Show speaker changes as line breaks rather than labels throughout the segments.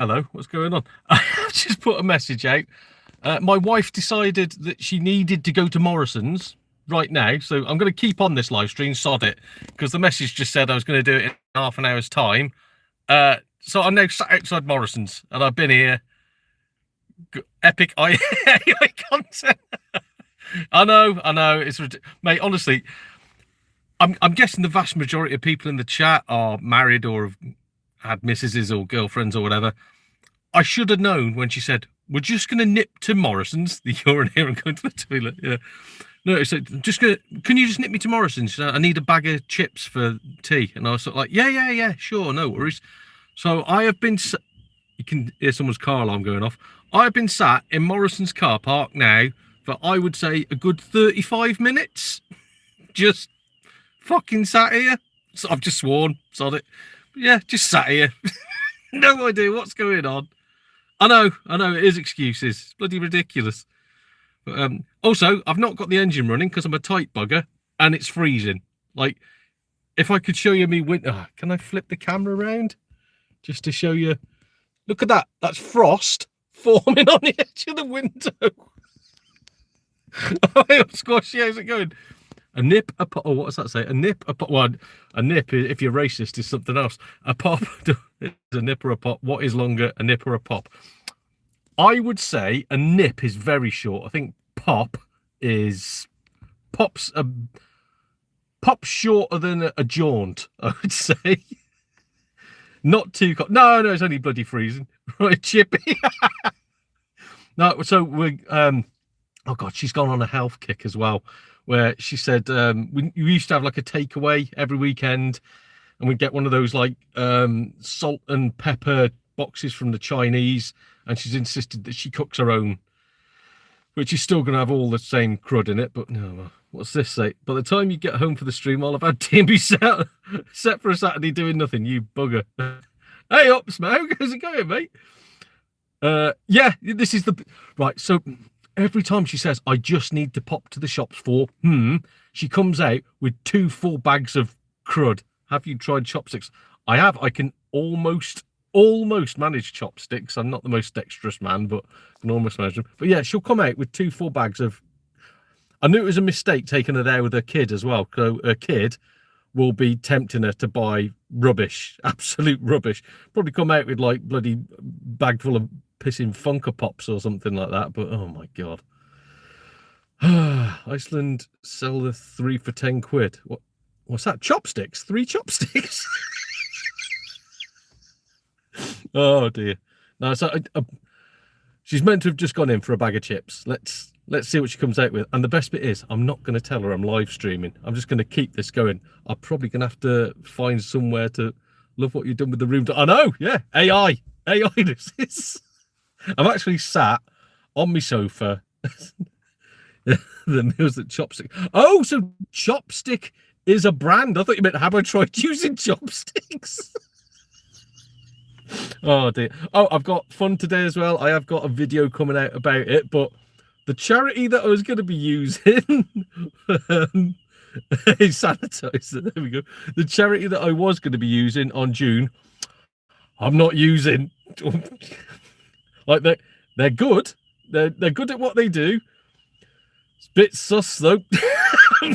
Hello, what's going on? I just put a message out. My wife decided that she needed to go to Morrison's right now, so I'm going to keep on this live stream, sod it, because the message just said I was going to do it in half an hour's time. So I'm now sat outside Morrison's, and I've been here. Epic AI content. I know, it's mate. Honestly, I'm guessing the vast majority of people in the chat are married or have had missuses or girlfriends or whatever. I should have known when she said, we're just going to nip to Morrison's, the urinary, and go to the toilet. Yeah. No, so can you just nip me to Morrison's? I need a bag of chips for tea. And I was sort of like, yeah, sure, no worries. So I have been, you can hear someone's car alarm going off. I have been sat in Morrison's car park now for, I would say, a good 35 minutes. Just fucking sat here. So I've just sworn, sod it. Yeah, just sat here. No idea what's going on. I know, it is excuses. It's bloody ridiculous. But also, I've not got the engine running because I'm a tight bugger and it's freezing. Like, if I could show you me window, can I flip the camera around just to show you? Look at that. That's frost forming on the edge of the window. Oh, hey, Squashy, how's it going? A nip, a pop. Oh, what does that say? A nip, a pop. Well, a nip, if you're racist, is something else. A pop is a nip or a pop. What is longer, a nip or a pop? I would say a nip is very short. I think pop is pop's shorter than a jaunt. I would say. Not too. No, it's only bloody freezing. Right, Chippy. No, so we're. Oh God, she's gone on a health kick as well. Where she said we used to have like a takeaway every weekend, and we'd get one of those like salt and pepper boxes from the Chinese, and she's insisted that she cooks her own, which is still going to have all the same crud in it. But no, what's this say? By the time you get home for the stream, I'll have had TMB set for a Saturday doing nothing. You bugger. Hey up, Smoke. How's it going, mate? Yeah, this is the right. So. Every time she says, I just need to pop to the shops for, she comes out with 2 full bags of crud. Have you tried chopsticks? I have. I can almost manage chopsticks. I'm not the most dexterous man, but I can almost manage them. But yeah, she'll come out with 2 full bags of, I knew it was a mistake taking her there with her kid as well. So her kid will be tempting her to buy rubbish, absolute rubbish. Probably come out with like bloody bag full of pissing Funko Pops or something like that, but oh my God. Iceland sell the 3 for 10 quid. What's that? Chopsticks? 3 chopsticks? Oh dear. No, so she's meant to have just gone in for a bag of chips. Let's see what she comes out with. And the best bit is, I'm not going to tell her I'm live streaming. I'm just going to keep this going. I'm probably going to have to find somewhere to love what you've done with the room. I know, yeah. AI this is. I'm actually sat on my sofa. The meals that Chopstick. Oh, so Chopstick is a brand. I thought you meant, have I tried using chopsticks? Oh dear. Oh, I've got fun today as well. I have got a video coming out about it, but the charity that I was going to be using is sanitizer. There we go. The charity that I was going to be using on June, I'm not using. Like they're good. They're good at what they do. It's a bit sus though.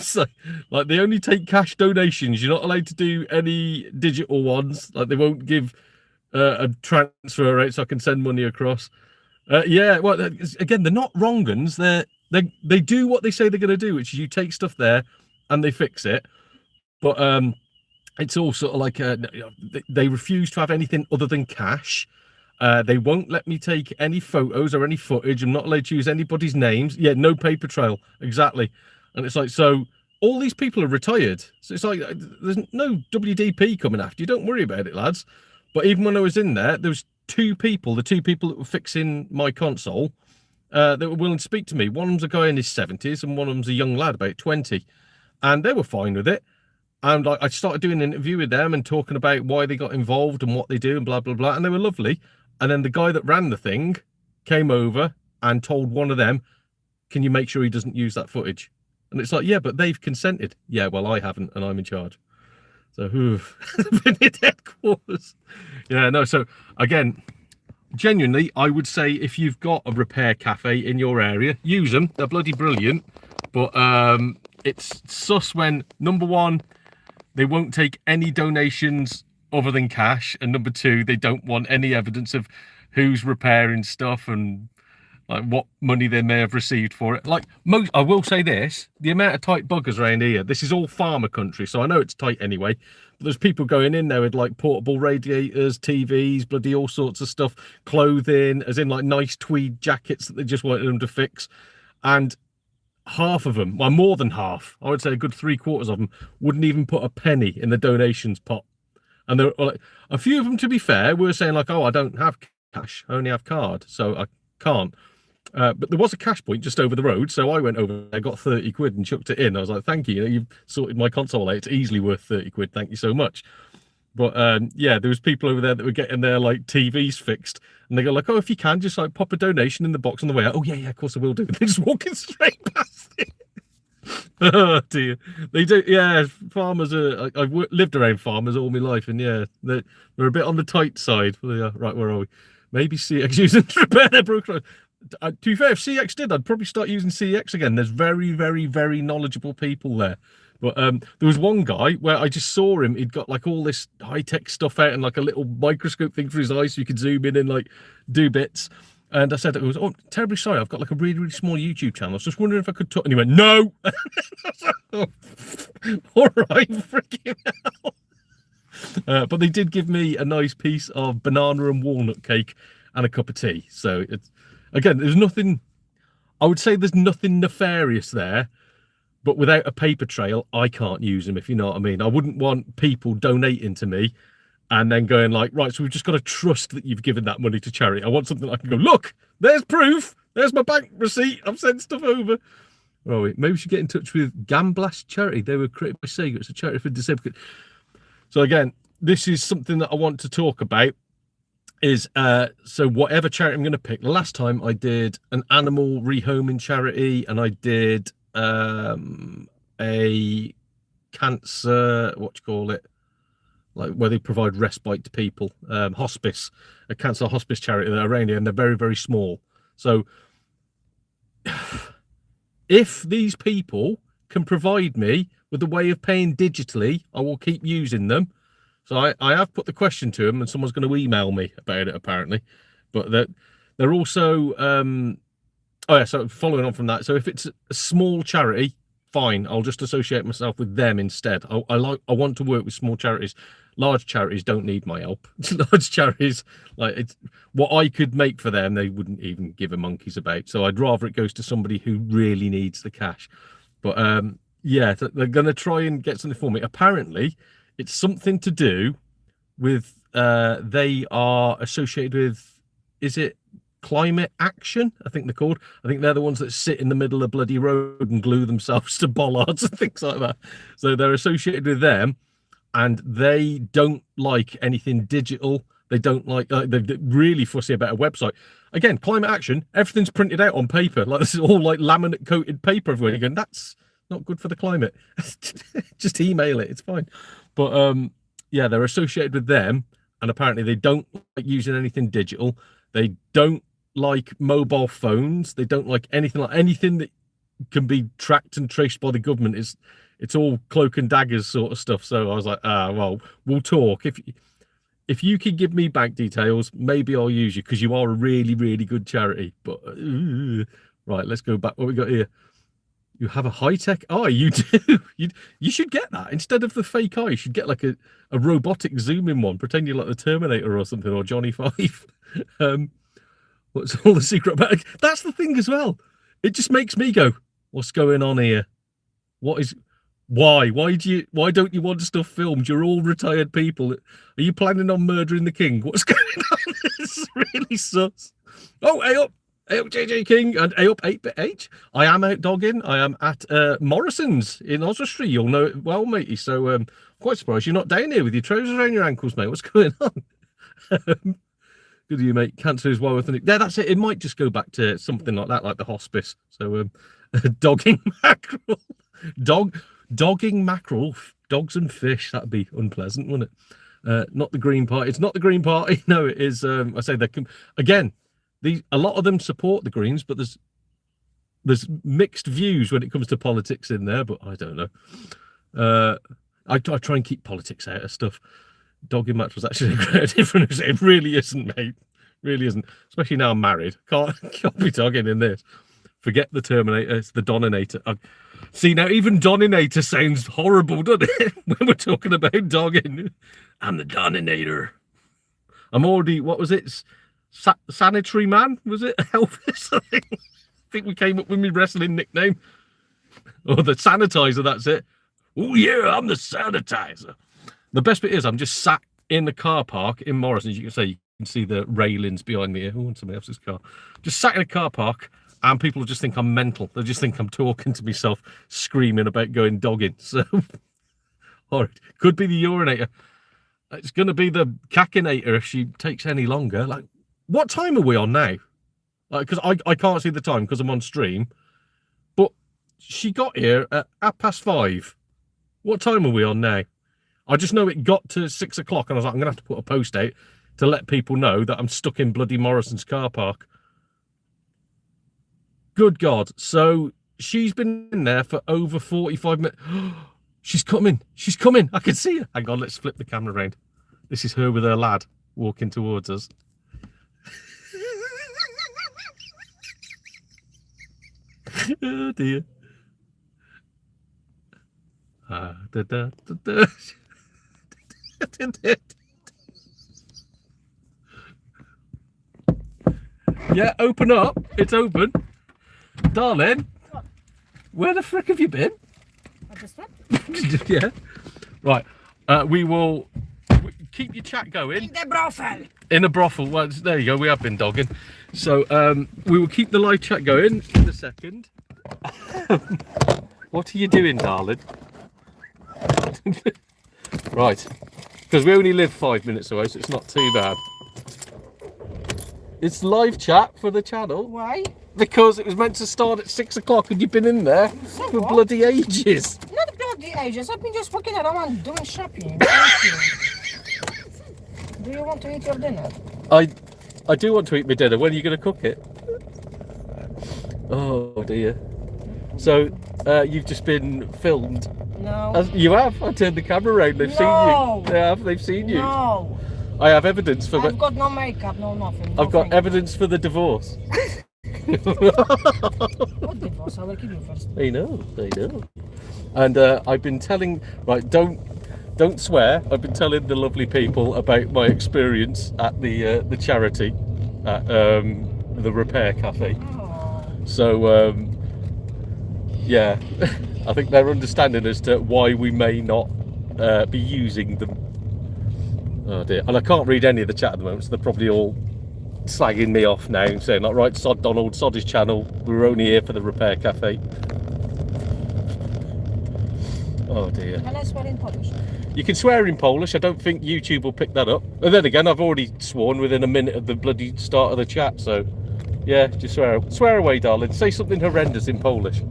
So, like they only take cash donations. You're not allowed to do any digital ones. Like they won't give a transfer rate so I can send money across. Yeah, well again, they're not wrong uns. They do what they say they're going to do, which is you take stuff there and they fix it. But it's all sort of like they refuse to have anything other than cash. They won't let me take any photos or any footage. I'm not allowed to use anybody's names. Yeah, no paper trail. Exactly. And it's like, so all these people are retired. So it's like, there's no WDP coming after you. Don't worry about it, lads. But even when I was in there, there was 2 people, the 2 people that were fixing my console, that were willing to speak to me. One of them's a guy in his 70s and one of them's a young lad, about 20. And they were fine with it. And I started doing an interview with them and talking about why they got involved and what they do and blah, blah, blah. And they were lovely. And then the guy that ran the thing came over and told one of them, can you make sure he doesn't use that footage? And it's like, yeah, but they've consented. Yeah, well, I haven't, and I'm in charge. So, headquarters. Yeah, no, so, again, genuinely, I would say if you've got a repair cafe in your area, use them. They're bloody brilliant. But it's sus when, number one, they won't take any donations other than cash, and number two, they don't want any evidence of who's repairing stuff and like what money they may have received for it. Like most, I will say this: the amount of tight buggers around here. This is all farmer country, so I know it's tight anyway. But there's people going in there with like portable radiators, TVs, bloody all sorts of stuff, clothing, as in like nice tweed jackets that they just wanted them to fix, and half of them, well, more than half, I would say a good 3/4 of them, wouldn't even put a penny in the donations pot. And there are like a few of them, to be fair, were saying like, "Oh, I don't have cash, I only have card, so I can't." But there was a cash point just over the road, so I went over there, got 30 quid and chucked it in. I was like, thank you, you've sorted my console out. It's easily worth 30 quid, thank you so much. But yeah, there was people over there that were getting their like TVs fixed, and they go like, oh, if you can, just like pop a donation in the box on the way out. Oh yeah, of course I will do. They're just walking straight past it. Oh dear, they do. Yeah, farmers are. I've lived around farmers all my life, and yeah, they're a bit on the tight side. Right, where are we? Maybe CX using to repair their broken. To be fair, if CX did, I'd probably start using CX again. There's very, very, very knowledgeable people there. But there was one guy where I just saw him. He'd got like all this high-tech stuff out and like a little microscope thing for his eyes so you could zoom in and like do bits. And I said, "Oh, terribly sorry. I've got like a really, really small YouTube channel. I was just wondering if I could talk." And he went, "No." Oh, all right, freaking hell. But they did give me a nice piece of banana and walnut cake and a cup of tea. So it's, again, there's nothing, I would say there's nothing nefarious there, but without a paper trail, I can't use them, if you know what I mean. I wouldn't want people donating to me and then going like, right, so we've just got to trust that you've given that money to charity. I want something I can go, look, there's proof. There's my bank receipt. I've sent stuff over. Oh, wait, maybe we should get in touch with Gamblast Charity. They were created by Sega. It's a charity for disabled. So again, this is something that I want to talk about. Is so whatever charity I'm going to pick. The last time I did an animal rehoming charity, and I did a cancer, what you call it, like where they provide respite to people, hospice, a cancer hospice charity that are around here, and they're very, very small. So if these people can provide me with a way of paying digitally, I will keep using them. So I have put the question to them, and someone's going to email me about it apparently. But they're also oh yeah. So following on from that, so if it's a small charity, fine, I'll just associate myself with them instead. I want to work with small charities. Large charities don't need my help. Large charities, like it's what I could make for them, they wouldn't even give a monkey's about. So I'd rather it goes to somebody who really needs the cash. But yeah, they're going to try and get something for me. Apparently, it's something to do with they are associated with, is it Climate Action? I think they're called. I think they're the ones that sit in the middle of bloody road and glue themselves to bollards and things like that. So they're associated with them, and they don't like anything digital. They don't like, they're really fussy about a website. Again, Climate Action, everything's printed out on paper. Like this is all like laminate coated paper everywhere. You're going, that's not good for the climate. Just email it, it's fine. But yeah, they're associated with them, and apparently they don't like using anything digital. They don't like mobile phones. They don't like anything that can be tracked and traced by the government. It's all cloak and daggers sort of stuff. So I was like, well, we'll talk. If you can give me bank details, maybe I'll use you, because you are a really, really good charity. But right, let's go back. What we got here? You have a high-tech eye. You do. You should get that instead of the fake eye. You should get like a robotic zoom-in one. Pretend you're like the Terminator or something, or Johnny Five. What's all the secret about? That's the thing as well. It just makes me go, what's going on here? Why don't you want stuff filmed? You're all retired people. Are you planning on murdering the king? What's going on? This is really sus. Oh, hey up. Hey up, JJ King, and hey up, 8BitH. I am out dogging. I am at Morrison's in Oswestry. You'll know it well, matey. So I'm quite surprised you're not down here with your trousers around your ankles, mate. What's going on? Good of you, mate. Cancer is well within it. Yeah, that's it. It might just go back to something like that, like the hospice. So dogging mackerel. Dogging mackerel, dogs and fish. That'd be unpleasant, wouldn't it? Not the Green Party. It's not the Green Party. No, it is. I say that again. A lot of them support the Greens, but there's mixed views when it comes to politics in there. But I don't know. I try and keep politics out of stuff. Dogging match was actually a great difference. It really isn't, mate. Really isn't. Especially now I'm married. Can't be dogging in this. Forget the Terminator. It's the Doninator. See, now even Doninator sounds horrible, doesn't it? When we're talking about dogging. I'm the Doninator. I'm already, what was it? Sanitary Man? Was it? Elvis? I think we came up with my wrestling nickname. Oh, the sanitizer, that's it. Oh, yeah, I'm the sanitizer. The best bit is I'm just sat in the car park in Morrison's. You can see the railings behind me. Oh, somebody else's car. Just sat in a car park, and people just think I'm mental. They just think I'm talking to myself, screaming about going dogging. So, all right, could be the urinator. It's going to be the cacinator if she takes any longer. Like, what time are we on now? Because I can't see the time because I'm on stream. But she got here at 5:30. What time are we on now? I just know it got to 6 o'clock, and I was like, I'm going to have to put a post out to let people know that I'm stuck in bloody Morrison's car park. Good God. So she's been in there for over 45 minutes. She's coming. She's coming. I can see her. Hang on, let's flip the camera around. This is her with her lad walking towards us. Oh, dear. Yeah, open up. It's open. Darling, where the frick have you been?
I just went.
Yeah. Right. We will keep your chat going.
In the brothel.
In a brothel. Well, there you go. We have been dogging. So we will keep the live chat going in a second. What are you doing, darling? Right. Because we only live 5 minutes away, so it's not too bad. It's live chat for the channel.
Why?
Because it was meant to start at 6 o'clock and you've been in there
So
for
what?
bloody ages.
Not bloody ages. I've been just walking around doing shopping. Thank you. Do you want to eat your dinner?
I do want to eat my dinner. When are you going to cook it? Oh dear. So you've just been filmed.
No.
You have. I turned the camera around. They've seen you. They have. They've seen you.
No.
I have evidence for.
I've got no makeup, no nothing.
I've got evidence for the divorce.
What divorce? I will kill you first.
I know. And I've been telling. Right, don't swear. I've been telling the lovely people about my experience at the charity at the Repair Cafe.
Oh.
So yeah, I think they're understanding as to why we may not be using them. Oh dear, and I can't read any of the chat at the moment, so they're probably all slagging me off now, saying like, right, sod Donald, sod his channel, we were only here for the Repair Cafe. Oh dear.
Can I swear in Polish?
You can swear in Polish. I don't think YouTube will pick that up. And then again, I've already sworn within a minute of the bloody start of the chat, so yeah, just swear away, darling. Say something horrendous in Polish.
You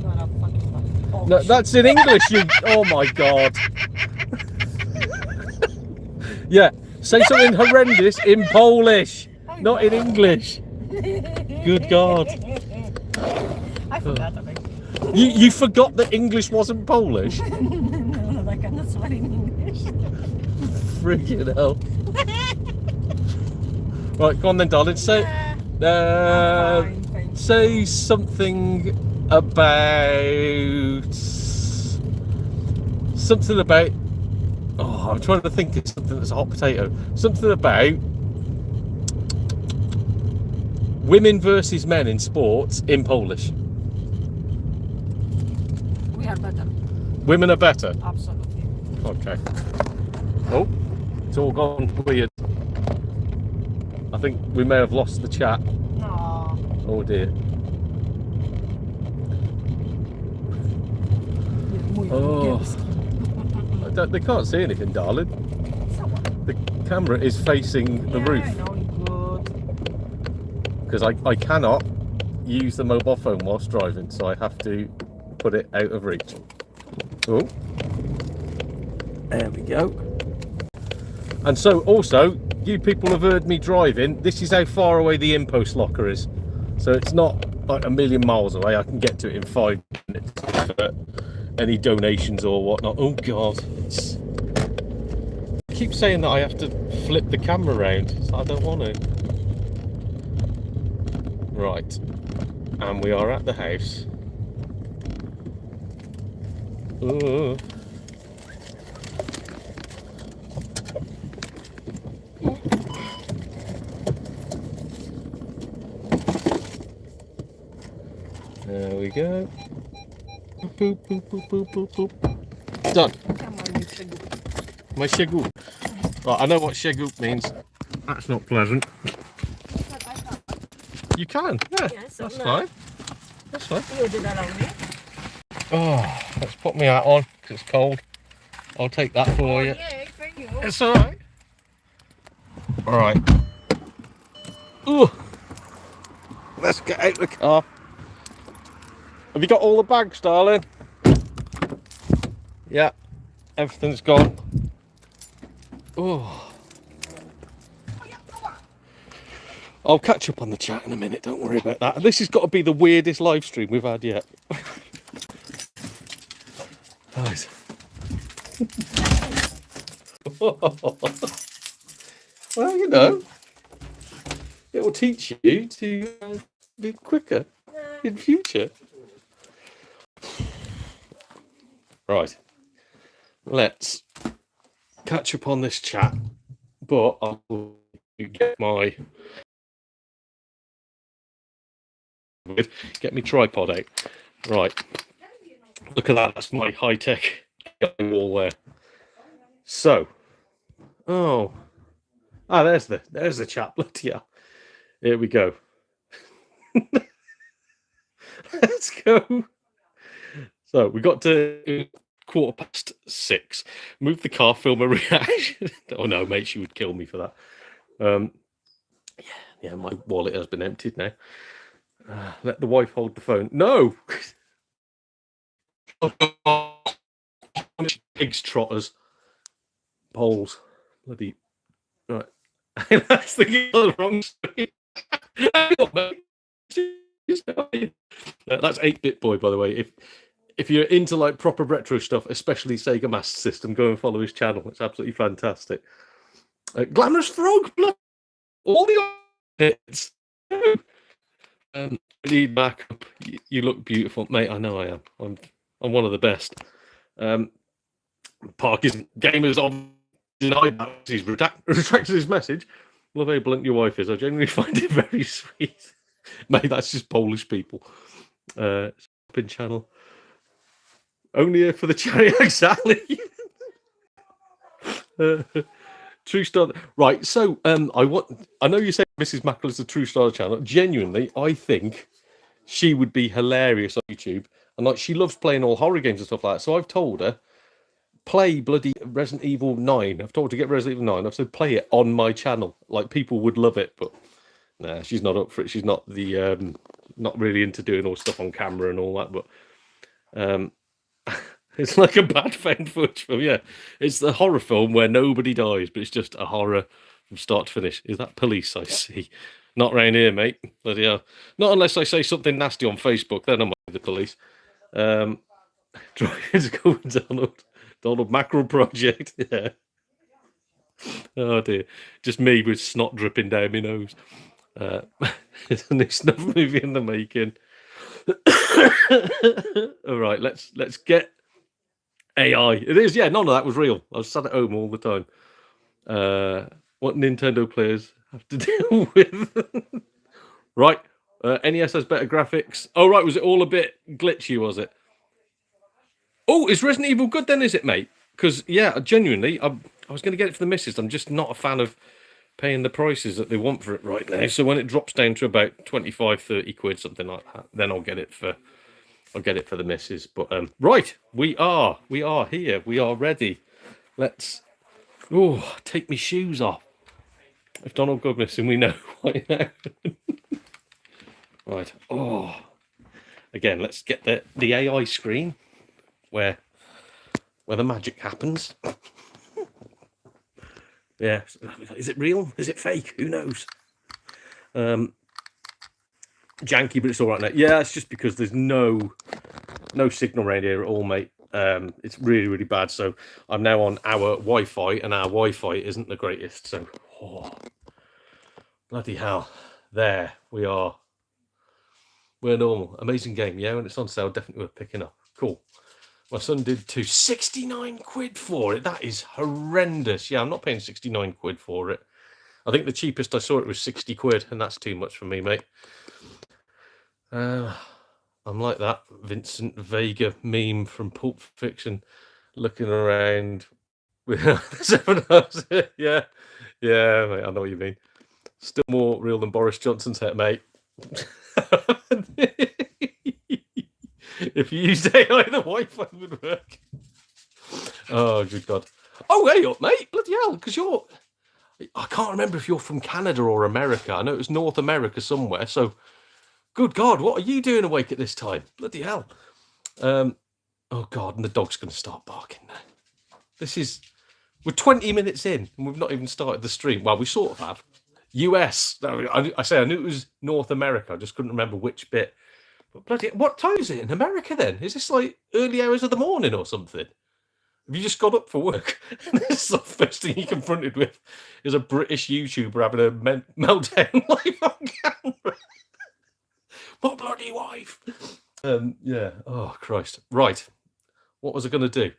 are a fucking Polish.
No, that's in English. You. Oh my God. Yeah, say something horrendous in Polish, not in English. Good God.
I forgot about it.
You forgot that English wasn't Polish?
No, I cannot swear in English.
Freaking hell. Right, go on then, darling. Say,
I'm fine.
say something about... Oh, I'm trying to think of something that's a hot potato. Something about women versus men in sports in Polish.
We are better.
Women are better?
Absolutely.
Okay. Oh, it's all gone weird. I think we may have lost the chat.
No.
Oh dear. Oh. They can't see anything, darling. The camera is facing the roof.
I know, good.
Because I cannot use the mobile phone whilst driving, so I have to put it out of reach. Oh, there we go. And so also, you people have heard me driving. This is how far away the impost locker is. So it's not like a million miles away. I can get to it in 5 minutes for any donations or whatnot. Oh God. I keep saying that I have to flip the camera around, so I don't want to. Right. And we are at the house. Ooh. There we go. Boop, boop, boop, boop, boop, boop. Done. My shegu. Right, I know what shegu means. That's not pleasant. You can, yeah. That's fine. That's fine.
You did that on me.
Oh, let's put my hat on because it's cold. I'll take that for you.
Yeah, thank you.
It's alright. Alright. Ooh. Let's get out the car. Have you got all the bags, darling? Yeah. Everything's gone. Oh. I'll catch up on the chat in a minute, don't worry about that. This has got to be the weirdest live stream we've had yet. Nice. Well, you know, it will teach you to be quicker in future. Right, let's catch up on this chat, but I'll get my tripod out. Right, look at that. That's my high-tech wall there. So, there's the chat. Bloody hell. Here we go. Let's go. So we got to 6:15. Move the car, film a reaction. Oh no, mate, she would kill me for that. Yeah, my wallet has been emptied now. Let the wife hold the phone. No. Pigs, trotters, poles, bloody right. That's the wrong screen. That's 8-Bit Boy, by the way. If you're into like proper retro stuff, especially Sega Master System, go and follow his channel. It's absolutely fantastic. Glamorous Frog, all the hits. Need backup. You look beautiful, mate. I know I am. I'm one of the best. Park isn't gamers on denied that. He's retracted his message. Love how blunt your wife is. I genuinely find it very sweet. Mate, that's just Polish people. Shopping channel. Only here for the charity, exactly. True Star. Right, so I know you say Mrs. Mackle is a True Star channel. Genuinely, I think she would be hilarious on YouTube. And like she loves playing all horror games and stuff like that. So I've told her, play bloody Resident Evil 9. I've told her to get Resident Evil 9. I've said play it on my channel. Like people would love it, but nah, she's not up for it. She's not the not really into doing all stuff on camera and all that, but it's like a bad found footage film. Yeah, it's the horror film where nobody dies, but it's just a horror from start to finish. Is that police I see? Not round here, mate. Bloody hell. Not unless I say something nasty on Facebook, then I might be the police. Trying to go Donald Mackerel Project. Yeah. Oh dear. Just me with snot dripping down my nose. It's a new snuff movie in the making. All right, let's get AI. It is, yeah, none of that was real. I was sat at home all the time. What Nintendo players have to deal with. Right, NES has better graphics. Oh, right, was it all a bit glitchy, was it? Oh, is Resident Evil good then, is it, mate? Because, yeah, genuinely, I was going to get it for the missus. I'm just not a fan of paying the prices that they want for it right now. So when it drops down to about 25, 30 quid, something like that, then I'll get it for the missus. But right, we are here. We are ready. Let's take my shoes off. If Donald goes missing, we know right now. Right. Oh, again, let's get the AI screen where the magic happens. Yeah. Is it real? Is it fake? Who knows? Janky, but it's all right now. Yeah, it's just because there's no signal around here at all, mate. It's really, really bad. So I'm now on our Wi-Fi, and our Wi-Fi isn't the greatest. So, bloody hell. There we are. We're normal. Amazing game, yeah. When it's on sale, definitely worth picking up. Cool. My son did too. 69 quid for it. That is horrendous. Yeah, I'm not paying 69 quid for it. I think the cheapest I saw it was 60 quid, and that's too much for me, mate. I'm like that Vincent Vega meme from Pulp Fiction, looking around with seven hours. Yeah, mate, I know what you mean. Still more real than Boris Johnson's head, mate. If you used AI, the Wi-Fi would work. Oh, good God. Oh, hey up, mate. Bloody hell, because I can't remember if you're from Canada or America. I know it was North America somewhere, so good God, what are you doing awake at this time? Bloody hell. Oh, God, and the dog's going to start barking now. We're 20 minutes in, and we've not even started the stream. Well, we sort of have. US. I knew it was North America. I just couldn't remember which bit. But bloody, what time is it in America then? Is this like early hours of the morning or something? Have you just got up for work? This is the first thing you're confronted with is a British YouTuber having a meltdown live on camera. My bloody wife. Yeah. Oh, Christ. Right. What was I going to do?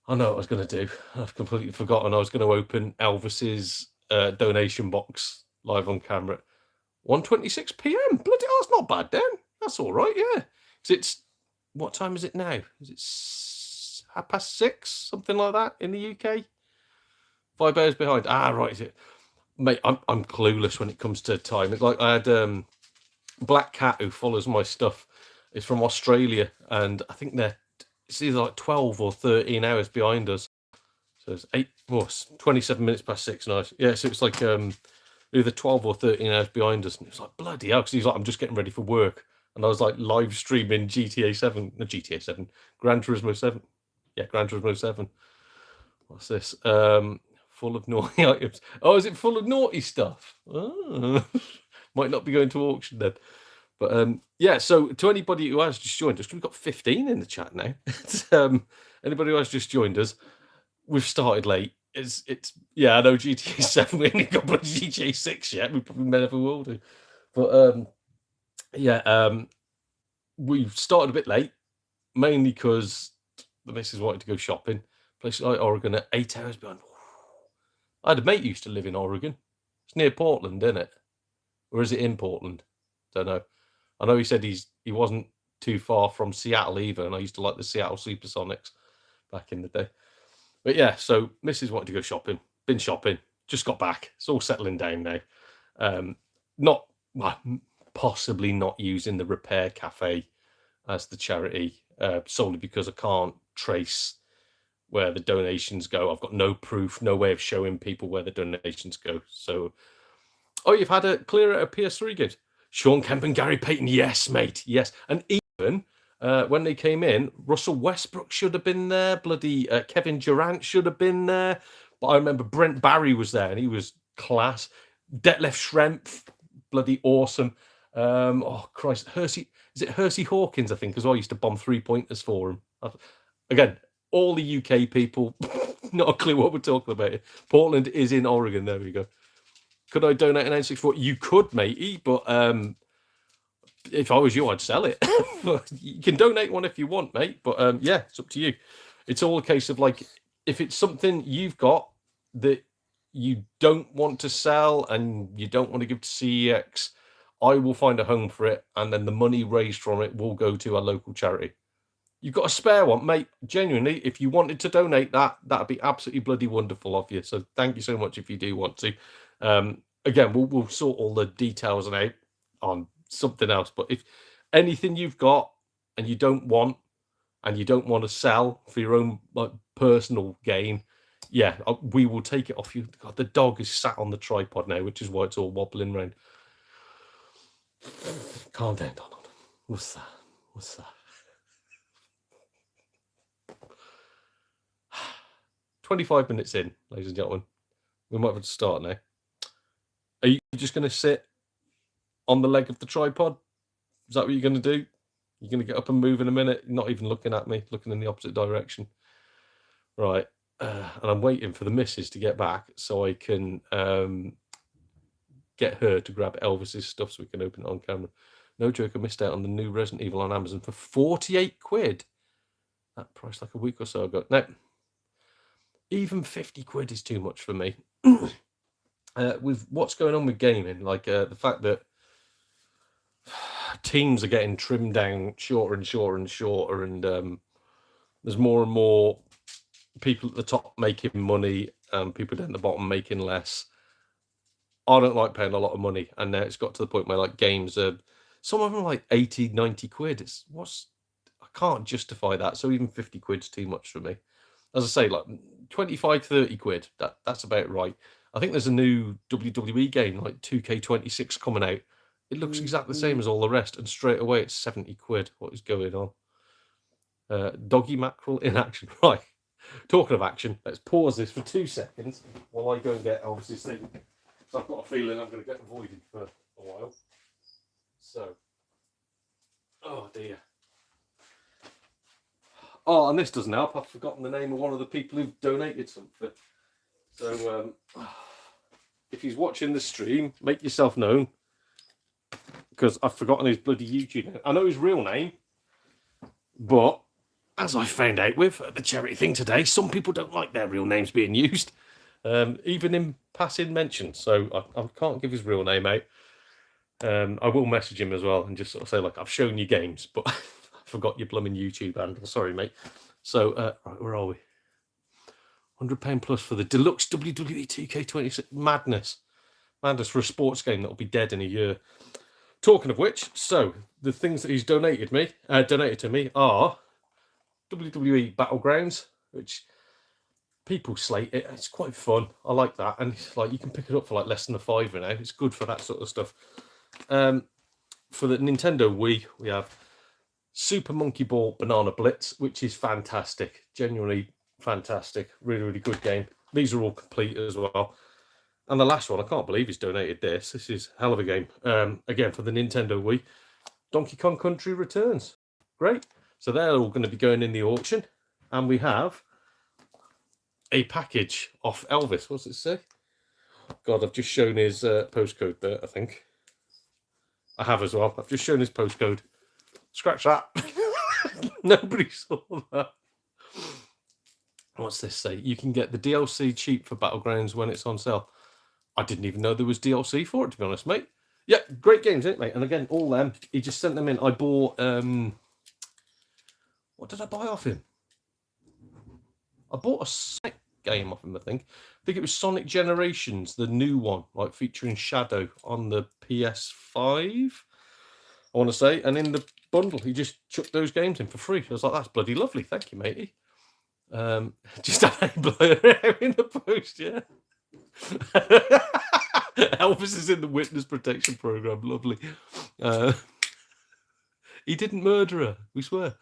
I know what I was going to do. I've completely forgotten. I was going to open Elvis's donation box live on camera. 1:26 p.m. Bloody hell, that's not bad then. That's all right, yeah. It's what time is it now? Is it 6:30, something like that in the UK? 5 hours behind. Ah, right, is it? Mate, I'm clueless when it comes to time. It's like I had Black Cat who follows my stuff. Is from Australia, and I think it's either like 12 or 13 hours behind us. So it's 27 minutes past 6. Nice. Yeah, so it's like either 12 or 13 hours behind us. And it was like, bloody hell, because he's like, I'm just getting ready for work. And I was like live streaming Gran Turismo 7. Yeah, Gran Turismo 7. What's this? Full of naughty items. Oh, is it full of naughty stuff? Oh. Might not be going to auction then. But yeah, so to anybody who has just joined us, we've got 15 in the chat now. Anybody who has just joined us, we've started late. It's yeah, I know GTA 7, we ain't got GTA 6 yet. We probably never will do. But we've started a bit late, mainly because the missus wanted to go shopping. Places like Oregon are 8 hours behind. I had a mate who used to live in Oregon. It's near Portland, isn't it? Or is it in Portland? Don't know. I know he said he wasn't too far from Seattle either, and I used to like the Seattle Supersonics back in the day. But yeah, so Mrs. wanted to go shopping, been shopping, just got back. It's all settling down now. Possibly not using the Repair Cafe as the charity, solely because I can't trace where the donations go. I've got no proof, no way of showing people where the donations go. So, you've had a clear out of PS3 games. Sean Kemp and Gary Payton, yes, mate, yes. And even when they came in, Russell Westbrook should have been there. Bloody Kevin Durant should have been there. But I remember Brent Barry was there, and he was class. Detlef Schrempf, bloody awesome. Oh, Christ. Hersey Hawkins, I think, as well. I used to bomb 3-pointers for him. Again, all the UK people, not a clue what we're talking about. Portland is in Oregon. There we go. Could I donate an N64? You could, matey, but if I was you, I'd sell it. You can donate one if you want, mate. But yeah, it's up to you. It's all a case of like, if it's something you've got that you don't want to sell and you don't want to give to CEX, I will find a home for it, and then the money raised from it will go to a local charity. You've got a spare one, mate. Genuinely, if you wanted to donate that'd be absolutely bloody wonderful of you. So thank you so much if you do want to. Again, we'll sort all the details out on something else. But if anything you've got and you don't want to sell for your own like personal gain, yeah, we will take it off you. God, the dog is sat on the tripod now, which is why it's all wobbling around. Calm down, Donald. What's that? 25 minutes in, ladies and gentlemen. We might have to start now. Are you just going to sit on the leg of the tripod? Is that what you're going to do? You're going to get up and move in a minute, not even looking at me, looking in the opposite direction. Right. And I'm waiting for the missus to get back so I can get her to grab Elvis's stuff so we can open it on camera. No joke, I missed out on the new Resident Evil on Amazon for 48 quid. That price like a week or so ago. Now, even 50 quid is too much for me. With what's going on with gaming, like the fact that teams are getting trimmed down shorter and shorter and shorter, and there's more and more people at the top making money and people down at the bottom making less. I don't like paying a lot of money, and now it's got to the point where like games are, some of them are like 80, 90 quid. I can't justify that. So even 50 quid's too much for me. As I say, like 25, 30 quid, that's about right. I think there's a new WWE game, like 2K26 coming out. It looks exactly the same as all the rest, and straight away it's 70 quid. What is going on? Doggy mackerel in action. Right. Talking of action, let's pause this for 2 seconds while I go and get Elvis's thing. So I've got a feeling I'm going to get avoided for a while. So, oh dear. Oh, and this doesn't help. I've forgotten the name of one of the people who've donated something. So, if he's watching the stream, make yourself known. Because I've forgotten his bloody YouTube name. I know his real name. But, as I found out with the charity thing today, some people don't like their real names being used. Even in passing mention. So, I can't give his real name out. I will message him as well and just sort of say, like, I've shown you games, but I forgot your blooming YouTube handle. Sorry, mate. So, right, where are we? £100 plus for the deluxe WWE 2K26. Madness for a sports game that'll be dead in a year. Talking of which, so the things that he's donated to me are WWE Battlegrounds, which people slate it. It's quite fun. I like that, and it's like you can pick it up for like less than £5 now. It's good for that sort of stuff. For the Nintendo Wii, we have Super Monkey Ball Banana Blitz, which is fantastic. Genuinely fantastic. Really, really good game. These are all complete as well. And the last one, I can't believe he's donated this. This is a hell of a game. Again, for the Nintendo Wii, Donkey Kong Country Returns. Great. So they're all going to be going in the auction. And we have a package off Elvis. What's it say? God, I've just shown his postcode there, I think. I have as well. I've just shown his postcode. Scratch that. Nobody saw that. What's this say? You can get the DLC cheap for Battlegrounds when it's on sale. I didn't even know there was DLC for it, to be honest, mate. Yeah, great games, isn't it, mate? And again, all them, he just sent them in. I bought, what did I buy off him? I bought a Sonic game off him, I think. I think it was Sonic Generations, the new one, like featuring Shadow on the PS5, I want to say. And in the bundle, he just chucked those games in for free. I was like, that's bloody lovely. Thank you, matey. Just have a blur in the post, yeah. Elvis is in the witness protection program. Lovely. He didn't murder her, we swear.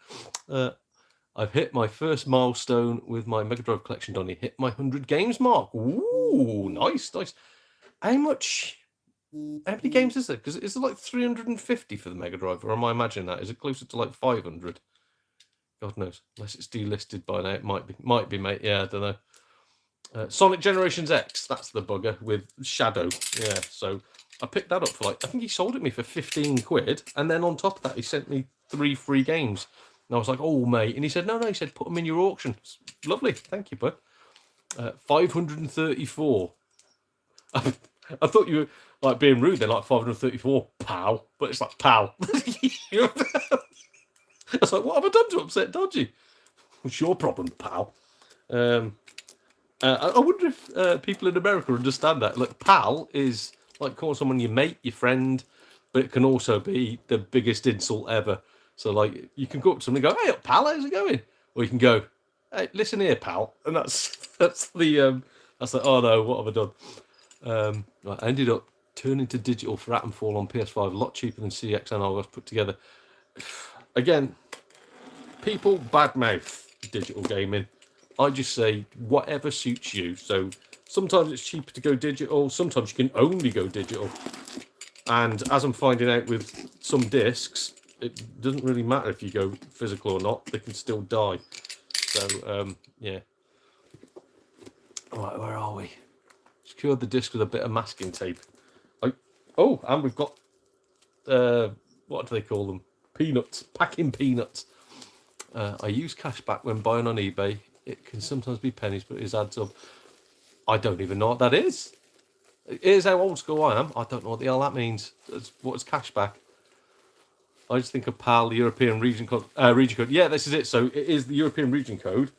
I've hit my first milestone with my Mega Drive collection, Donny. Hit my 100 games mark. Ooh, nice. How many games is there? Because is it like 350 for the Mega Drive, or am I imagining that? Is it closer to like 500? God knows. Unless it's delisted by now, it might be, mate. Yeah, I don't know. Sonic Generations X, that's the bugger with Shadow. Yeah, so I picked that up for like, I think he sold it me for 15 quid. And then on top of that, he sent me 3 free games. And I was like, oh, mate. And he said, no, he said, put them in your auction. It's lovely. Thank you, bud. 534. I thought you were like being rude then, like 534, pal. But it's like, pal. I was like, what have I done to upset Dodgy? It's your problem, pal. I wonder if people in America understand that. Like, pal is like calling someone your mate, your friend, but it can also be the biggest insult ever. So, like, you can go up to someone and go, hey, pal, how's it going? Or you can go, hey, listen here, pal. And that's the, oh no, what have I done? I ended up turning to digital for Atomfall on PS5, a lot cheaper than CXN I was put together. Again, people badmouth digital gaming. I just say whatever suits you. So Sometimes it's cheaper to go digital. Sometimes you can only go digital. And as I'm finding out with some discs, it doesn't really matter if you go physical or not. They can still die. So, yeah. All right, where are we? Secured the disc with a bit of masking tape. Oh, and we've got, what do they call them? Peanuts. Packing peanuts. I use cashback when buying on eBay. It can sometimes be pennies, but it adds up. I don't even know what that is. Here's how old school I am. I don't know what the hell that means. What's cashback? I just think of PAL, the European region code. Yeah, this is it. So it is the European region code,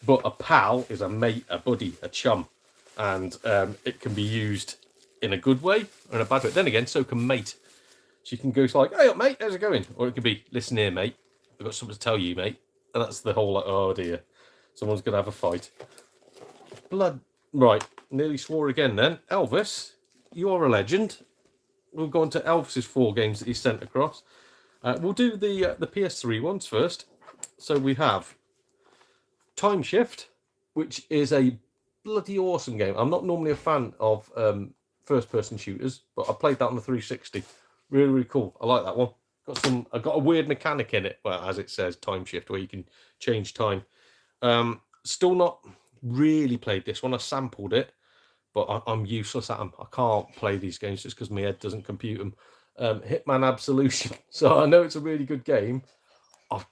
but a PAL is a mate, a buddy, a chum, and it can be used in a good way or in a bad way. Then again, so can mate. So you can go like, "Hey, up, mate, how's it going?" Or it could be, "Listen here, mate. I've got something to tell you, mate." And that's the whole like, "Oh dear, someone's gonna have a fight." Blood. Right, nearly swore again then. Elvis, you are a legend. We'll go on to Elvis's 4 games that he sent across. We'll do the PS3 ones first. So we have Time Shift, which is a bloody awesome game. I'm not normally a fan of first-person shooters, but I played that on the 360. Really, really cool. I like that one. I've got a weird mechanic in it, well, as it says, Time Shift, where you can change time. Still not really played this one. I sampled it, but I'm useless at them. I can't play these games just because my head doesn't compute them. Hitman Absolution. So I know it's a really good game. I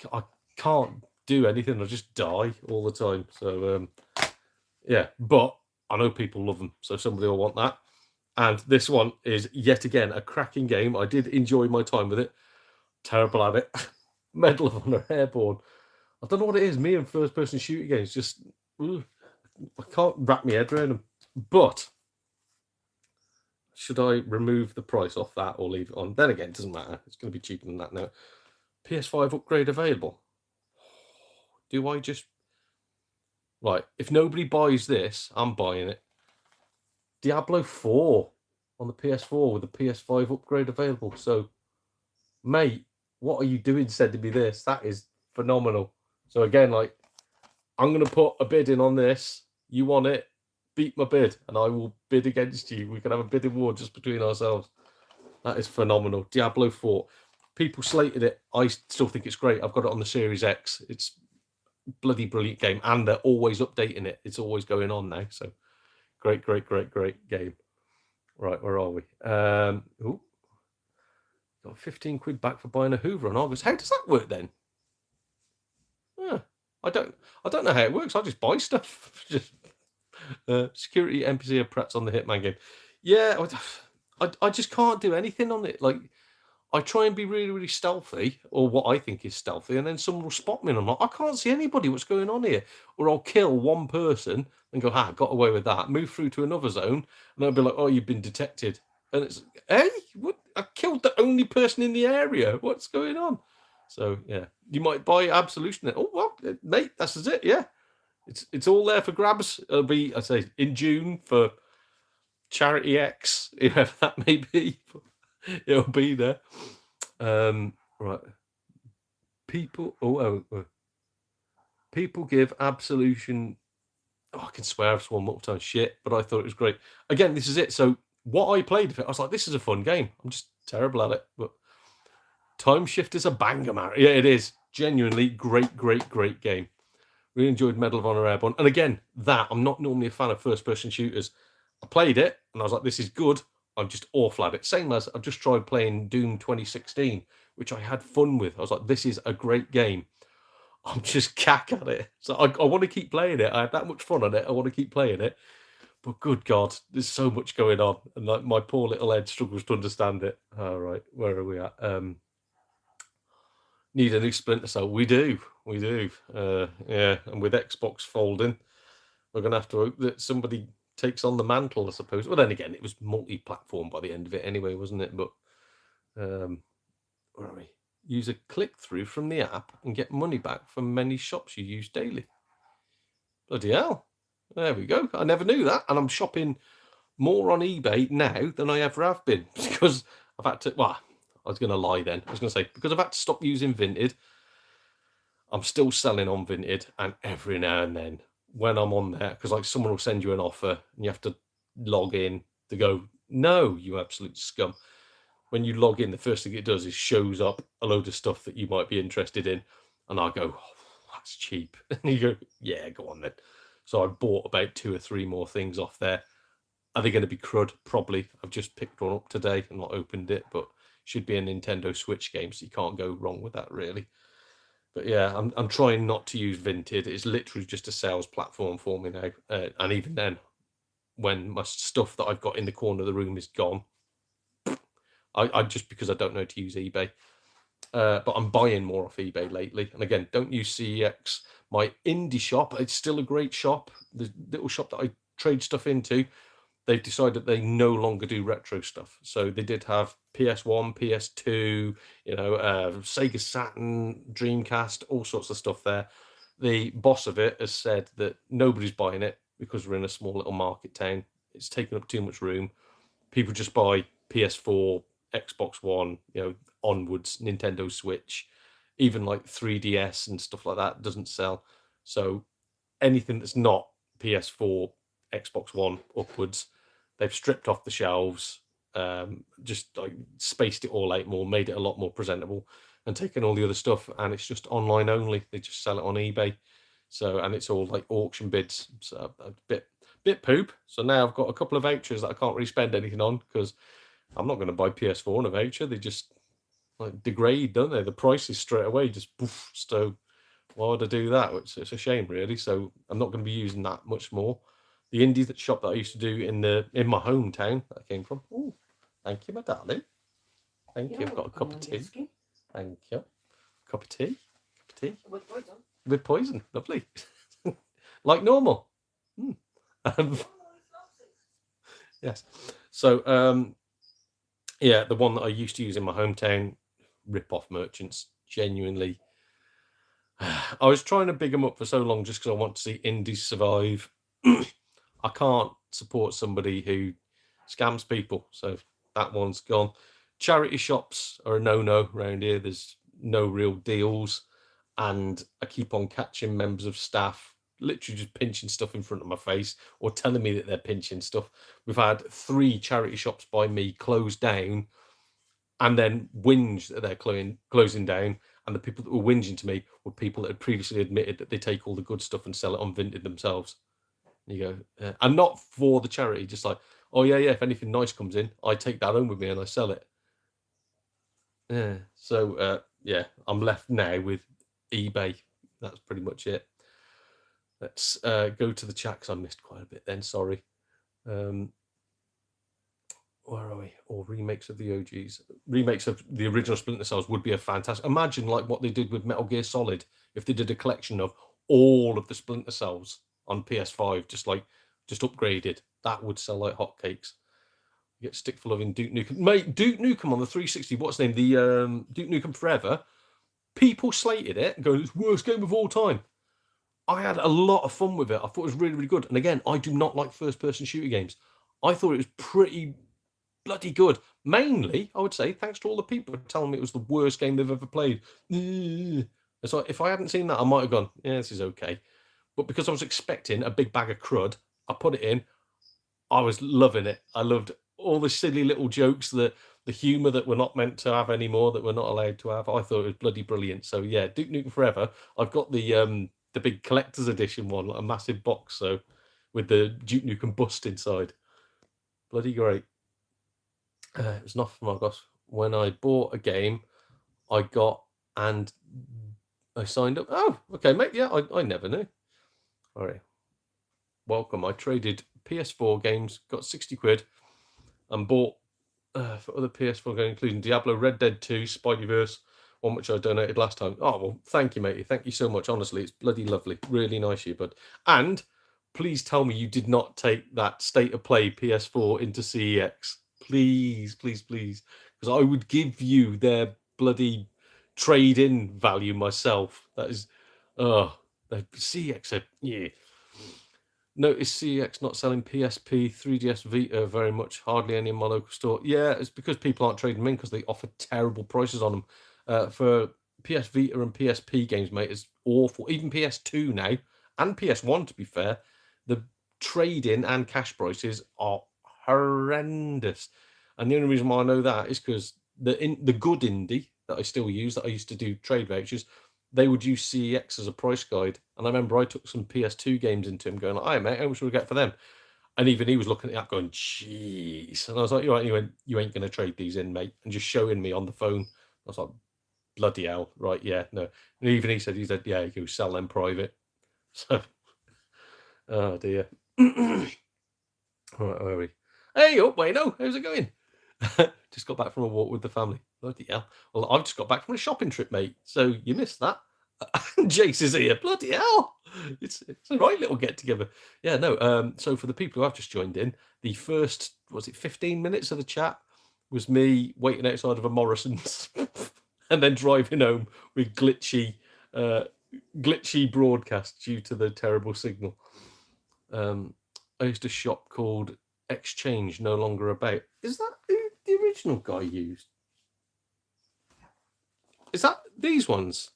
can't do anything. I just die all the time. So yeah, but I know people love them. So somebody will want that. And this one is yet again a cracking game. I did enjoy my time with it. Terrible at it. Medal of Honor Airborne. I don't know what it is. Me and first-person shooting games just... I can't wrap my head around them. But should I remove the price off that or leave it on? Then again, it doesn't matter. It's going to be cheaper than that now. PS5 upgrade available. Do I just... Right, if nobody buys this, I'm buying it. Diablo 4 on the PS4 with the PS5 upgrade available. So, mate, what are you doing sending me this? That is phenomenal. So again, like, I'm going to put a bid in on this. You want it? Beat my bid, and I will bid against you. We can have a bidding war just between ourselves. That is phenomenal. Diablo 4. People slated it. I still think it's great. I've got it on the Series X. It's a bloody brilliant game, and they're always updating it. It's always going on now. So great game. Right, where are we? Got 15 quid back for buying a Hoover on August. How does that work then? I don't know how it works. I just buy stuff. Just security NPC of Pratt's on the Hitman game. Yeah, I just can't do anything on it. Like, I try and be really, really stealthy, or what I think is stealthy, and then someone will spot me, and I'm like, I can't see anybody. What's going on here? Or I'll kill one person and go, got away with that. Move through to another zone, and I'll be like, oh, you've been detected. And it's, hey, what? I killed the only person in the area. What's going on? So yeah, you might buy Absolution. Oh well, mate, that's it. Yeah, it's all there for grabs. It'll be, I say, in June for Charity X, whoever that may be. It'll be there. Right. People. People give Absolution. Oh, I can swear I've sworn multiple times. Shit, but I thought it was great. Again, this is it. So what I played with it, I was like, this is a fun game. I'm just terrible at it, but. Time Shift is a banger, man. Yeah, it is. Genuinely great game. Really enjoyed Medal of Honor Airborne. And again, I'm not normally a fan of first-person shooters. I played it, and I was like, this is good. I'm just awful at it. Same as I've just tried playing Doom 2016, which I had fun with. I was like, this is a great game. I'm just cack at it. So I want to keep playing it. I had that much fun on it. I want to keep playing it. But good God, there's so much going on. And like my poor little head struggles to understand it. All right, where are we at? Need a new Splinter Cell. We do. Yeah, and with Xbox folding, we're going to have to hope that somebody takes on the mantle, I suppose. Well, then again, it was multi-platform by the end of it anyway, wasn't it? But, where are we? Use a click-through from the app and get money back from many shops you use daily. Bloody hell. There we go. I never knew that. And I'm shopping more on eBay now than I ever have been. Because I've had to... Well, I was going to lie then. I was going to say, because I've had to stop using Vinted, I'm still selling on Vinted, and every now and then when I'm on there, because like someone will send you an offer and you have to log in to go, no, you absolute scum. When you log in, the first thing it does is shows up a load of stuff that you might be interested in. And I go, oh, that's cheap. And you go, yeah, go on then. So I bought about 2 or 3 more things off there. Are they going to be crud? Probably. I've just picked one up today and not opened it, but should be a Nintendo Switch game, so you can't go wrong with that, really. But yeah, I'm trying not to use Vinted. It's literally just a sales platform for me now. And even then, when my stuff that I've got in the corner of the room is gone, I just because I don't know to use eBay. But I'm buying more off eBay lately. And again, don't use CEX. My indie shop, it's still a great shop. The little shop that I trade stuff into, they've decided they no longer do retro stuff. So they did have PS1, PS2, Sega Saturn, Dreamcast, all sorts of stuff there. The boss of it has said that nobody's buying it because we're in a small little market town. It's taking up too much room. People just buy PS4, Xbox One, onwards, Nintendo Switch, even like 3DS and stuff like that doesn't sell. So anything that's not PS4, Xbox One upwards, they've stripped off the shelves, just like spaced it all out more, made it a lot more presentable, and taken all the other stuff, and it's just online only. They just sell it on eBay. So, and it's all like auction bids. So a bit poop. So now I've got a couple of vouchers that I can't really spend anything on because I'm not going to buy PS4 on a voucher. They just like degrade, don't they? The prices straight away just poof. So why would I do that? It's a shame, really. So I'm not going to be using that much more. The indie shop that I used to do in my hometown that I came from. Oh, thank you, my darling. Thank you. I've got a cup of tea. Thank you. Cup of tea. With poison. Lovely. Like normal. Yes. So yeah, the one that I used to use in my hometown, rip-off merchants, genuinely. I was trying to big them up for so long just because I want to see indies survive. I can't support somebody who scams people, so that one's gone. Charity shops are a no-no around here. There's no real deals, and I keep on catching members of staff literally just pinching stuff in front of my face or telling me that they're pinching stuff. We've had 3 charity shops by me close down and then whinge that they're closing down. And the people that were whinging to me were people that had previously admitted that they take all the good stuff and sell it on Vinted themselves. And you go, and not for the charity, just like, oh yeah, if anything nice comes in, I take that home with me and I sell it. Yeah. So yeah, I'm left now with eBay. That's pretty much it. Let's go to the chat because I missed quite a bit then. Sorry. Where are we? Or remakes of the OGs. Remakes of the original Splinter Cells would be a fantastic. Imagine like what they did with Metal Gear Solid if they did a collection of all of the Splinter Cells on PS5, just upgraded. That would sell like hotcakes. You get stick for loving Duke Nukem. Mate, Duke Nukem on the 360. What's the name? The Duke Nukem Forever. People slated it and going, it's the worst game of all time. I had a lot of fun with it. I thought it was really, really good. And again, I do not like first-person shooter games. I thought it was pretty bloody good. Mainly, I would say, thanks to all the people telling me it was the worst game they've ever played. So if I hadn't seen that, I might have gone, yeah, this is okay. But because I was expecting a big bag of crud, I put it in. I was loving it. I loved all the silly little jokes, the humour that we're not meant to have anymore, that we're not allowed to have. I thought it was bloody brilliant. So yeah, Duke Nukem Forever. I've got the big collector's edition one, like a massive box, so with the Duke Nukem bust inside. Bloody great. It was not from Argos. When I bought a game, I got and I signed up. Oh, okay, mate. Yeah, I never knew. All right. Welcome. I traded PS4 games, got 60 quid, and bought for other PS4 games, including Diablo, Red Dead 2, Spideyverse, one which I donated last time. Oh, well, thank you, matey. Thank you so much. Honestly, it's bloody lovely. Really nice of you, bud. And please tell me you did not take that State of Play PS4 into CEX. Please, please, please. Because I would give you their bloody trade-in value myself. That is, the CEX, yeah. Notice CEX not selling PSP, 3DS Vita very much, hardly any in my local store. Yeah, it's because people aren't trading them in because they offer terrible prices on them. For PS Vita and PSP games, mate, it's awful. Even PS2 now, and PS1, to be fair, the trade-in and cash prices are horrendous. And the only reason why I know that is because the good indie that I still use, that I used to do trade vouchers, they would use CEX as a price guide. And I remember I took some PS2 games into him, going, "Hey mate, how much will we get for them?" And even he was looking at that, going, "Jeez." And I was like, "You're right." He went, "You ain't gonna trade these in, mate," and just showing me on the phone. I was like, "Bloody hell, right? Yeah, no." And even he said, "Yeah, you go sell them private." So, oh dear. Right, where are we? Hey, up, Wayno, how's it going? Just got back from a walk with the family. Bloody hell. Well, I've just got back from a shopping trip, mate. So you missed that. Jace is here. Bloody hell. It's a right little get together. Yeah, no. So for the people who have just joined in, the first, was it 15 minutes of the chat was me waiting outside of a Morrison's and then driving home with glitchy broadcast due to the terrible signal. I used a shop called Exchange, no longer about. Is that who the original guy used? Is that these ones?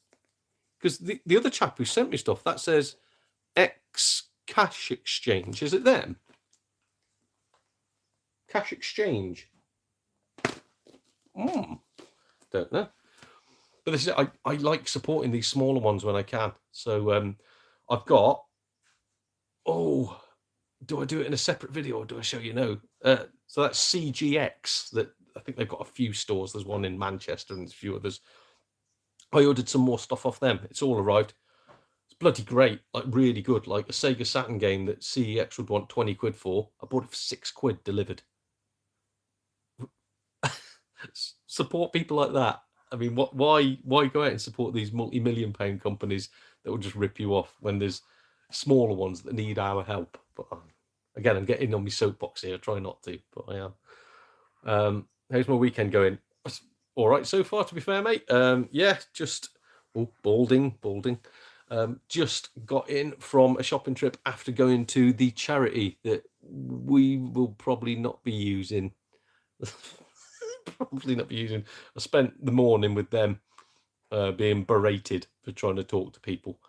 Because the other chap who sent me stuff, that says X Cash Exchange. Is it them? Cash Exchange. Don't know. But this is, I like supporting these smaller ones when I can. So I've got, do I do it in a separate video or do I show you? No. So that's CGX. That I think they've got a few stores. There's one in Manchester and a few others. I ordered some more stuff off them. It's all arrived. It's bloody great. Like really good. Like a Sega Saturn game that CEX would want 20 quid for. I bought it for 6 quid delivered. Support people like that. I mean, why go out and support these multi-million pound companies that will just rip you off when there's smaller ones that need our help? But again, I'm getting on my soapbox here. I try not to, but I am. How's my weekend going? All right so far, to be fair, mate. Yeah, just balding. Just got in from a shopping trip after going to the charity that we will probably not be using. I spent the morning with them being berated for trying to talk to people.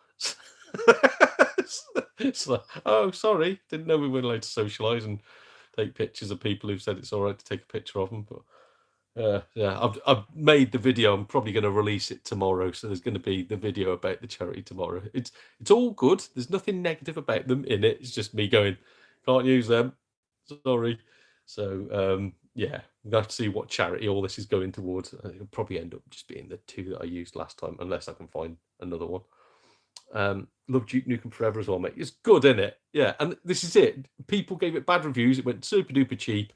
It's like, oh, sorry, didn't know we weren't allowed to socialise and take pictures of people who've said it's all right to take a picture of them. But yeah, I've made the video. I'm probably going to release it tomorrow. So there's going to be the video about the charity tomorrow. It's all good. There's nothing negative about them in it. It's just me going, can't use them. Sorry. So yeah, we'll have to see what charity all this is going towards. It'll probably end up just being the 2 that I used last time, unless I can find another one. Love Duke Nukem Forever as well, mate. It's good, isn't it? Yeah, and this is it. People gave it bad reviews. It went super duper cheap.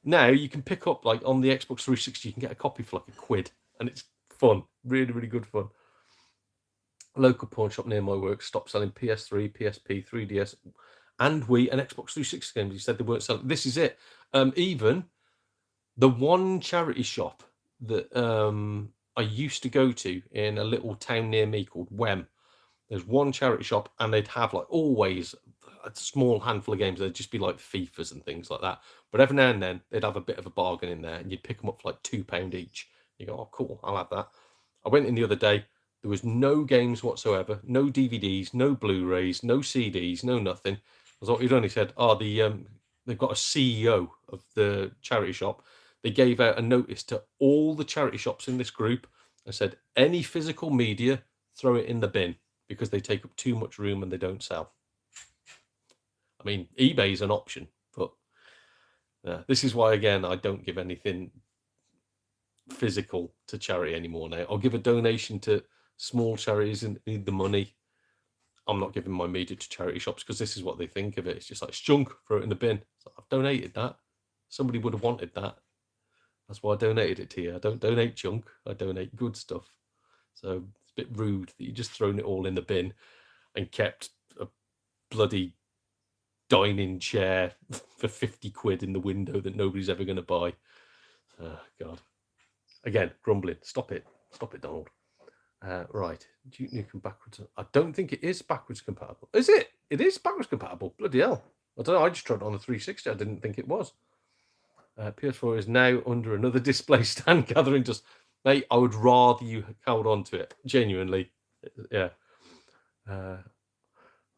Now you can pick up, like on the Xbox 360, you can get a copy for like £1, and it's fun. Really, really good fun. A local pawn shop near my work stopped selling PS3, PSP, 3DS, and Wii and Xbox 360 games. He said they weren't selling. This is it. Even the one charity shop that I used to go to in a little town near me called Wem. There's one charity shop, and they'd have like always a small handful of games. They'd just be like FIFAs and things like that. But every now and then they'd have a bit of a bargain in there, and you'd pick them up for like £2 each. You go, oh, cool, I'll have that. I went in the other day. There was no games whatsoever, no DVDs, no Blu-rays, no CDs, no nothing. I was like, you'd only said, they've got a CEO of the charity shop. They gave out a notice to all the charity shops in this group and said, any physical media, throw it in the bin because they take up too much room and they don't sell. I mean, eBay's an option, but this is why, again, I don't give anything physical to charity anymore now. I'll give a donation to small charities and need the money. I'm not giving my media to charity shops because this is what they think of it. It's just like, it's junk, throw it in the bin. So I've donated that. Somebody would have wanted that. That's why I donated it to you. I don't donate junk. I donate good stuff. So it's a bit rude that you just thrown it all in the bin and kept a bloody dining chair for £50 in the window that nobody's ever going to buy. Oh, God. Again, grumbling. Stop it, Donald. Right. Duke Nukem backwards. I don't think it is backwards compatible. Is it? It is backwards compatible. Bloody hell. I don't know. I just tried it on the 360. I didn't think it was. PS4 is now under another display stand gathering dust. Mate, I would rather you held on to it. Genuinely. Yeah.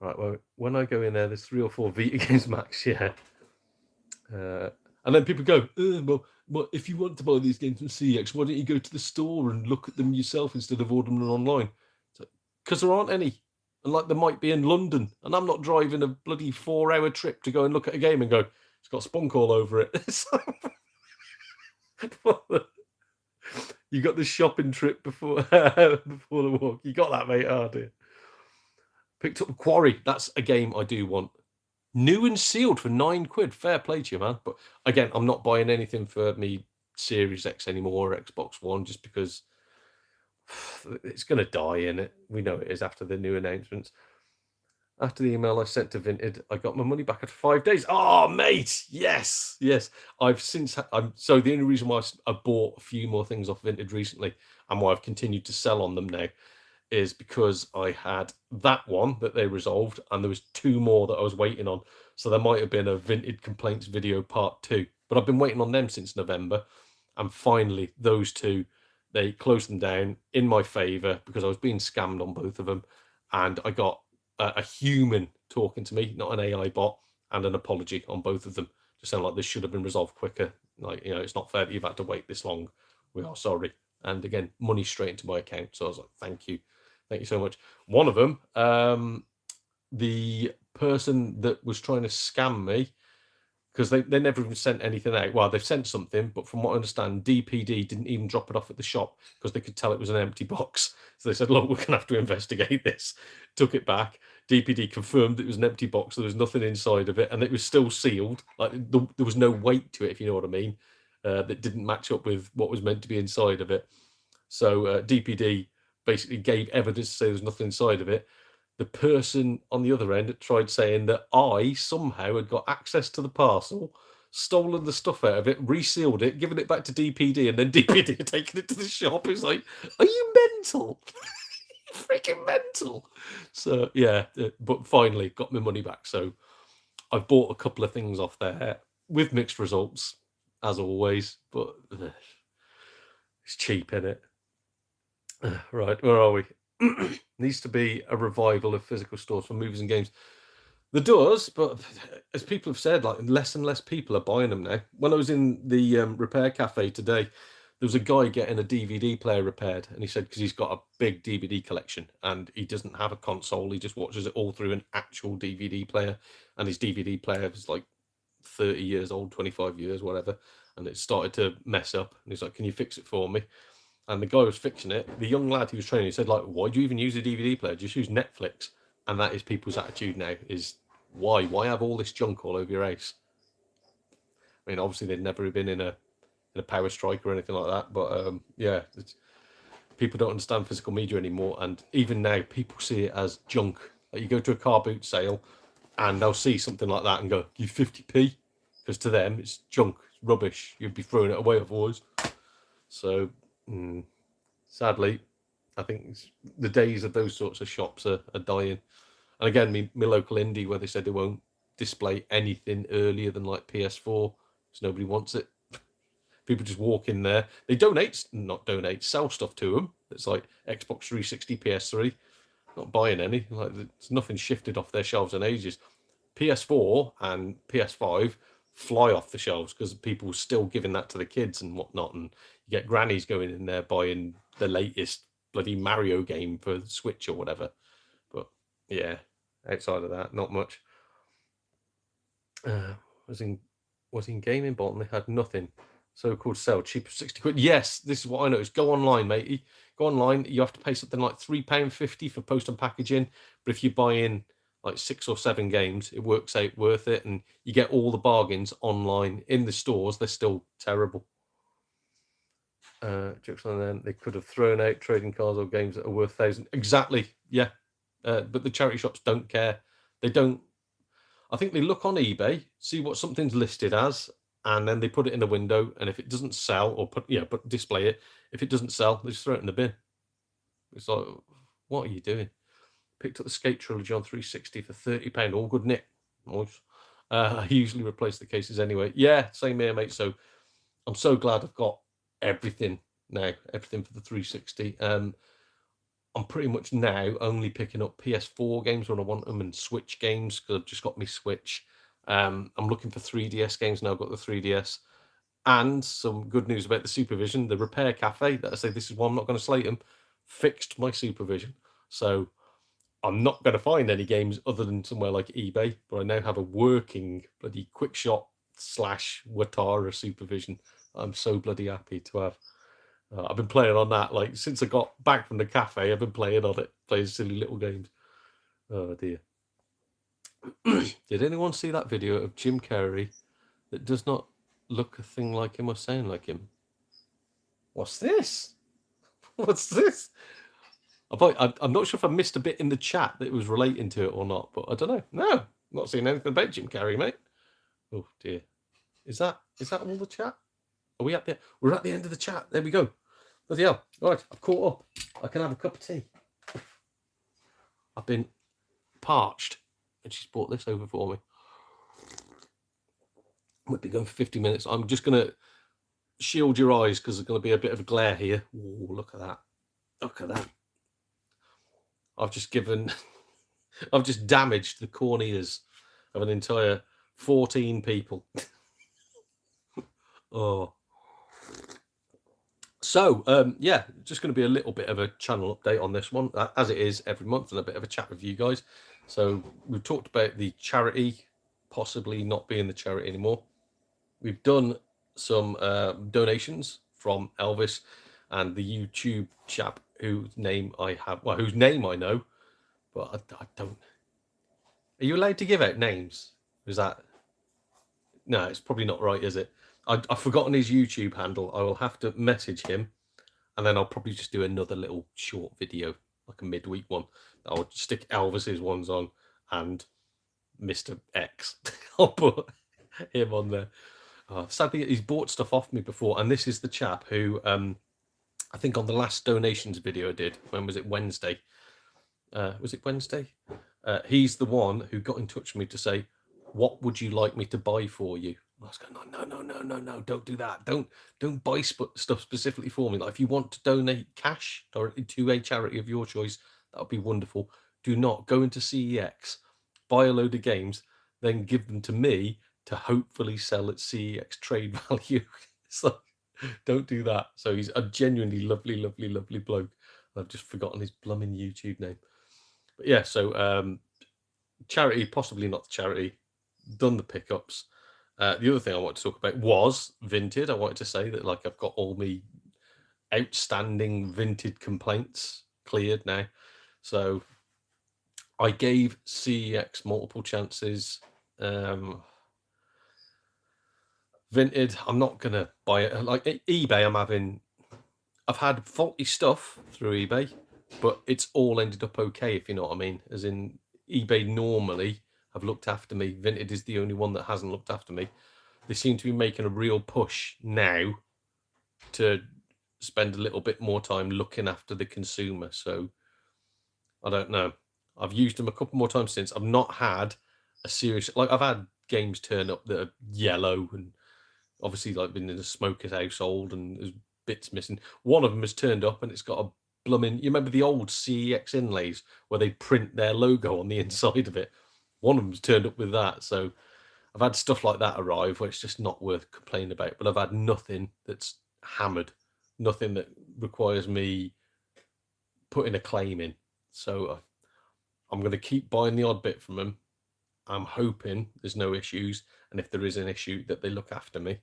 Right, well, when I go in there, there's 3 or 4 Vita games max, yeah. And then people go, well, if you want to buy these games from CX, why don't you go to the store and look at them yourself instead of ordering them online? Because there aren't any. And like there might be in London, and I'm not driving a bloody 4-hour trip to go and look at a game and go, it's got spunk all over it. You got the shopping trip before before the walk. You got that, mate. Oh dear. Picked up Quarry. That's a game I do want. New and sealed for £9. Fair play to you, man. But again, I'm not buying anything for me Series X anymore or Xbox One just because it's going to die in it. We know it is after the new announcements. After the email I sent to Vinted, I got my money back after 5 days. Oh, mate, yes. I've since. So the only reason why I bought a few more things off Vinted recently, and why I've continued to sell on them now, is because I had that one that they resolved, and there was 2 more that I was waiting on. So there might have been a Vinted complaints video part 2, but I've been waiting on them since November, and finally those 2, they closed them down in my favour because I was being scammed on both of them, and I got a human talking to me, not an AI bot, and an apology on both of them. Just sound like this should have been resolved quicker. Like, it's not fair that you've had to wait this long. We are sorry. And again, money straight into my account. So I was like, thank you so much. One of them, the person that was trying to scam me, because they never even sent anything out. Well, they've sent something, but from what I understand, DPD didn't even drop it off at the shop because they could tell it was an empty box. So they said, look, we're going to have to investigate this. Took it back. DPD confirmed it was an empty box. There was nothing inside of it, and it was still sealed. Like there was no weight to it, if you know what I mean, that didn't match up with what was meant to be inside of it. So DPD basically gave evidence to say there was nothing inside of it. The person on the other end tried saying that I somehow had got access to the parcel, stolen the stuff out of it, resealed it, given it back to DPD, and then DPD had taken it to the shop. It's like, are you mental? Freaking mental. So yeah, but finally got my money back. So I've bought a couple of things off there with mixed results, as always, but it's cheap, isn't it? Right, where are we? Needs to be a revival of physical stores for movies and games. There does, but as people have said, like less and less people are buying them now. When I was in the repair cafe today, there was a guy getting a DVD player repaired, and he said because he's got a big DVD collection and he doesn't have a console, he just watches it all through an actual DVD player, and his DVD player is like 30 years old, 25 years, whatever, and it started to mess up. And he's like, "Can you fix it for me?" And the guy was fixing it. The young lad he was training, he said, like, why do you even use a DVD player? Just use Netflix. And that is people's attitude now, is why? Why have all this junk all over your house? I mean, obviously they'd never been in a power strike or anything like that. But yeah, people don't understand physical media anymore. And even now, people see it as junk. Like you go to a car boot sale and they'll see something like that and go, you 50p? Because to them, it's junk, it's rubbish. You'd be throwing it away otherwise. So... sadly, I think the days of those sorts of shops are dying. And again, my local indie, where they said they won't display anything earlier than like PS4, because nobody wants it. People just walk in there. They sell stuff to them. It's like Xbox 360, PS3. Not buying any. Like there's nothing shifted off their shelves in ages. PS4 and PS5 fly off the shelves because people are still giving that to the kids and whatnot, and you get grannies going in there buying the latest bloody Mario game for the Switch or whatever. But yeah, outside of that, not much. Was in gaming bottom, they had nothing. So-called sale, cheap of 60 quid. Yes, this is what I noticed. Go online, matey. Go online. You have to pay something like £3.50 for post and packaging. But if you buy in like 6 or 7 games, it works out worth it, and you get all the bargains online. In the stores, they're still terrible. Jokes on them. They could have thrown out trading cards or games that are worth thousands. Exactly, yeah. But the charity shops don't care. They don't. I think they look on eBay, see what something's listed as, and then they put it in the window. And if it doesn't sell, or display it. If it doesn't sell, they just throw it in the bin. It's like, what are you doing? Picked up the Skate Trilogy on 360 for £30. All good, Nick. Nice. I usually replace the cases anyway. Yeah, same here, mate. So I'm so glad I've got everything now. Everything for the 360. I'm pretty much now only picking up PS4 games when I want them and Switch games because I've just got my Switch. I'm looking for 3DS games now. I've got the 3DS. And some good news about the supervision. The repair cafe that I say this is why I'm not going to slate them, fixed my supervision. So I'm not going to find any games other than somewhere like eBay, but I now have a working bloody quick shot / Watara supervision. I'm so bloody happy to have. I've been playing on that like since I got back from the cafe. I've been playing on it, playing silly little games. Oh dear. Did anyone see that video of Jim Carrey that does not look a thing like him or sound like him? What's this? What's this? I'm not sure if I missed a bit in the chat that was relating to it or not, but I don't know. No, not seeing anything about Jim Carrey, mate. Oh dear. Is that all the chat? Are we at the? We're at the end of the chat. There we go. Bloody hell. All right, I've caught up. I can have a cup of tea. I've been parched, and she's brought this over for me. Might be going for 50 minutes. I'm just going to shield your eyes because there's going to be a bit of a glare here. Oh, look at that. Look at that. I've just damaged the corneas of an entire 14 people. Oh. So, yeah, just going to be a little bit of a channel update on this one, as it is every month, and a bit of a chat with you guys. So, we've talked about the charity possibly not being the charity anymore. We've done some donations from Elvis and the YouTube chap whose name I know, but I don't. Are you allowed to give out names? Is that? No, it's probably not right, is it? I've forgotten his YouTube handle. I will have to message him, and then I'll probably just do another little short video, like a midweek one. I'll stick Elvis's ones on and Mr. X. I'll put him on there. Sadly, he's bought stuff off me before, and this is the chap who, I think on the last donations video I did, when was it? Wednesday? Was it Wednesday? He's the one who got in touch with me to say, what would you like me to buy for you? I was going, no, don't do that. Don't buy stuff specifically for me. Like if you want to donate cash directly to a charity of your choice, that would be wonderful. Do not go into CEX, buy a load of games, then give them to me to hopefully sell at CEX trade value. So don't do that. So he's a genuinely lovely bloke. I've just forgotten his blooming YouTube name. But yeah, so charity, possibly not the charity, done the pickups. The other thing I wanted to talk about was Vinted. I wanted to say that like I've got all my outstanding Vinted complaints cleared now. So I gave CEX multiple chances. Vinted, I'm not gonna buy it. Like eBay, I've had faulty stuff through eBay, but it's all ended up okay, if you know what I mean. As in eBay normally have looked after me. Vinted is the only one that hasn't looked after me. They seem to be making a real push now to spend a little bit more time looking after the consumer. So I don't know. I've used them a couple more times since. I've not had a serious, like I've had games turn up that are yellow and obviously like been in a smoker's household and there's bits missing. One of them has turned up and it's got a blooming, you remember the old CEX inlays where they print their logo on the inside of it? One of them's turned up with that. So I've had stuff like that arrive where it's just not worth complaining about, but I've had nothing that's hammered, nothing that requires me putting a claim in. So I'm going to keep buying the odd bit from them. I'm hoping there's no issues, and if there is an issue that they look after me.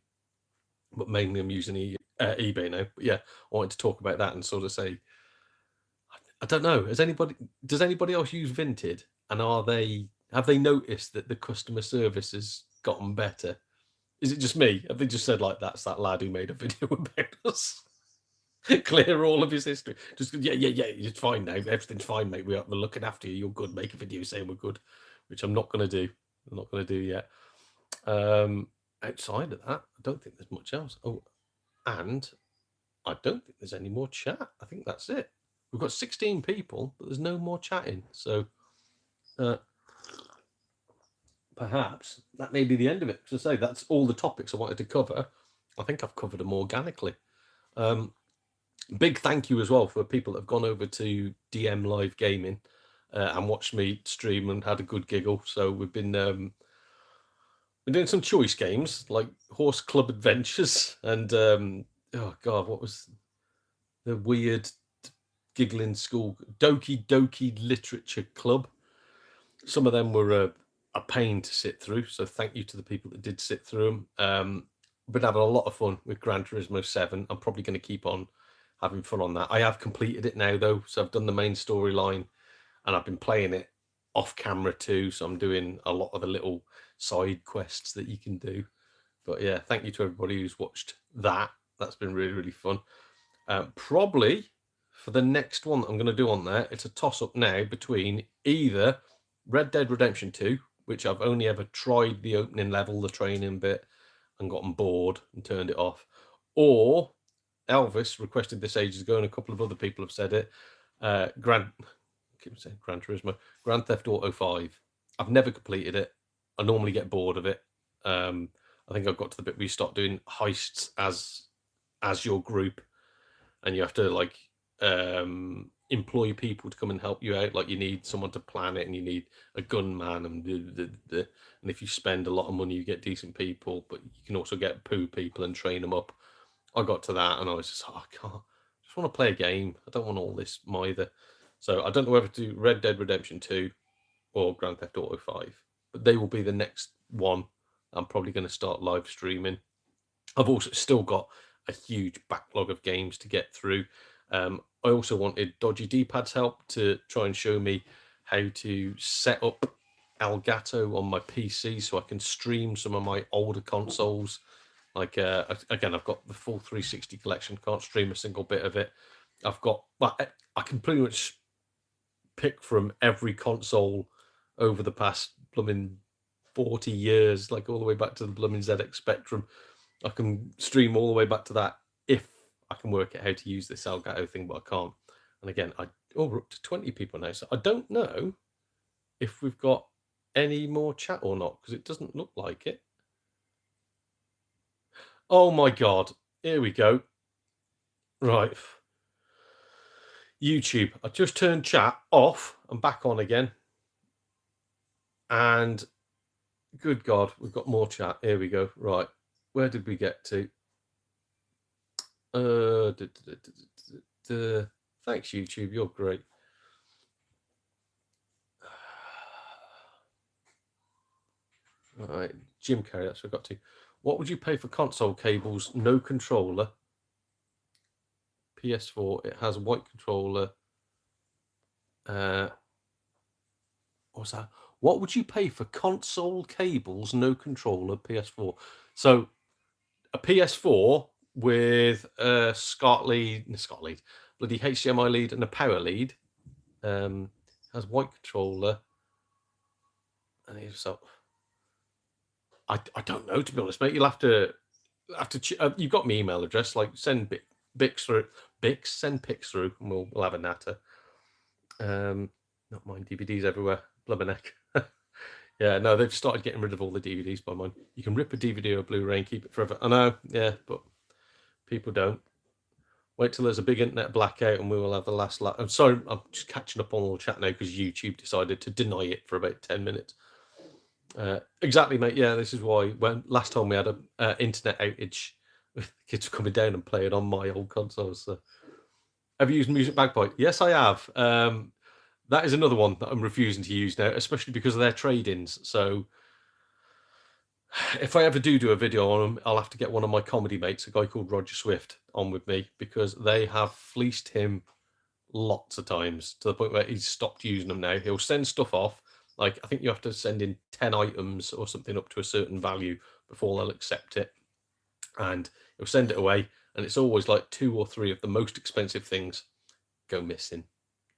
But mainly I'm using eBay now. But yeah, I wanted to talk about that and sort of say, I don't know, does anybody else use Vinted? And have they noticed that the customer service has gotten better? Is it just me? Have they just said like, that's that lad who made a video about us? Clear all of his history. Just yeah, it's fine now. Everything's fine, mate. We're looking after you. You're good. Make a video saying we're good, which I'm not going to do. I'm not going to do yet. Outside of that, I don't think there's much else. Oh, and I don't think there's any more chat. I think that's it. We've got 16 people, but there's no more chatting. So perhaps that may be the end of it. Because I say that's all the topics I wanted to cover. I think I've covered them organically. Big thank you as well for people that have gone over to DM Live Gaming and watched me stream and had a good giggle. So we've been doing some choice games like Horse Club Adventures and oh god, what was the weird giggling school Doki Doki Literature Club. Some of them were a pain to sit through, so thank you to the people that did sit through them. Been having a lot of fun with Gran Turismo 7. I'm probably going to keep on having fun on that. I have completed it now though, so I've done the main storyline and I've been playing it off camera too, so I'm doing a lot of the little side quests that you can do. But yeah, thank you to everybody who's watched that. That's been really, really fun. Probably for the next one that I'm going to do on there, it's a toss-up now between either Red Dead Redemption 2, which I've only ever tried the opening level, the training bit, and gotten bored and turned it off, or Elvis requested this ages ago, and a couple of other people have said it, Gran Turismo, Grand Theft Auto 5. I've never completed it. I normally get bored of it. I think I've got to the bit where you start doing heists as your group, and you have to like employ people to come and help you out. Like you need someone to plan it, and you need a gunman, and if you spend a lot of money, you get decent people, but you can also get poo people and train them up. I got to that, and I was just, I can't. I just want to play a game. I don't want all this either. So I don't know whether to do Red Dead Redemption 2 or Grand Theft Auto 5, but they will be the next one. I'm probably going to start live streaming. I've also still got a huge backlog of games to get through. I also wanted Dodgy D-Pad's help to try and show me how to set up Elgato on my PC so I can stream some of my older consoles. Like, again, I've got the full 360 collection, can't stream a single bit of it. I've got, well, I can pretty much pick from every console over the past blooming 40 years, like all the way back to the blooming ZX Spectrum. I can stream all the way back to that if I can work out how to use this Elgato thing, but I can't. And again, we're up to 20 people now, so I don't know if we've got any more chat or not, because it doesn't look like it. Oh my god, here we go. Right. YouTube. I just turned chat off and back on again. And good God, we've got more chat. Here we go. Right. Where did we get to? Thanks, YouTube. You're great. All right. Jim Carrey, that's what I got to. What would you pay for console cables, no controller? PS4, it has white controller. What's that? What would you pay for console cables, no controller, PS4? So a PS4 with a bloody HDMI lead and a power lead, has white controller, and so I don't know, to be honest, mate. You'll have to you've got my email address. Like send send pics through, and we'll have a natter. Not mine. DVDs everywhere. Blubberneck. Yeah, no, they've started getting rid of all the DVDs by mine. You can rip a DVD or a Blu-ray and keep it forever. I know, yeah, but people don't. Wait till there's a big internet blackout and we will have the last lap. I'm sorry, I'm just catching up on all the chat now because YouTube decided to deny it for about 10 minutes. Exactly, mate. Yeah, this is why when last time we had a internet outage, the kids were coming down and playing on my old consoles. So. Have you used Music Magpie? Yes, I have. That is another one that I'm refusing to use now, especially because of their trade-ins. So if I ever do a video on them, I'll have to get one of my comedy mates, a guy called Roger Swift, on with me because they have fleeced him lots of times to the point where he's stopped using them now. He'll send stuff off. Like, I think you have to send in 10 items or something up to a certain value before they'll accept it. And he'll send it away. And it's always like 2 or 3 of the most expensive things go missing,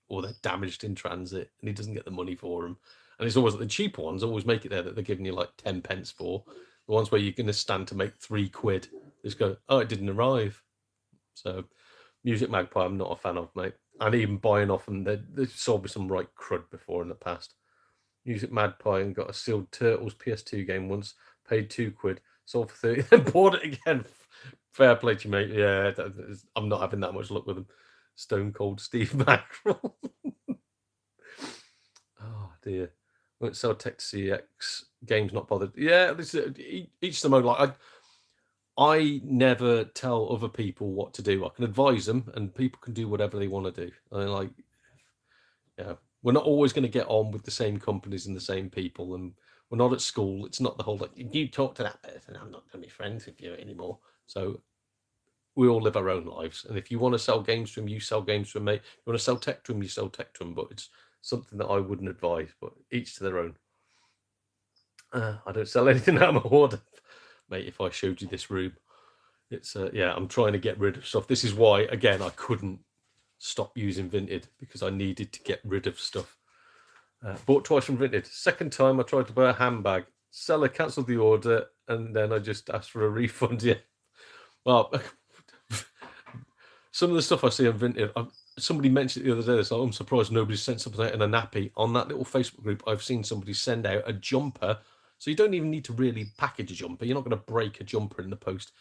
or they're damaged in transit, and he doesn't get the money for them. And it's always like the cheaper ones always make it there that they're giving you like 10 pence for. The ones where you're going to stand to make £3, just go, oh, it didn't arrive. So Music Magpie, I'm not a fan of, mate. And even buying off them, they've sold me some right crud before in the past. Music Magpie and got a sealed Turtles PS2 game once, paid £2, sold for 30, then bought it again Fair play to you, mate. Yeah, I'm not having that much luck with them. Stone Cold Steve Mackerel. Oh dear. Won't sell tech to CX. Games not bothered. Yeah, this is each their own. Like I never tell other people what to do. I can advise them, and people can do whatever they want to do. Like, we're not always going to get on with the same companies and the same people, and we're not at school. It's not the whole like you talk to that person. I'm not going to be friends with you anymore. So we all live our own lives, and if you want to sell games to them, you sell games to them, mate. You want to sell tech to them, you sell tech to them. But it's something that I wouldn't advise. But each to their own. I don't sell anything out of my order, mate. If I showed you this room, it's I'm trying to get rid of stuff. This is why, again, I couldn't stop using Vinted because I needed to get rid of stuff. Bought twice from Vinted. Second time I tried to buy a handbag. Seller cancelled the order, and then I just asked for a refund. Yeah, well, some of the stuff I see on Vinted, somebody mentioned it the other day. So I'm surprised nobody sent something out in a nappy. On that little Facebook group, I've seen somebody send out a jumper. So you don't even need to really package a jumper. You're not going to break a jumper in the post.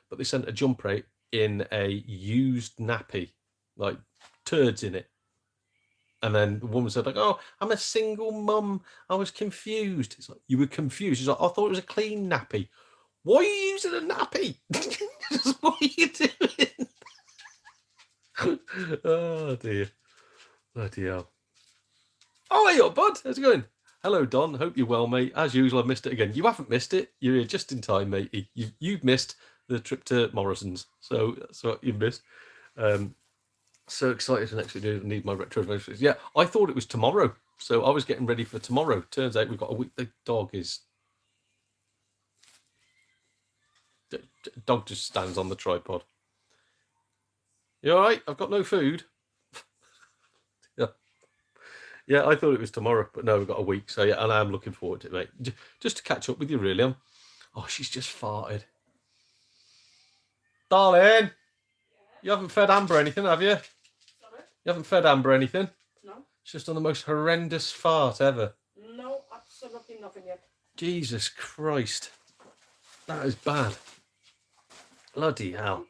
But they sent a jumper out in a used nappy, like turds in it. And then the woman said, like, oh, I'm a single mum. I was confused. It's like, you were confused. She's like, I thought it was a clean nappy. Why are you using a nappy? What are you doing? Oh, dear. Bloody hell. Oh, hey, up, bud. How's it going? Hello, Don. Hope you're well, mate. As usual, I missed it again. You haven't missed it. You're here just in time, mate. You've missed the trip to Morrison's. So that's what you've missed. So excited for next week. I need my retro adventures. Yeah, I thought it was tomorrow. So I was getting ready for tomorrow. Turns out we've got a week. The dog just stands on the tripod. You all right? I've got no food. Yeah, I thought it was tomorrow, but no, we've got a week. So yeah, and I'm looking forward to it, mate. Just to catch up with you, really. Oh, she's just farted. Darling, you haven't fed Amber anything, have you?
Sorry?
You haven't fed Amber anything?
No.
She's just done the most horrendous fart ever.
No, absolutely nothing yet.
Jesus Christ. That is bad. Bloody hell.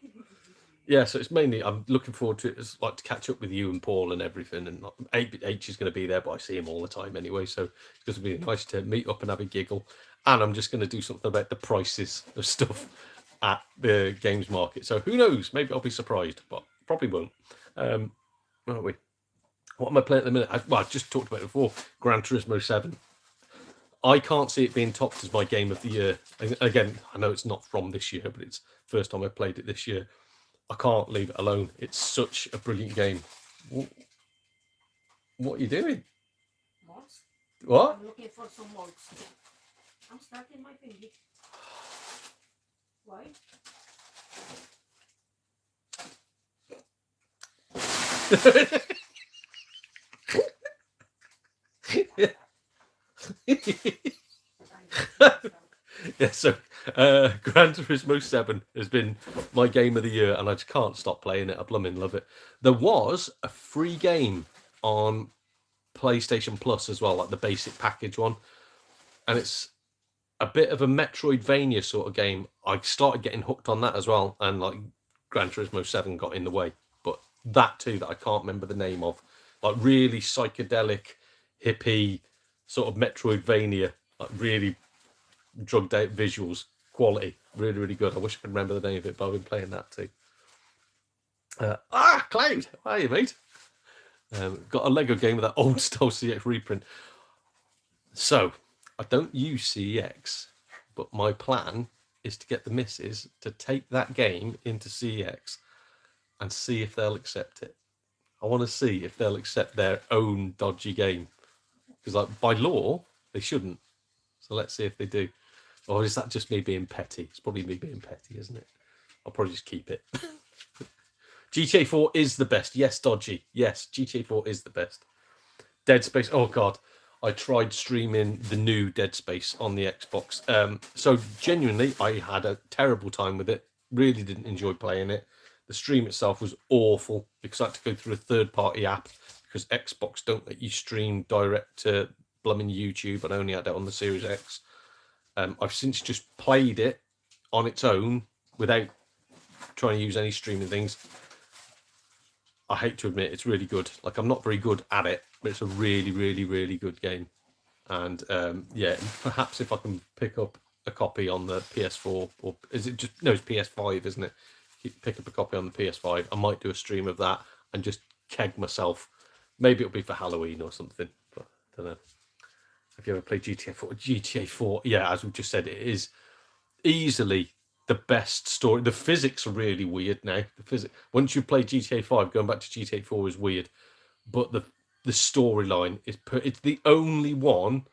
Yeah, so it's mainly, I'm looking forward to it. It's like to catch up with you and Paul and everything. And H is going to be there, but I see him all the time anyway. So it's going to be nice to meet up and have a giggle. And I'm just going to do something about the prices of stuff at the games market. So who knows? Maybe I'll be surprised, but probably won't. Where are we? What am I playing at the minute? I just talked about it before. Gran Turismo 7. I can't see it being topped as my game of the year. Again, I know it's not from this year, but it's the first time I played it this year. I can't leave it alone. It's such a brilliant game. What are you doing?
Mods?
What?
I'm looking for some mods. I'm starting my thingy. Why? Yeah, so Gran Turismo 7 has been my game of the year, and I just can't stop playing it. I blooming love it. There was a free game on PlayStation Plus as well, like the basic package one, and it's a bit of a Metroidvania sort of game. I started getting hooked on that as well, and like Gran Turismo 7 got in the way, but that too that I can't remember the name of, like really psychedelic, hippie sort of Metroidvania, like really drugged out visuals, quality, really, really good. I wish I could remember the name of it, but I've been playing that too. Cloud, how are you, mate? Got a Lego game with that old style CX reprint. So I don't use CEX, but my plan is to get the missus to take that game into CEX and see if they'll accept it. I want to see if they'll accept their own dodgy game, because like by law they shouldn't. So let's see if they do. Or is that just me being petty? It's probably me being petty, isn't it? I'll probably just keep it. GTA 4 is the best. Yes, dodgy. Yes, GTA 4 is the best. Dead Space. Oh, God. I tried streaming the new Dead Space on the Xbox. So genuinely, I had a terrible time with it. Really didn't enjoy playing it. The stream itself was awful because I had to go through a third-party app because Xbox don't let you stream direct to blooming YouTube, and I only had that on the Series X. I've since just played it on its own without trying to use any streaming things, I hate to admit it's really good. Like, I'm not very good at it, but it's a really, really, really good game. And yeah, perhaps if I can pick up a copy on the PS4, or is it just, no, it's PS5, isn't it? Pick up a copy on the PS5. I might do a stream of that and just keg myself. Maybe it'll be for Halloween or something, but I don't know. Have you ever played GTA 4? GTA 4, yeah, as we just said, it is easily the best story. The physics are really weird now. The physics, once you play GTA 5, going back to GTA 4 is weird, but the storyline is it's the only one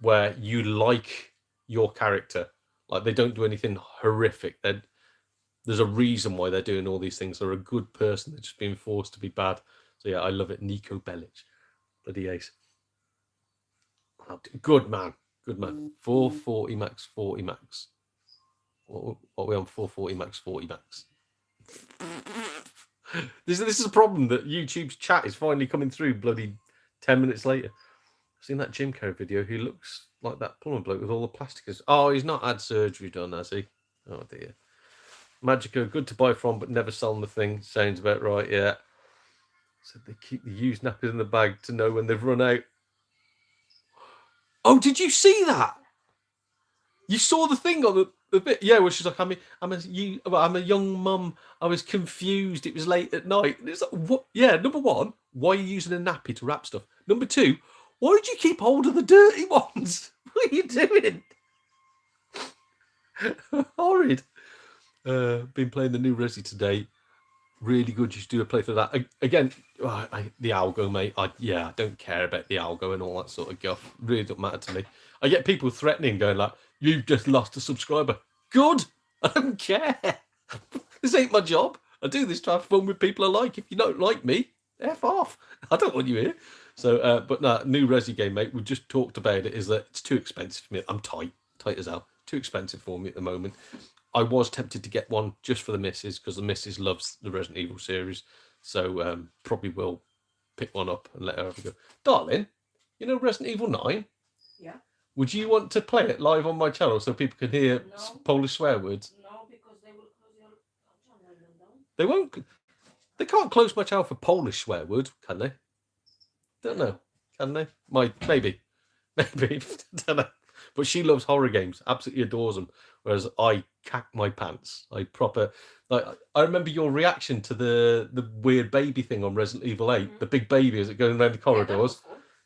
where you like your character. Like, they don't do anything horrific. There's a reason why they're doing all these things. They're a good person. They're just being forced to be bad. So yeah, I love it. Nico Bellic, bloody ace. Good man. 440 max, 40 max. What are we on? 440 max, 40 max. This is a problem, that YouTube's chat is finally coming through bloody 10 minutes later. I've seen that Jim Carrey video. He looks like that plumber bloke with all the plasticers. Oh, he's not had surgery done, has he? Oh dear. Magico, good to buy from, but never selling the thing. Sounds about right, yeah. So they keep the used nappies in the bag to know when they've run out. Oh, did you see that? You saw the thing on the bit, yeah, where she's like, I'm a young mum. I was confused. It was late at night. And it's like, what? Yeah, number one, why are you using a nappy to wrap stuff? Number two, why did you keep hold of the dirty ones? What are you doing? Horrid. Been playing the new Resi today. Really good. You should do a playthrough of that. Again, the algo, mate. I don't care about the algo and all that sort of guff. Really don't matter to me. I get people threatening, going like, "You've just lost a subscriber." Good. I don't care. This ain't my job. I do this to have fun with people I like. If you don't like me, F off. I don't want you here. So, but no, new Resi game, mate. We just talked about it. Is that it's too expensive for me. I'm tight as hell. Too expensive for me at the moment. I was tempted to get one just for the missus, because the missus loves the Resident Evil series. So probably will pick one up and let her have a go. Darling, you know Resident Evil 9?
Yeah.
Would you want to play it live on my channel so people can hear Polish swear words?
No, because they will close your channel.
They won't. They can't close my channel for Polish swear words, can they? Don't know. Can they? Maybe. Don't know. But she loves horror games. Absolutely adores them. Whereas I cack my pants. I remember your reaction to the weird baby thing on Resident Evil 8. Mm-hmm. The big baby as it going around the corridors.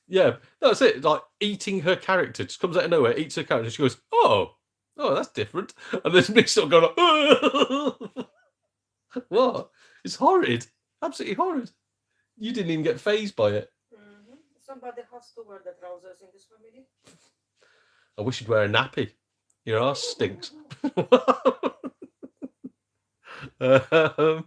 Yeah, that's it. Like, eating her character. Just comes out of nowhere, eats her character. She goes, oh, that's different. And there's me sort of going like, what? It's horrid. Absolutely horrid. You didn't even get fazed by it.
Mm-hmm. Somebody has to wear the trousers in this family.
I wish you'd wear a nappy. Your ass stinks. Right,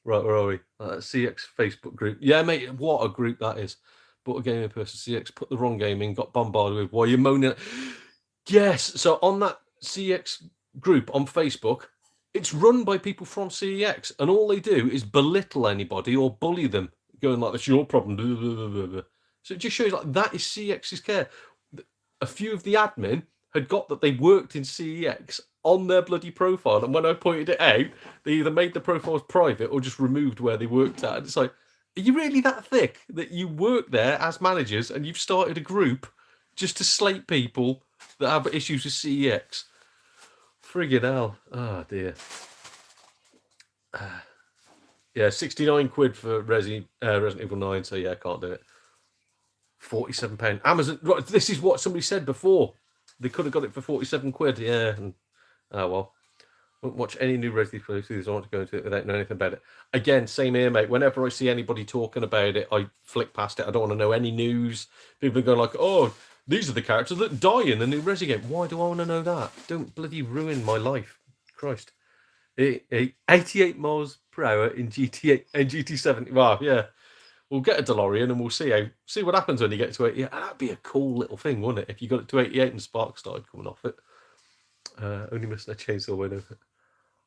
where are we? CX Facebook group. Yeah, mate, what a group that is. Bought a game in person. CX put the wrong game in, got bombarded with, why are you moaning? Yes, so on that CX group on Facebook, it's run by people from CEX, and all they do is belittle anybody or bully them, going like, that's your problem. Blah, blah, blah, blah. So it just shows like that is CX's care. A few of the admin had got that they worked in CEX on their bloody profile, and when I pointed it out, they either made the profiles private or just removed where they worked at. And it's like, are you really that thick that you work there as managers and you've started a group just to slate people that have issues with CEX? Friggin' hell. Oh, dear. Yeah, 69 quid for Resident Evil 9, so yeah, I can't do it. £47. Amazon. Right, this is what somebody said before. They could have got it for 47 quid. Yeah. And, oh, well. Won't watch any new Resident Evil series. I want to go into it without knowing anything about it. Again, same here, mate. Whenever I see anybody talking about it, I flick past it. I don't want to know any news. People are going like, oh, these are the characters that die in the new Resident game. Why do I want to know that? Don't bloody ruin my life. Christ. 88 miles per hour in GTA and GT70. Wow, yeah. We'll get a DeLorean and we'll see what happens when you get to 88. That'd be a cool little thing, wouldn't it? If you got it to 88 and sparks started coming off it. Only missing a chainsaw window.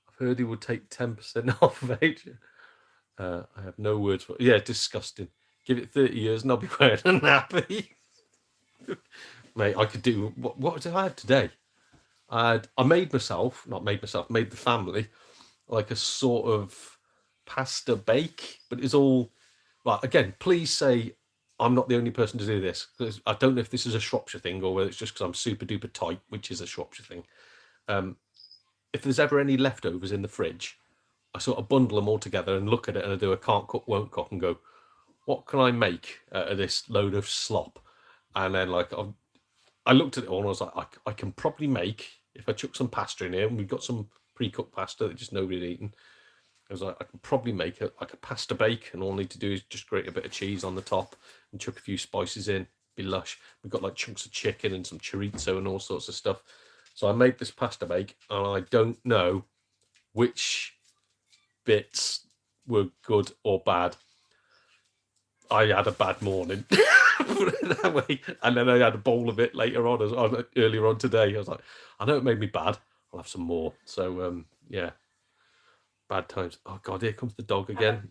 I've heard he would take 10% off of age. I have no words for it. Yeah, disgusting. Give it 30 years and I'll be wearing a nappy. Mate, I could do... What did I have today? Made the family like a sort of pasta bake, but it's all right. Again, please say I'm not the only person to do this, because I don't know if this is a Shropshire thing or whether it's just because I'm super duper tight, which is a Shropshire thing. If there's ever any leftovers in the fridge, I sort of bundle them all together and look at it, and I do a can't cook, won't cook, and go, what can I make out of this load of slop? And then like I looked at it all and I was like, I can probably make, if I chuck some pasta in here, and we've got some pre-cooked pasta that just nobody's eaten. I was like, I can probably make like a pasta bake, and all I need to do is just grate a bit of cheese on the top and chuck a few spices in. Be lush. We've got like chunks of chicken and some chorizo and all sorts of stuff. So I made this pasta bake, and I don't know which bits were good or bad. I had a bad morning, put it that way, and then I had a bowl of it later on, earlier on today. I was like, I know it made me bad. I'll have some more. So yeah, bad times. Oh God, here comes the dog again.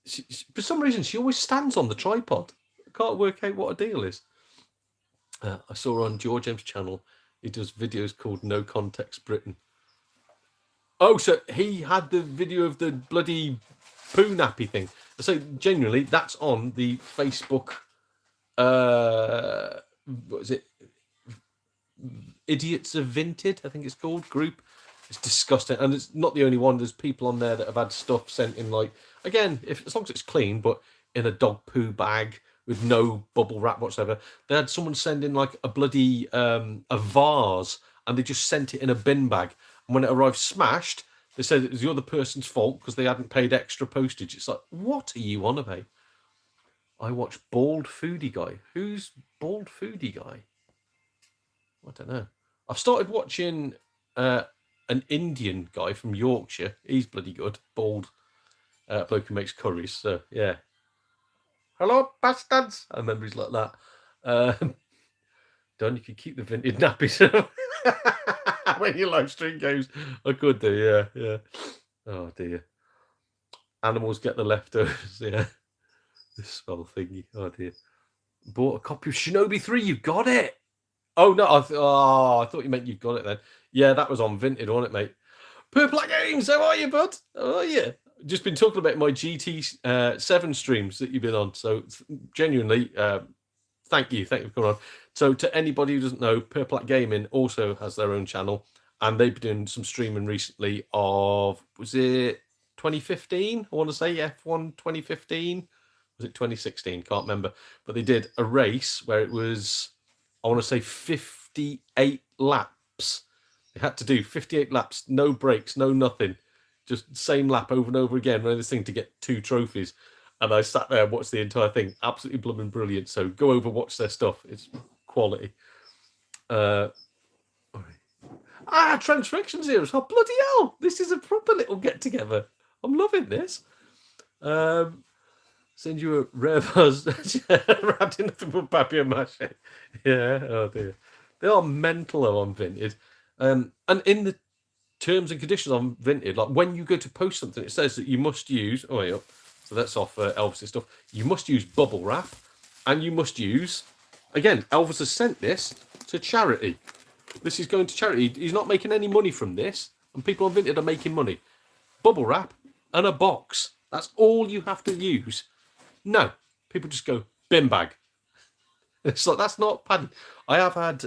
She, for some reason, she always stands on the tripod. I can't work out what her deal is. I saw her on George M's channel. He does videos called No Context Britain. Oh, so he had the video of the bloody poo nappy thing. So genuinely, that's on the Facebook. What is it? Idiots of Vinted, I think it's called, group. It's disgusting, and it's not the only one. There's people on there that have had stuff sent in, like, again, as long as it's clean, but in a dog poo bag with no bubble wrap whatsoever. They had someone send in like a bloody a vase, and they just sent it in a bin bag. And when it arrived smashed, they said it was the other person's fault because they hadn't paid extra postage. It's like, what are you on about? I watch Bald Foodie Guy. Who's Bald Foodie Guy? I don't know. I've started watching an Indian guy from Yorkshire. He's bloody good. Bald bloke who makes curries. So yeah. Hello, bastards. I remember he's like that. Don, you can keep the vintage nappies when your live stream goes. I could do, yeah. Oh dear. Animals get the leftovers, yeah. This spell thingy. Oh dear. Bought a copy of Shinobi 3. You got it. Oh no, I thought you meant you got it then. Yeah, that was on Vinted, wasn't it, mate? Purple Games, how are you, bud? How are you? Just been talking about my GT7 streams that you've been on. So genuinely, thank you for coming on. So to anybody who doesn't know, Purple Gaming also has their own channel, and they've been doing some streaming recently of, was it 2015? I want to say F1 2015. Was it 2016? Can't remember. But they did a race where it was, I want to say 58 laps. They had to do 58 laps, no breaks, no nothing. Just same lap over and over again, running this thing to get 2 trophies. And I sat there and watched the entire thing. Absolutely blooming brilliant. So go over, watch their stuff. It's quality. Transfiction Zeros. Oh, bloody hell. This is a proper little get-together. I'm loving this. Send you a rare buzz wrapped in nothing but papier-mâché. Yeah, oh dear. They are mental though on Vinted. And in the terms and conditions on Vinted, like when you go to post something, it says that you must use, oh, wait up. So that's off Elvis's stuff. You must use bubble wrap, and you must use, again, Elvis has sent this to charity. This is going to charity. He's not making any money from this, and people on Vinted are making money. Bubble wrap and a box. That's all you have to use. No, people just go bin bag. It's like, that's not padding. I have had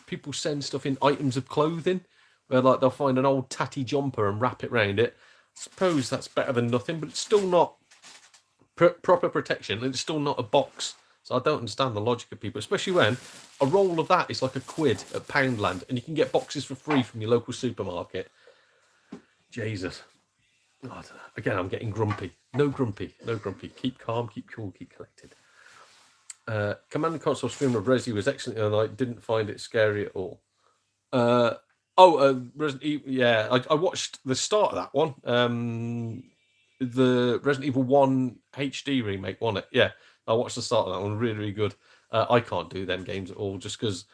people send stuff in items of clothing where like they'll find an old tatty jumper and wrap it around it. I suppose that's better than nothing, but it's still not proper protection, and it's still not a box. So I don't understand the logic of people, especially when a roll of that is like £1 at Poundland, and you can get boxes for free from your local supermarket. Jesus. God, again, I'm getting grumpy. No grumpy. Keep calm, keep cool, keep collected. Command and Console stream of Resi was excellent, and I didn't find it scary at all. Resident Evil, yeah, I watched the start of that one. The Resident Evil 1 HD remake, wasn't it? Yeah, I watched the start of that one. Really, really good. I can't do them games at all, just because,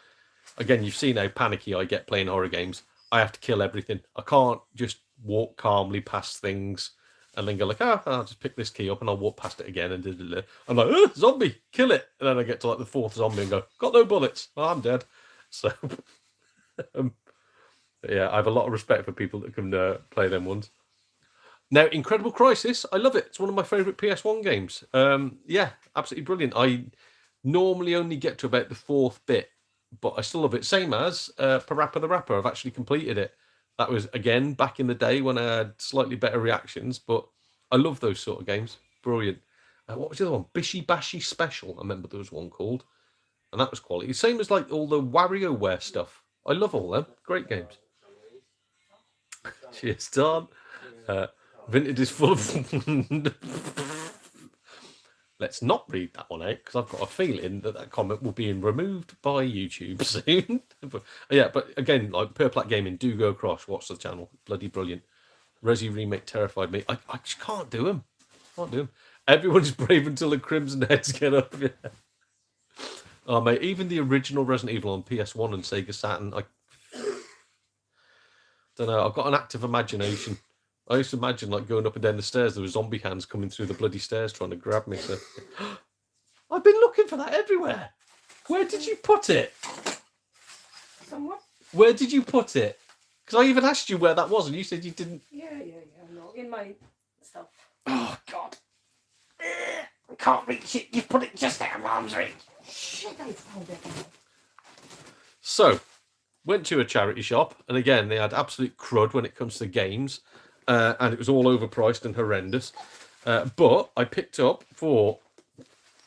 again, you've seen how panicky I get playing horror games. I have to kill everything. I can't just walk calmly past things and then go like, I'll just pick this key up and I'll walk past it again and I'm like, zombie, kill it. And then I get to like the 4th zombie and go, got no bullets. Oh, I'm dead. So, yeah, I have a lot of respect for people that can play them ones. Now, Incredible Crisis, I love it. It's one of my favourite PS1 games. Yeah, absolutely brilliant. I normally only get to about the 4th bit, but I still love it. Same as Parappa the Rapper. I've actually completed it. That was, again, back in the day when I had slightly better reactions, but I love those sort of games. Brilliant. What was the other one? Bishy Bashy Special. I remember there was one called, and that was quality. Same as like all the WarioWare stuff. I love all them. Great games. Cheers, Don. Vintage is full of. Let's not read that one out because I've got a feeling that comment will be removed by YouTube soon. but again, like Purplat Gaming, do go across, watch the channel. Bloody brilliant. Resi Remake terrified me. I just can't do them. Can't do them. Everyone's brave until the Crimson Heads get up. Yeah. Oh, mate, even the original Resident Evil on PS1 and Sega Saturn, I don't know. I've got an active imagination. I used to imagine like going up and down the stairs. There were zombie hands coming through the bloody stairs trying to grab me. So I've been looking for that everywhere. Where did you put it?
Somewhat?
Where did you put it? Because I even asked you where that was, and you said you didn't.
Yeah. No, in my stuff.
Oh God! I can't reach it. You put it just out of arm's reach.
Shit, I found it.
So, went to a charity shop, and again, they had absolute crud when it comes to games, and it was all overpriced and horrendous. But I picked up for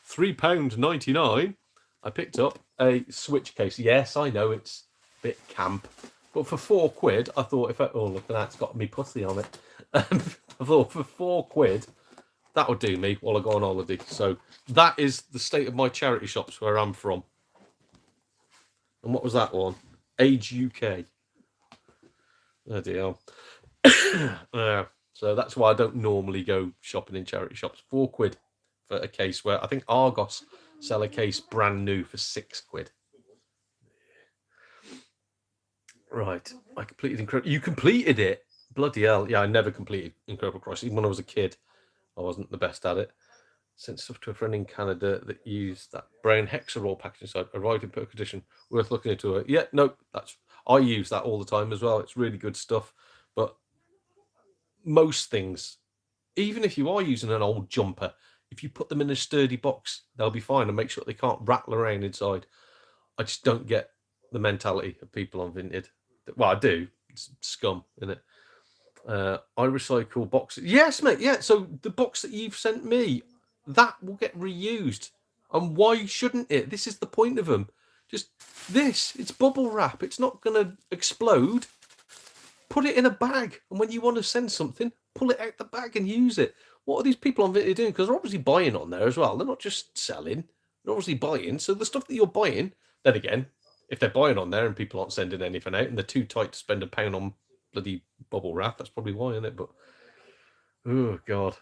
£3.99. I picked up a Switch case. Yes, I know it's a bit camp, but for £4, I thought if I look at that, it's got me pussy on it. I thought for £4, that would do me while I go on holiday. So that is the state of my charity shops where I'm from. And what was that one? Age UK. Oh dear. So that's why I don't normally go shopping in charity shops. £4 for a case where I think Argos sell a case brand new for £6. Right. I completed Incredible. You completed it? Bloody hell. Yeah, I never completed Incredible Crisis. Even when I was a kid, I wasn't the best at it. Sent stuff to a friend in Canada that used that brown Hexaroll packaging side. Arrived in perfect condition. Worth looking into it. Yeah, no, I use that all the time as well. It's really good stuff. But most things, even if you are using an old jumper, if you put them in a sturdy box, they'll be fine, and make sure they can't rattle around inside. I just don't get the mentality of people on Vinted. Well, I do. It's scum, isn't it? I recycle boxes. Yes, mate. Yeah. So the box that you've sent me, that will get reused. And why shouldn't it? This is the point of them. Just this. It's bubble wrap. It's not going to explode. Put it in a bag. And when you want to send something, pull it out the bag and use it. What are these people on Vinted doing? Because they're obviously buying on there as well. They're not just selling. They're obviously buying. So the stuff that you're buying, then again, if they're buying on there and people aren't sending anything out and they're too tight to spend £1 on bloody bubble wrap, that's probably why, isn't it? But oh God.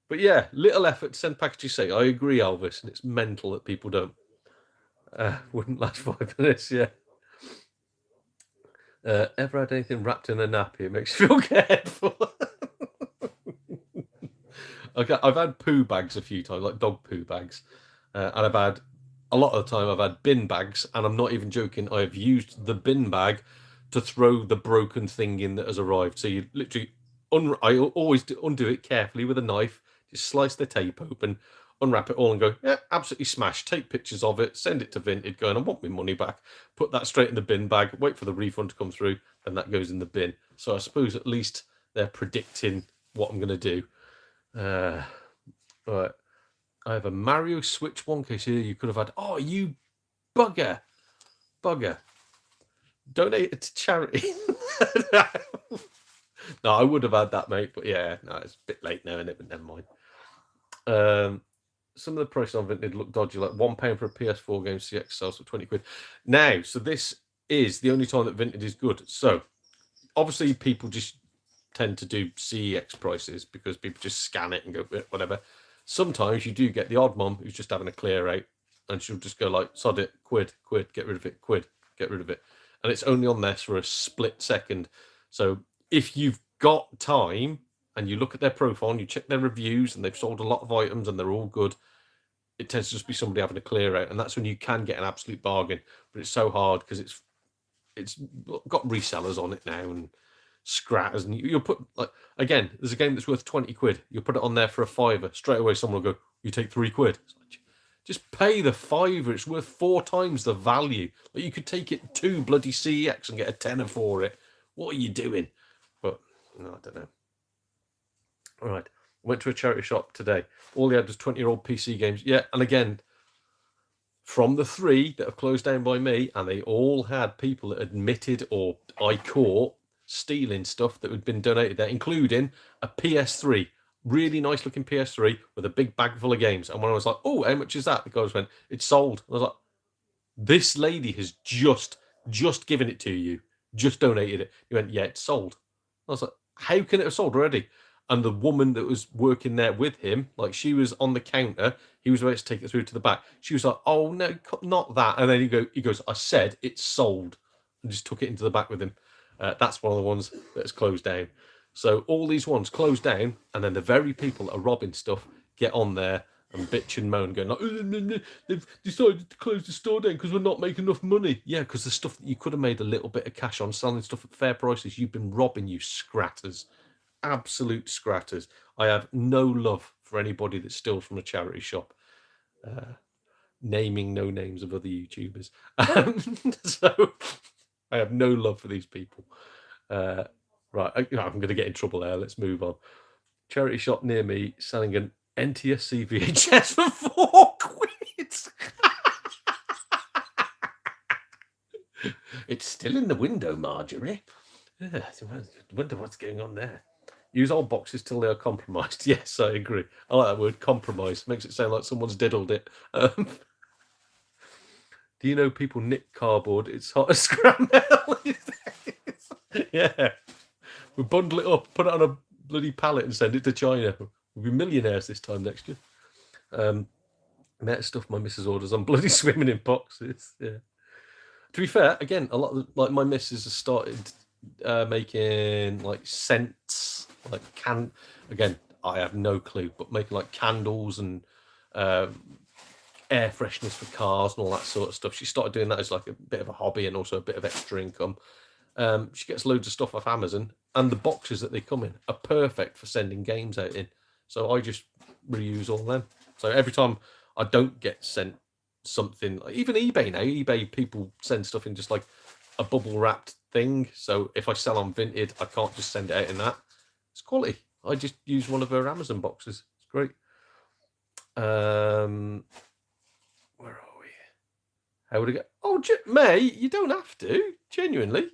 But yeah, little effort to send packages safe. I agree, Elvis, and it's mental that people don't. Wouldn't last 5 minutes, yeah. Ever had anything wrapped in a nappy? It makes you feel careful. Okay, I've had poo bags a few times, like dog poo bags, and I've had a lot of the time I've had bin bags, and I'm not even joking. I have used the bin bag to throw the broken thing in that has arrived. So you literally, I always undo it carefully with a knife, just slice the tape open, unwrap it all, and go, yeah, absolutely smash. Take pictures of it, send it to Vinted, going, I want my money back. Put that straight in the bin bag, wait for the refund to come through, and that goes in the bin. So I suppose at least they're predicting what I'm going to do. Right. I have a Mario Switch 1 case here. You could have had. Oh, you bugger. Donate it to charity. No, I would have had that, mate. But yeah, no, it's a bit late now, isn't it? But never mind. Some of the prices on Vinted look dodgy, like £1 for a PS4 game CX sells for £20. Now, so this is the only time that Vinted is good. So obviously people just tend to do CEX prices because people just scan it and go whatever. Sometimes you do get the odd mum who's just having a clear out, and she'll just go like, sod it, quid, get rid of it, quid, get rid of it. And it's only on this for a split second. So if you've got time and you look at their profile and you check their reviews and they've sold a lot of items and they're all good, it tends to just be somebody having a clear out. And that's when you can get an absolute bargain. But it's so hard because it's got resellers on it now, and scratters, and you'll put like again. There's a game that's worth 20 quid. You'll put it on there for a fiver. Straight away, someone will go, "You take 3 quid." It's like, just pay the fiver. It's worth 4 times the value. Like you could take it to bloody CEX and get a tenner for it. What are you doing? But no, I don't know. All right. Went to a charity shop today. All they had was 20-year-old PC games. Yeah, and again, from the 3 that have closed down by me, and they all had people that admitted or I caught stealing stuff that had been donated there, including a PS3. Really nice looking PS3 with a big bag full of games. And when I was like, "Oh, how much is that?" the guys went, "It's sold." I was like, "This lady has just given it to you, just donated it." He went, "Yeah, it's sold." I was like, "How can it have sold already?" And the woman that was working there with him, like she was on the counter, he was about to take it through to the back. She was like, "Oh no, not that." And then he goes, "I said it's sold," and just took it into the back with him. That's one of the ones that's closed down. So all these ones closed down, and then the very people that are robbing stuff get on there and bitch and moan, going like, "They've decided to close the store down because we're not making enough money." Yeah, because the stuff that you could have made a little bit of cash on selling stuff at fair prices, you've been robbing, you scratters. Absolute scratters. I have no love for anybody that steals from a charity shop. Naming no names of other YouTubers. So I have no love for these people. Right, I'm going to get in trouble there. Let's move on. Charity shop near me selling an NTSC VHS for 4 quid. It's still in the window, Marjorie. I wonder what's going on there. Use old boxes till they are compromised. Yes, I agree. I like that word, compromise. Makes it sound like someone's diddled it. Do you know people nick cardboard? It's hot as scrap metal. Yeah. We bundle it up, put it on a bloody pallet and send it to China. We'll be millionaires this time next year. Met stuff my missus orders. I'm bloody swimming in boxes. Yeah. To be fair, again, a lot of like my missus has started making like scents, like again, I have no clue, but making like candles and air fresheners for cars and all that sort of stuff. She started doing that as like a bit of a hobby and also a bit of extra income. She gets loads of stuff off Amazon, and the boxes that they come in are perfect for sending games out in. So I just reuse all them. So every time I don't get sent something, like even eBay now, eBay people send stuff in just like a bubble wrapped thing. So if I sell on Vinted, I can't just send it out in that. It's quality. I just use one of her Amazon boxes. It's great. Where are we? How would I go? Oh, May, you don't have to. Genuinely.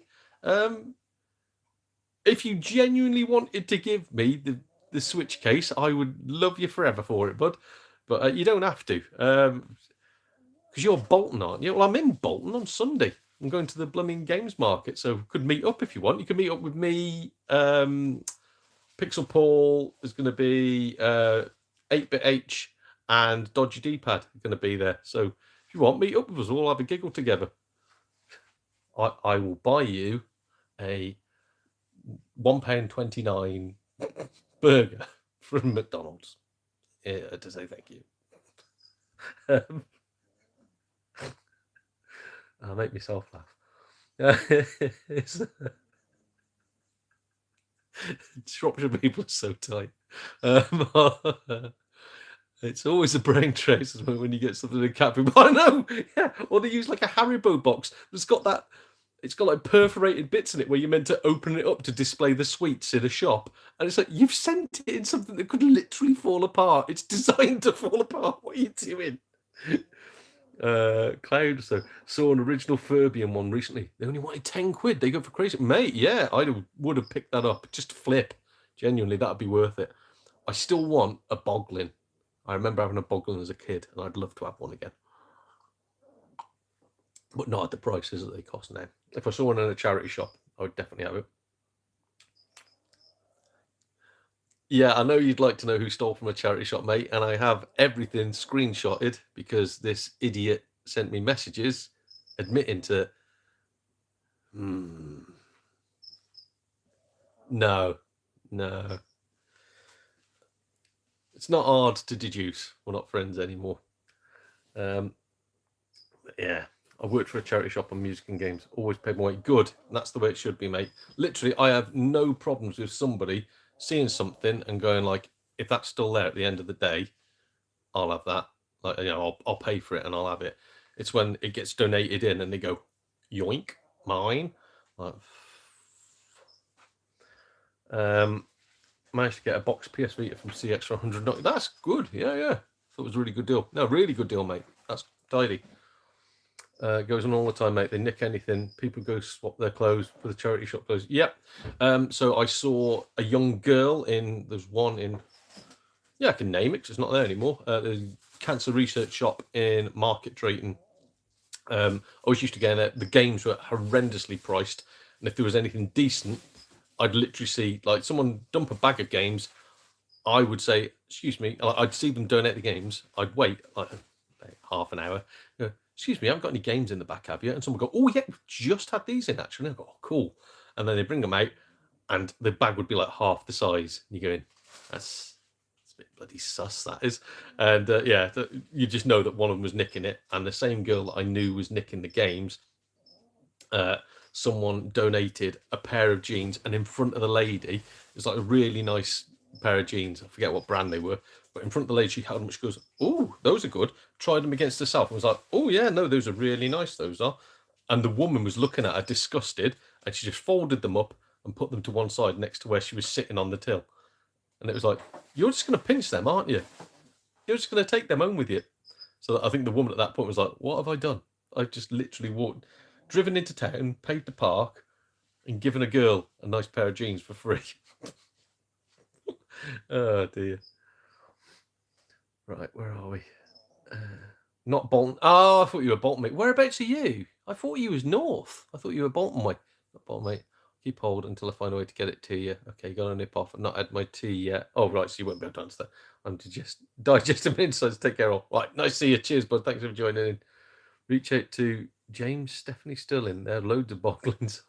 If you genuinely wanted to give me the Switch case, I would love you forever for it, bud. But you don't have to. Because you're Bolton, aren't you? Well, I'm in Bolton on Sunday. I'm going to the blooming games market, so could meet up if you want. You can meet up with me. Pixel Paul is going to be 8-Bit H and Dodgy D-Pad are going to be there. So if you want, meet up with us. We'll have a giggle together. I will buy you a £1.29 burger from McDonald's to say thank you. I'll make myself laugh. Shropshire people are so tight. It's always a brain trace when you get something in a cat food. I know, yeah. Or they use like a Haribo box that's got that. It's got like perforated bits in it where you're meant to open it up to display the sweets in a shop, and it's like you've sent it in something that could literally fall apart. It's designed to fall apart. What are you doing? Cloud saw an original Furbian one recently. They only wanted 10 quid. They go for crazy, mate. Yeah, I would have picked that up. Just flip. Genuinely, that'd be worth it. I still want a Boglin. I remember having a Boglin as a kid, and I'd love to have one again. But not at the prices that they cost now. If I saw one in a charity shop, I would definitely have it. Yeah, I know you'd like to know who stole from a charity shop, mate, and I have everything screenshotted because this idiot sent me messages admitting to. No. It's not hard to deduce. We're not friends anymore. Yeah, I worked for a charity shop on music and games. Always paid my way. Good. That's the way it should be, mate. Literally, I have no problems with somebody seeing something and going like, if that's still there at the end of the day, I'll have that. Like, you know, I'll pay for it and I'll have it. It's when it gets donated in and they go, yoink, mine. Like, managed to get a box PS Vita from CX for 190. That's good. Yeah. Thought it was a really good deal. No, really good deal, mate. That's tidy. Goes on all the time, mate. They nick anything. People go swap their clothes for the charity shop clothes. Yep. So I saw a young girl there's one in, I can name it because it's not there anymore. The cancer research shop in Market Drayton. I was used to getting there. The games were horrendously priced. And if there was anything decent, I'd literally see like someone dump a bag of games. I would say, excuse me, I'd see them donate the games. I'd wait like half an hour. Excuse me, I haven't got any games in the back, have you? And someone would go, oh, yeah, we've just had these in, actually. And I go, oh, cool. And then they bring them out, and the bag would be like half the size. And you're going, that's a bit bloody sus, that is. And you just know that one of them was nicking it. And the same girl that I knew was nicking the games, someone donated a pair of jeans, and in front of the lady, it was like a really nice pair of jeans. I forget what brand they were. But in front of the lady, she held them. She goes, "Oh, those are good." Tried them against herself and was like, "Oh yeah, no, those are really nice. Those are." And the woman was looking at her, disgusted, and she just folded them up and put them to one side next to where she was sitting on the till. And it was like, "You're just going to pinch them, aren't you? You're just going to take them home with you." So I think the woman at that point was like, "What have I done? I've just literally driven into town, paid to park, and given a girl a nice pair of jeans for free." Oh dear. Right, where are we? Not Bolton. Oh, I thought you were Bolton, mate. Whereabouts are you? I thought you was north. I thought you were Bolton way. Not Bolton, mate. Keep hold until I find a way to get it to you. Okay, gotta nip off. I've not had my tea yet. Oh, right, so you won't be able to answer that. I'm just digesting my insides. Take care of. Right, nice to see you. Cheers, bud. Thanks for joining in. Reach out to James Stephanie Sterling. There are loads of bogglings.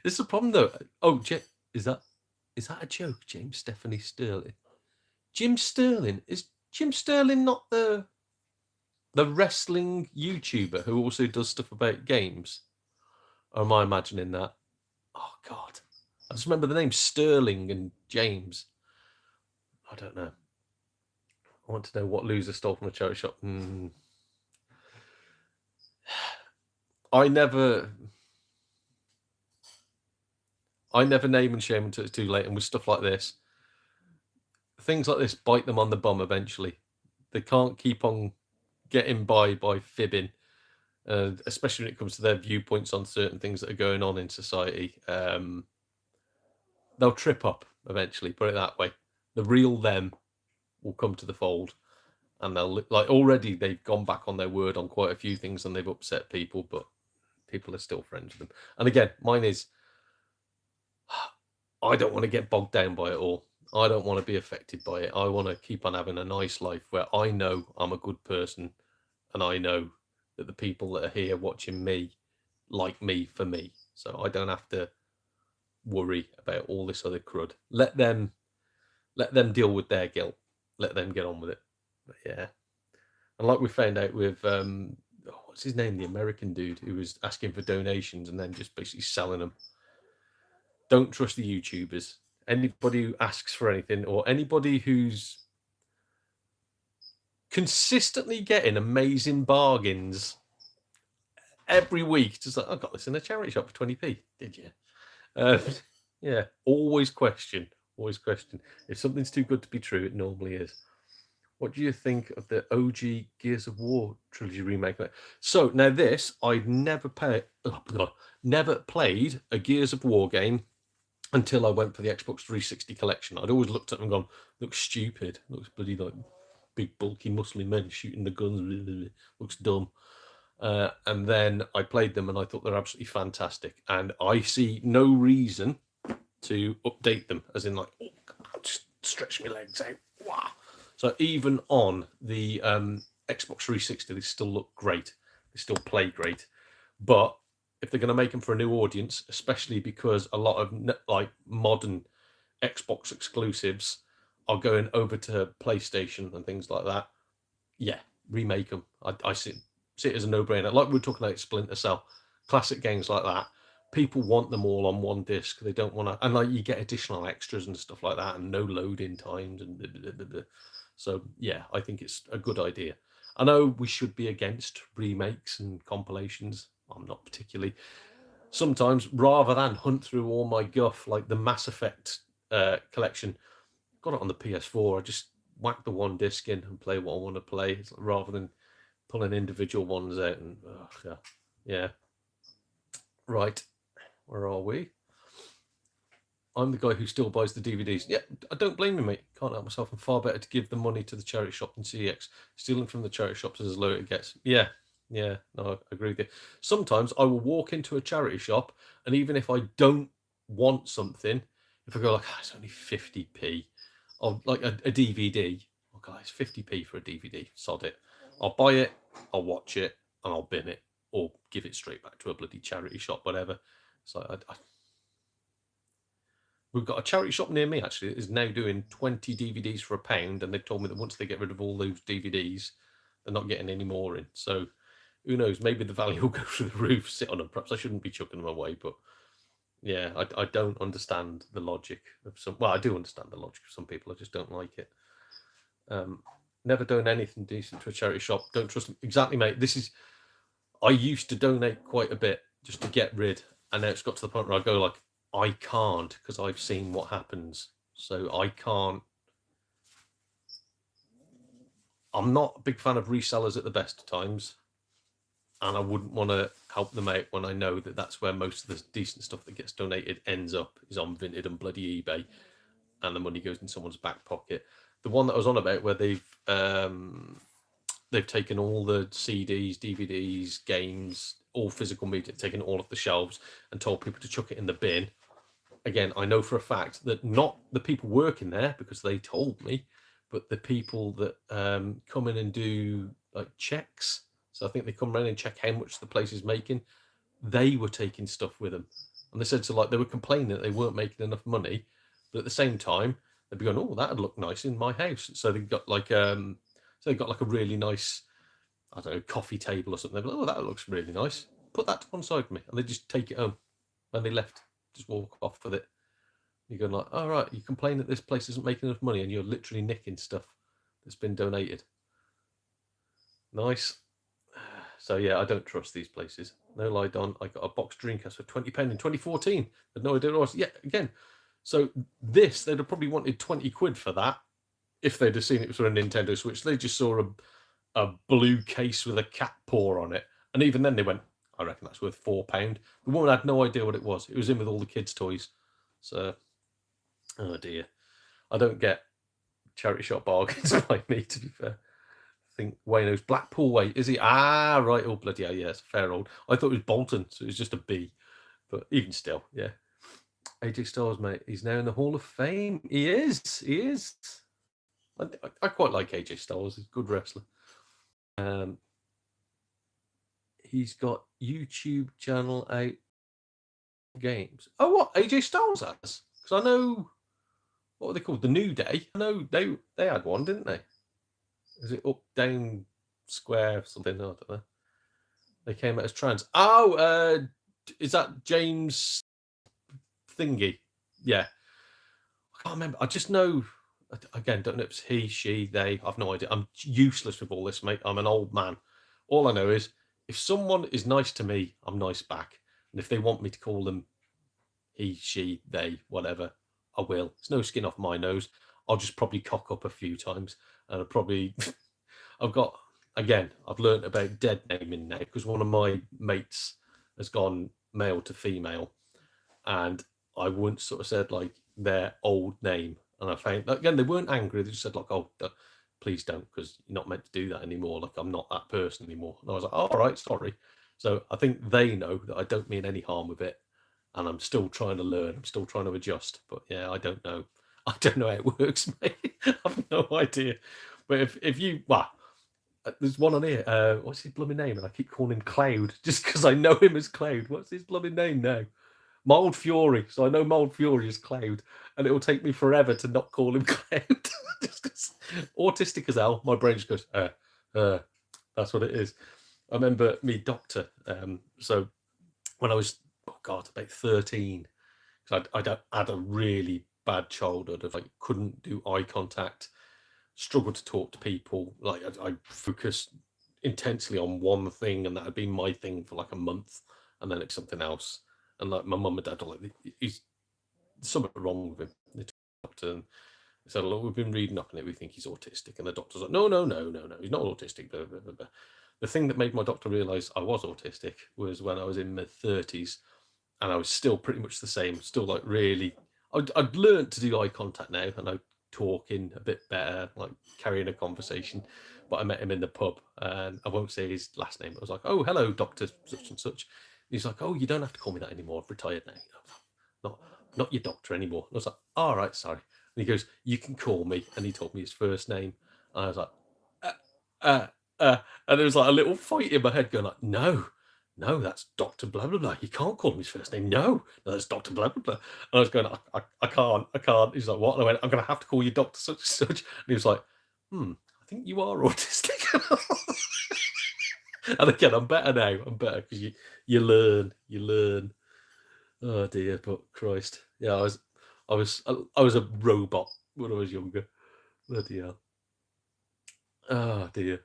This is a problem, though. Oh, is that a joke? James Stephanie Sterling. Jim Sterling is. Jim Sterling not the wrestling YouTuber who also does stuff about games? Or am I imagining that? Oh, God. I just remember the names Sterling and James. I don't know. I want to know what loser stole from a charity shop. I never name and shame until it's too late. And with stuff like this, things like this bite them on the bum eventually. They can't keep on getting by fibbing, especially when it comes to their viewpoints on certain things that are going on in society. They'll trip up eventually, put it that way. The real them will come to the fold, and they'll like already they've gone back on their word on quite a few things, and they've upset people, but people are still friends with them. And again, mine is, I don't want to get bogged down by it all. I don't want to be affected by it. I want to keep on having a nice life where I know I'm a good person, and I know that the people that are here watching me like me for me. So I don't have to worry about all this other crud. Let them deal with their guilt. Let them get on with it. But yeah. And like we found out with what's his name? The American dude who was asking for donations and then just basically selling them. Don't trust the YouTubers. Anybody who asks for anything, or anybody who's consistently getting amazing bargains every week, just like, I got this in a charity shop for 20p. Did you? Yeah, always question. If something's too good to be true, it normally is. What do you think of the OG Gears of War trilogy remake? So now this, I'd never played a Gears of War game until I went for the Xbox 360 collection. I'd always looked at them and gone, looks stupid. Looks bloody like big, bulky, muscly men shooting the guns. Looks dumb. And then I played them and I thought they're absolutely fantastic. And I see no reason to update them, as in like, oh, God, just stretch my legs out. Wow. So even on the Xbox 360, they still look great. They still play great. But if they're going to make them for a new audience, especially because a lot of like modern Xbox exclusives are going over to PlayStation and things like that, yeah, remake them. I see. see it as a no-brainer. Like we were talking about Splinter Cell, classic games like that. People want them all on one disc. They don't want to, and like you get additional extras and stuff like that, and no loading times and blah, blah, blah, blah. So yeah, I think it's a good idea. I know we should be against remakes and compilations. I'm not particularly. Sometimes, rather than hunt through all my guff like the Mass Effect collection, got it on the PS4. I just whack the one disc in and play what I want to play, rather than pulling individual ones out. And yeah. Right, where are we? I'm the guy who still buys the DVDs. Yeah, I don't blame you, mate. Can't help myself. I'm far better to give the money to the charity shop than CEX. Stealing from the charity shops is as low it gets. Yeah, no, I agree with you. Sometimes I will walk into a charity shop, and even if I don't want something, if I go like, it's only 50p, I'll like a DVD. Oh, guys, 50p for a DVD. Sod it. I'll buy it, I'll watch it, and I'll bin it, or give it straight back to a bloody charity shop, whatever. So we've got a charity shop near me, actually, that is now doing 20 DVDs for £1, and they've told me that once they get rid of all those DVDs, they're not getting any more in. So who knows? Maybe the value will go through the roof, sit on them. Perhaps I shouldn't be chucking them away, but yeah, I don't understand the logic of some. Well, I do understand the logic of some people. I just don't like it. Never done anything decent to a charity shop. Don't trust them. Exactly, mate. I used to donate quite a bit just to get rid, and now it's got to the point where I go like, I can't, because I've seen what happens. So I can't. I'm not a big fan of resellers at the best of times, and I wouldn't want to help them out when I know that that's where most of the decent stuff that gets donated ends up, is on Vinted and bloody eBay, and the money goes in someone's back pocket. The one that I was on about, where they've taken all the CDs, DVDs, games, all physical media, taken it all off the shelves and told people to chuck it in the bin. Again, I know for a fact that not the people working there, because they told me, but the people that come in and do like checks. So I think they come around and check how much the place is making. They were taking stuff with them, and they said so. Like they were complaining that they weren't making enough money, but at the same time they'd be going, "Oh, that'd look nice in my house." So they got like a really nice, I don't know, coffee table or something. They'd be like, "Oh, that looks really nice. Put that to one side for me," and they just take it home, and they left. Just walk off with it. You're going like, all right, you complain that this place isn't making enough money, and you're literally nicking stuff that's been donated. Nice. So yeah, I don't trust these places. No lie, Don. I got a box Dreamcast for £20 in 2014. Had no idea what it was. Yeah, again. So this, they'd have probably wanted 20 quid for that if they'd have seen it was for a Nintendo Switch. They just saw a blue case with a cat paw on it, and even then they went, I reckon that's worth £4. The woman had no idea what it was. It was in with all the kids' toys. So, oh dear. I don't get charity shop bargains by me, to be fair. I think Wayno's Blackpool way. Is he? Ah, right. Oh, bloody hell. Yeah, it's fair old. I thought it was Bolton, so it was just a B. But even still, yeah. AJ Styles, mate. He's now in the Hall of Fame. He is. I quite like AJ Styles. He's a good wrestler. He's got YouTube channel out games. Oh, what? AJ Styles has? Because I know, what were they called? The New Day. I know they had one, didn't they? Is it Up, Down, Square, something? I don't know. They came out as trans. Oh, is that James Thingy? Yeah. I can't remember. I just know, again, don't know if it's he, she, they. I've no idea. I'm useless with all this, mate. I'm an old man. All I know is, if someone is nice to me, I'm nice back. And if they want me to call them he, she, they, whatever, I will. It's no skin off my nose. I'll just probably cock up a few times. And I've learned about dead naming now, because one of my mates has gone male to female. And I once sort of said like their old name. And I found, again, they weren't angry. They just said like, oh, please don't, because you're not meant to do that anymore. Like, I'm not that person anymore. And I was like, all right, sorry. So I think they know that I don't mean any harm with it, and I'm still trying to learn. I'm still trying to adjust. But yeah, I don't know. I don't know how it works, mate. I've no idea. But if you, there's one on here. What's his blooming name? And I keep calling him Cloud just because I know him as Cloud. What's his blooming name now? Mild Fury. So I know Mild Fury is Cloud, and it will take me forever to not call him Cloud. Just 'cause, autistic as hell, my brain just goes, that's what it is. I remember me doctor. So when I was, oh God, about 13, because I'd had a really bad childhood of like couldn't do eye contact, struggled to talk to people. Like I focused intensely on one thing, and that had been my thing for like a month, and then it's something else. And like my mum and dad are like, he's something wrong with him. The doctor and they said, look, we've been reading up on it. We think he's autistic. And the doctor's like, no, he's not autistic. Blah, blah, blah, blah. The thing that made my doctor realise I was autistic was when I was in my 30s, and I was still pretty much the same. Still like really, I'd learned to do eye contact now, and I'm talking a bit better, like carrying a conversation. But I met him in the pub, and I won't say his last name. I was like, oh, hello, Doctor such and such. And he's like, oh, you don't have to call me that anymore. I've retired now. Not your doctor anymore. And I was like, all right, sorry. And he goes, you can call me. And he told me his first name. And I was like, and there was like a little fight in my head going like, no, that's Dr. Blah, blah, blah. You can't call him his first name. No, that's Dr. Blah, blah, blah. And I was going, I can't. He's like, what? And I went, I'm going to have to call you Dr. such and such. And he was like, I think you are autistic. And again, I'm better now. I'm better because you learn. Oh dear, but Christ. Yeah, I was a robot when I was younger. Bloody hell. Oh dear.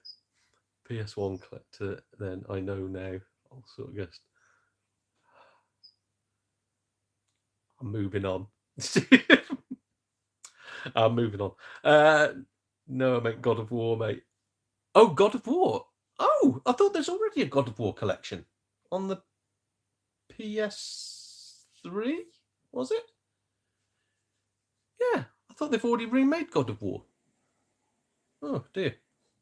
PS1 collector, then I know now. I'll sort of guess. I'm moving on. I'm moving on. No, I meant God of War, mate. Oh, God of War. Oh, I thought there's already a God of War collection on the PS3, was it? Yeah, I thought they've already remade God of War. Oh dear.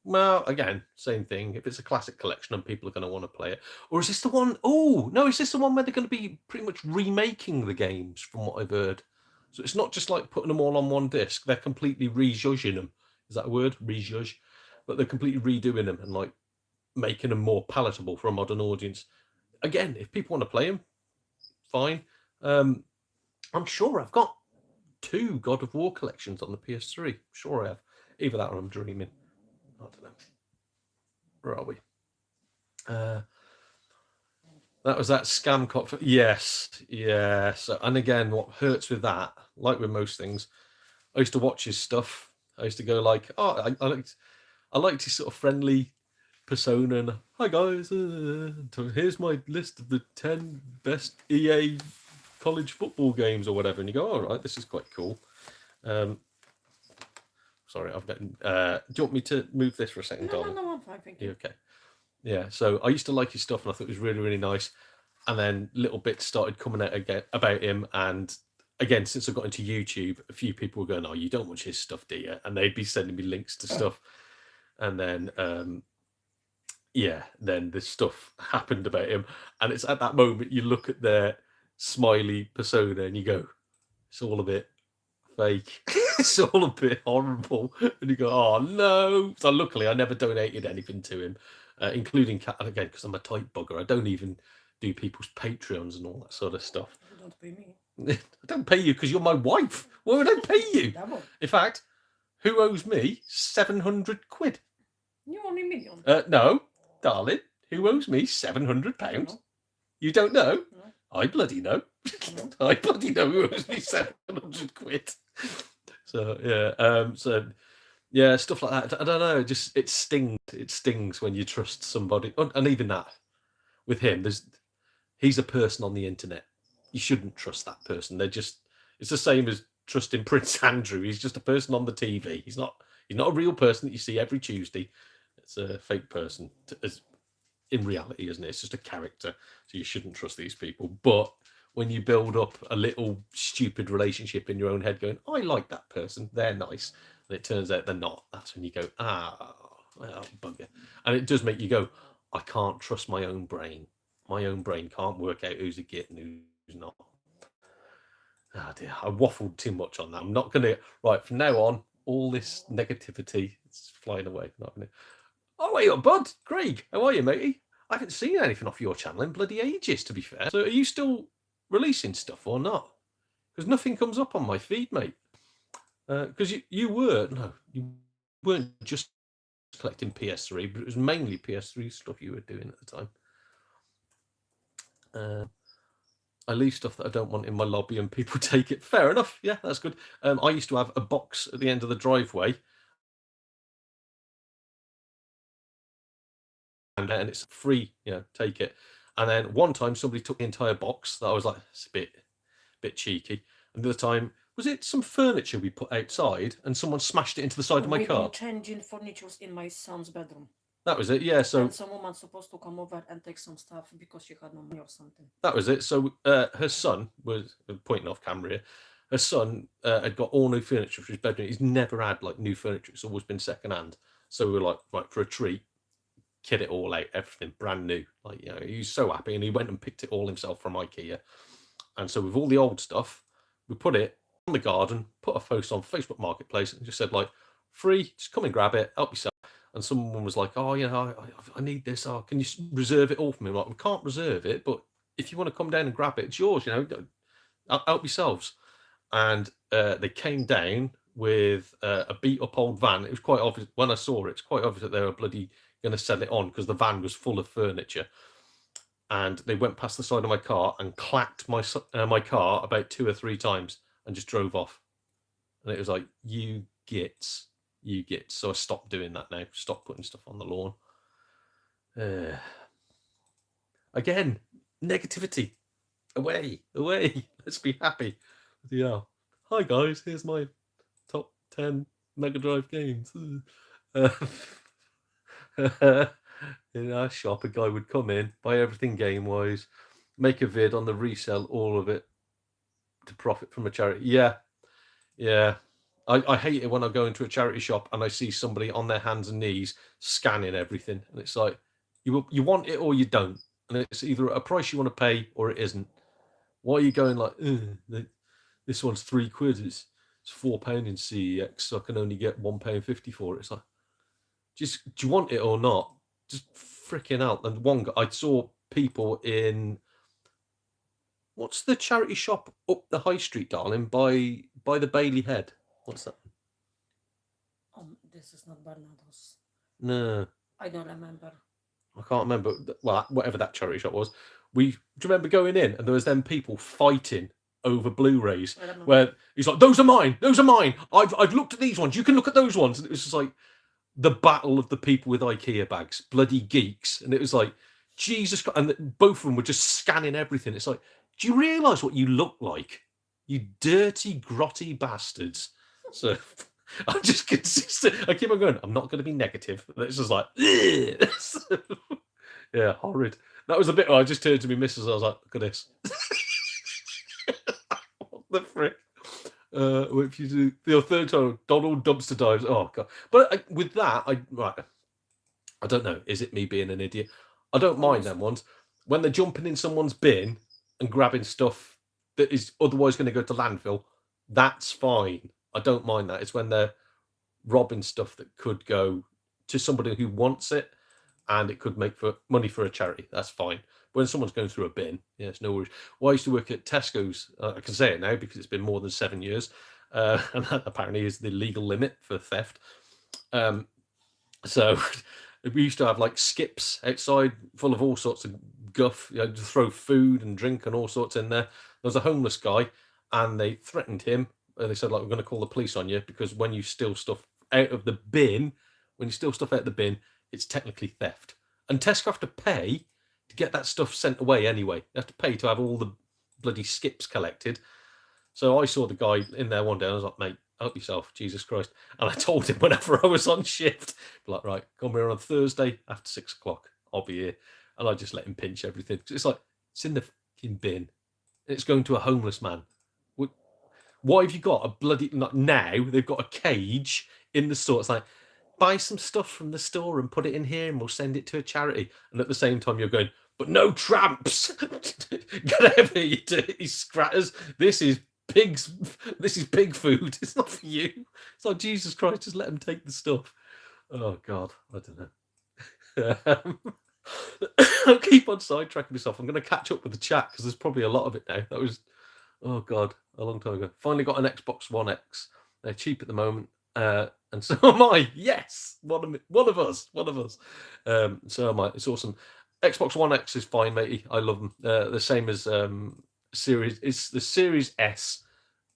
Well, again, same thing. If it's a classic collection and people are going to want to play it, or is this the one? Oh no, is this the one where they're going to be pretty much remaking the games? From what I've heard, so it's not just like putting them all on one disc. They're completely rejudging them. Is that a word? Rejudge, but they're completely redoing them and like making them more palatable for a modern audience. Again, if people want to play them, fine. I'm sure I've got 2 God of War collections on the PS3. Sure I have. Either that or I'm dreaming. I don't know. Where are we? That was that scam cop. Yes. And again, what hurts with that, like with most things, I used to watch his stuff. I used to go like, oh, I liked his sort of friendly persona. And, hi guys, here's my list of the 10 best EA college football games or whatever. And you go, all right, this is quite cool. Sorry, I've got. Do you want me to move this for a second, darling?
No, I'm fine, thank you.
Okay. Yeah, so I used to like his stuff, and I thought it was really, really nice. And then little bits started coming out again about him. And again, since I got into YouTube, a few people were going, "Oh, you don't watch his stuff, do you?" And they'd be sending me links to stuff. And then, then this stuff happened about him. And it's at that moment you look at their smiley persona and you go, "It's all a bit fake." It's all a bit horrible, and you go, "Oh no!" So luckily, I never donated anything to him, including again because I'm a tight bugger. I don't even do people's Patreons and all that sort of stuff.
You don't pay me.
I don't pay you because you're my wife. Why would I pay you?
Double.
In fact, who owes me 700 quid?
You only million.
No, darling. Who owes me 700 pounds?
No.
You don't know?
No.
I bloody know.
No.
I bloody know who owes me 700 quid. So yeah, stuff like that. I don't know. It stings. It stings when you trust somebody, and even that with him. He's a person on the internet. You shouldn't trust that person. It's the same as trusting Prince Andrew. He's just a person on the TV. He's not a real person that you see every Tuesday. It's a fake person. In reality, isn't it? It's just a character. So you shouldn't trust these people. But when you build up a little stupid relationship in your own head going, I like that person, they're nice, and it turns out they're not, that's when you go, bugger. And it does make you go, I can't trust my own brain. My own brain can't work out who's a git and who's not. Oh dear, I waffled too much on that. I'm not going to, right, from now on, all this negativity is flying away. Not gonna... Oh, wait up, bud. Craig, how are you, matey? I haven't seen anything off your channel in bloody ages, to be fair. So are you still releasing stuff or not? Because nothing comes up on my feed, mate. Because you weren't just collecting PS3, but it was mainly PS3 stuff you were doing at the time. I leave stuff that I don't want in my lobby and people take it. Fair enough. Yeah, that's good. I used to have a box at the end of the driveway, and it's free, take it. And then one time somebody took the entire box. That I was like, it's a bit cheeky. And the other time, was it some furniture we put outside and someone smashed it into the side of my
We've
car?
been changing furniture in my son's bedroom.
That was it, yeah. So
And some woman's supposed to come over and take some stuff because she had no money or something.
that was it. So her son was pointing off camera here. Her son had got all new furniture for his bedroom. He's never had like new furniture. It's always been secondhand. So we were like, right, for a treat, kit it all out, everything brand new. Like, he was so happy, and he went and picked it all himself from IKEA. And so with all the old stuff, we put it on the garden, put a post on Facebook Marketplace, and just said like, free, just come and grab it, help yourself. And someone was like, oh, I need this. Oh, can you reserve it all for me? I'm like, we can't reserve it, but if you want to come down and grab it, it's yours, help yourselves. And they came down with a beat up old van. It was quite obvious when I saw it. It's quite obvious that they were bloody going to sell it on because the van was full of furniture. And they went past the side of my car and clacked my car about 2 or 3 times and just drove off. And it was like, you gits. So I stopped doing that now. Stop putting stuff on the lawn. Again, negativity. Away. Let's be happy. Yeah. Hi guys, here's my top 10 Mega Drive games. In our shop, a guy would come in, buy everything game-wise, make a vid on the resell, all of it, to profit from a charity. Yeah. I hate it when I go into a charity shop and I see somebody on their hands and knees scanning everything. And it's like, you want it or you don't. And it's either a price you want to pay or it isn't. Why are you going like, this one's £3? It's £4 in CEX, so I can only get £1.50 for it. It's like, do you want it or not? Just freaking out. And one guy, I saw people in, what's the charity shop up the high street, darling, by the Bailey Head? What's that?
This is not Barnado's.
No,
I don't remember.
I can't remember. Well, whatever that charity shop was. Do you remember going in and there was then people fighting over Blu-rays where he's like, those are mine. I've looked at these ones. You can look at those ones. And it was just like the battle of the people with IKEA bags, bloody geeks. And it was like, Jesus Christ. And both of them were just scanning everything. It's like, do you realise what you look like? You dirty, grotty bastards. So I'm just consistent. I keep on going, I'm not going to be negative. It's just like, yeah, horrid. That was the bit where I just turned to my missus. I was like, look at this. What the frick? If you do the third time, Donald dumpster dives. Oh god! But with that, I don't know. Is it me being an idiot? I don't mind them ones when they're jumping in someone's bin and grabbing stuff that is otherwise going to go to landfill. That's fine. I don't mind that. It's when they're robbing stuff that could go to somebody who wants it, and it could make money for a charity. That's fine. When someone's going through a bin, yeah, it's no worries. Well, I used to work at Tesco's. I can say it now because it's been more than 7 years, and that apparently is the legal limit for theft. So we used to have like skips outside full of all sorts of guff, to throw food and drink and all sorts in there. There was a homeless guy, and they threatened him. They said, like, we're going to call the police on you because when you steal stuff out of the bin, it's technically theft. And Tesco have to pay to get that stuff sent away anyway. They have to pay to have all the bloody skips collected. So I saw the guy in there one day, and I was like, mate, help yourself, Jesus Christ. And I told him whenever I was on shift, like, right, come here on Thursday after 6 o'clock. I'll be here. And I just let him pinch everything. It's like, it's in the fucking bin. It's going to a homeless man. Why have you got a bloody... Now, they've got a cage in the store. It's like, buy some stuff from the store and put it in here and we'll send it to a charity. And at the same time, you're going, but no tramps. Get out of here, you dirty scratters. This is pig food. It's not for you. It's like, Jesus Christ, just let them take the stuff. Oh, God, I don't know. I'll keep on sidetracking myself. I'm going to catch up with the chat because there's probably a lot of it now. That was, oh, God, a long time ago. Finally got an Xbox One X. They're cheap at the moment. And so am I. Yes, one of us. So am I. It's awesome. Xbox One X is fine, matey. I love them. The same as Series. It's the Series S,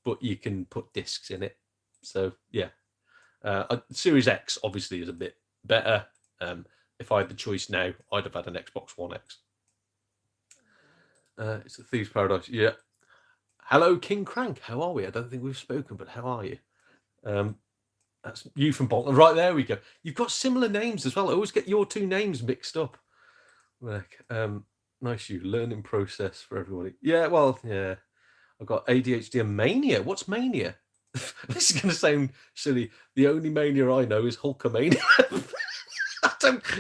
but you can put discs in it. So yeah, Series X obviously is a bit better. If I had the choice now, I'd have had an Xbox One X. It's a Thieves Paradise. Yeah. Hello, King Crank. How are we? I don't think we've spoken, but how are you? That's you from Bolton. Right, there we go. You've got similar names as well. I always get your two names mixed up. Like, nice you. Learning process for everybody. Yeah, well, yeah. I've got ADHD and mania. What's mania? This is going to sound silly. The only mania I know is Hulkamania.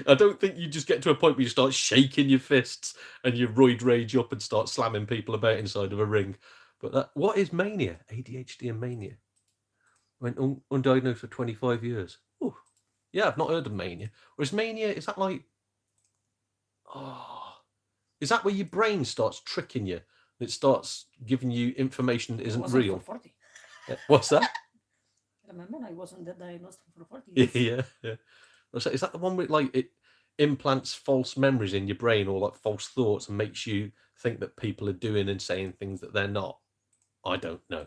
I don't think you just get to a point where you start shaking your fists and you roid rage up and start slamming people about inside of a ring. But what is mania? ADHD and mania. Went undiagnosed for 25 years. Ooh. Yeah, I've not heard of mania. Or is mania, is that like, is that where your brain starts tricking you? It starts giving you information that isn't real?
For 40.
What's that?
Remember, I wasn't diagnosed for 40 years.
Yeah. Is that the one with like it implants false memories in your brain or like false thoughts and makes you think that people are doing and saying things that they're not? I don't know.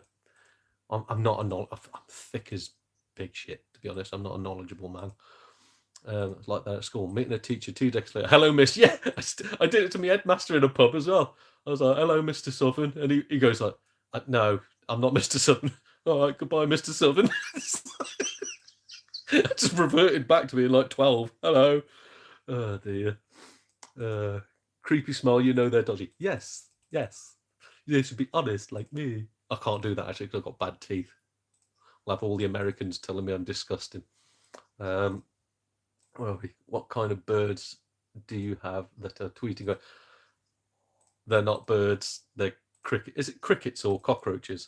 I'm not I'm thick as big shit, to be honest. I'm not a knowledgeable man. It's like that at school. Meeting a teacher 2 decades later. Hello, miss. Yeah, I did it to my headmaster in a pub as well. I was like, hello, Mr. Southern. And he goes like, no, I'm not Mr. Southern. All right, goodbye, Mr. Southern. I just reverted back to being like 12. Hello. Oh, dear. Creepy smile, you know they're dodgy. Yes. They should be honest like me. I can't do that, actually, because I've got bad teeth. I'll have all the Americans telling me I'm disgusting. What kind of birds do you have that are tweeting? They're not birds. They're cricket. Is it crickets or cockroaches?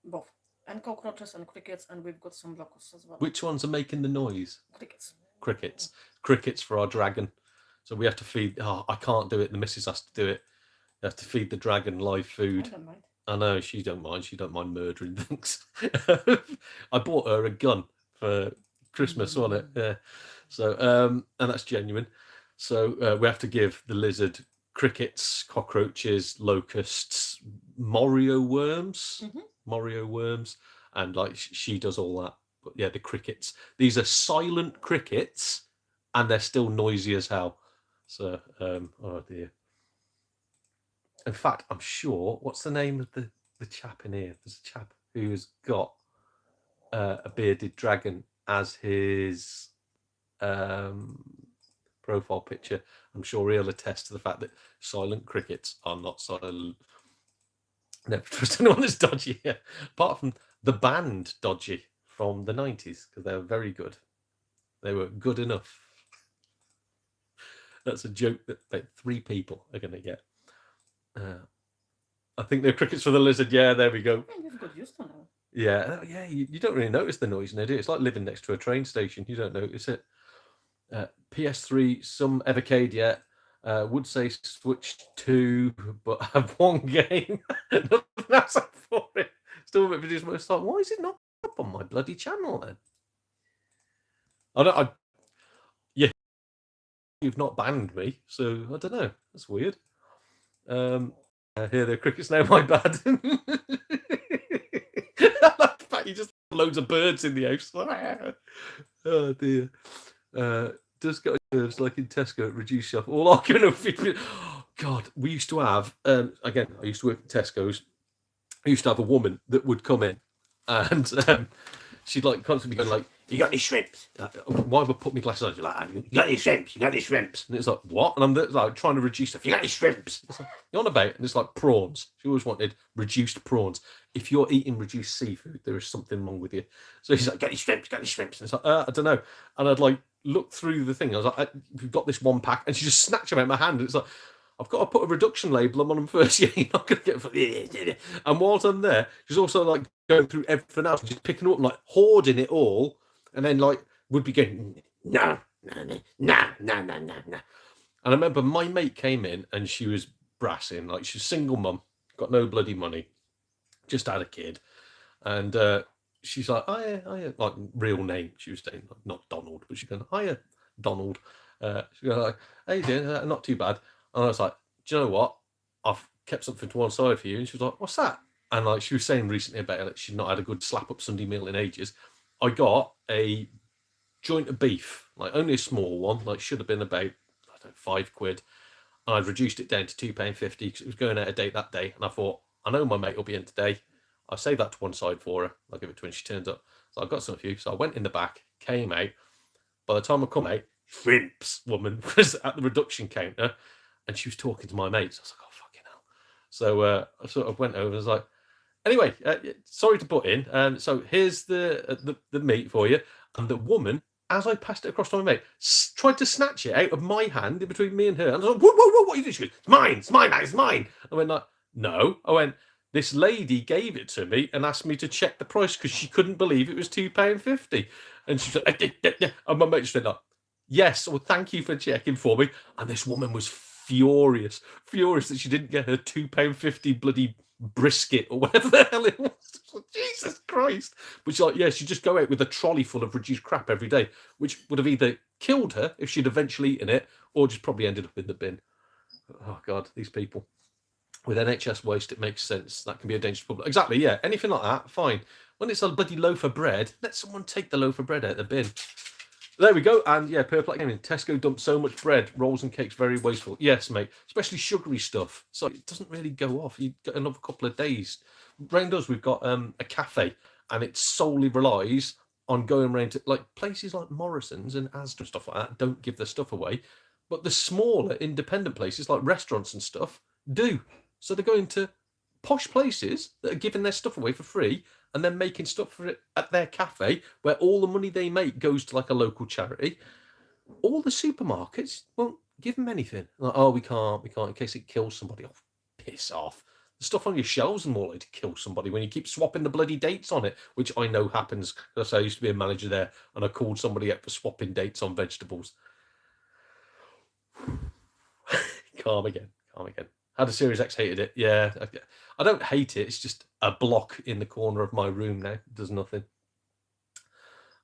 Both. And cockroaches and crickets, and we've got some locusts as well.
Which ones are making the noise?
Crickets.
Crickets for our dragon. So we have to feed. Oh, I can't do it. The missus has to do it. You have to feed the dragon live food.
I don't mind.
I know, she don't mind. She don't mind murdering things. I bought her a gun for Christmas, wasn't it? Yeah. So, and that's genuine. So we have to give the lizard crickets, cockroaches, locusts, Morio worms, and like she does all that. But yeah, the crickets. These are silent crickets, and they're still noisy as hell. So, oh dear. In fact, I'm sure. What's the name of the chap in here? There's a chap who's got a bearded dragon as his profile picture. I'm sure he'll attest to the fact that silent crickets are not silent. Never trust anyone that's dodgy here, apart from the band Dodgy from the 90s, because they were very good. They were good enough. That's a joke that about 3 people are going to get. I think they're crickets for the lizard. Yeah, there we go.
You've got used to now.
Yeah. You don't really notice the noise in it. It's like living next to a train station. You don't notice it. PS3, some Evercade yet. Would say Switch 2, but have one game. Nothing else for it. Still a bit videos. Most like, why is it not up on my bloody channel then? Yeah, you've not banned me, so I don't know. That's weird. Here the crickets now. My bad. I like the fact you just have loads of birds in the house. Oh dear. Does get nerves like in Tesco, reduce shelf. All arguing over. God, we used to have. Again, I used to work at Tesco's. I used to have a woman that would come in, and she'd like constantly going like, "You got any shrimps?" Why would I put my glasses on? She's like, "You got any shrimps? You got any shrimps?" And it's like, "What?" And I'm like trying to reduce stuff. "You got any shrimps?" It's like, "You're on about?" And it's like prawns. She always wanted reduced prawns. If you're eating reduced seafood, there is something wrong with you. So he's like, "Got any shrimps? Got any shrimps?" And it's like, I don't know. And I'd like look through the thing. I was like, "We've got this one pack," and she just snatched them out of my hand. And it's like, I've got to put a reduction label on them first. Yeah, you're not going to get. And whilst I'm there, she's also like going through everything else, just picking up and like hoarding it all, and then like would be going, no. And I remember my mate came in and she was brassing, like she's single mum, got no bloody money, just had a kid, and she's like, hiya, like real name. She was saying, like, not Donald, but she's going, hiya, Donald. She's going like, how you doing? Not too bad. And I was like, do you know what? I've kept something to one side for you. And she was like, what's that? And like she was saying recently about it, she'd not had a good slap up Sunday meal in ages. I got a joint of beef, like only a small one, like should have been about, I don't know, £5. And I'd reduced it down to £2.50 because it was going out of date that day. And I thought, I know my mate will be in today. I'll save that to one side for her. I'll give it to her when she turns up. So I've got some for you. So I went in the back, came out. By the time I come out, Shrimps woman was at the reduction counter and she was talking to my mates. I was like, oh, fucking hell. So I sort of went over and was like, anyway, sorry to butt in. So here's the meat for you. And the woman, as I passed it across to my mate, tried to snatch it out of my hand in between me and her. And I was like, whoa, whoa, whoa, what are you doing? She goes, it's mine, it's mine. I went like, no. I went, this lady gave it to me and asked me to check the price because she couldn't believe it was £2.50. And she said, and my mate just said, like, yes, well, thank you for checking for me. And this woman was furious that she didn't get her £2.50 bloody brisket or whatever the hell it was. Jesus Christ. But she's like, yeah, she'd just go out with a trolley full of reduced crap every day, which would have either killed her if she'd eventually eaten it or just probably ended up in the bin. Oh, God, these people. With NHS waste, it makes sense. That can be a danger to public. Exactly, yeah. Anything like that, fine. When it's a bloody loaf of bread, let someone take the loaf of bread out of the bin. There we go. And yeah, Purple Gaming. Tesco dumped so much bread, rolls and cakes, very wasteful. Yes, mate. Especially sugary stuff. So it doesn't really go off. You get another couple of days. Rain does. We've got a cafe, and it solely relies on going around to like places like Morrison's and Asda and stuff like that. Don't give their stuff away, but the smaller independent places like restaurants and stuff do. So they're going to posh places that are giving their stuff away for free and then making stuff for it at their cafe where all the money they make goes to like a local charity. All the supermarkets won't give them anything. Like, oh, we can't in case it kills somebody. Oh, piss off. The stuff on your shelves are more likely to kill somebody when you keep swapping the bloody dates on it, which I know happens because I used to be a manager there and I called somebody up for swapping dates on vegetables. Calm again. Had a Series X, hated it. Yeah, I don't hate it. It's just a block in the corner of my room now. It does nothing.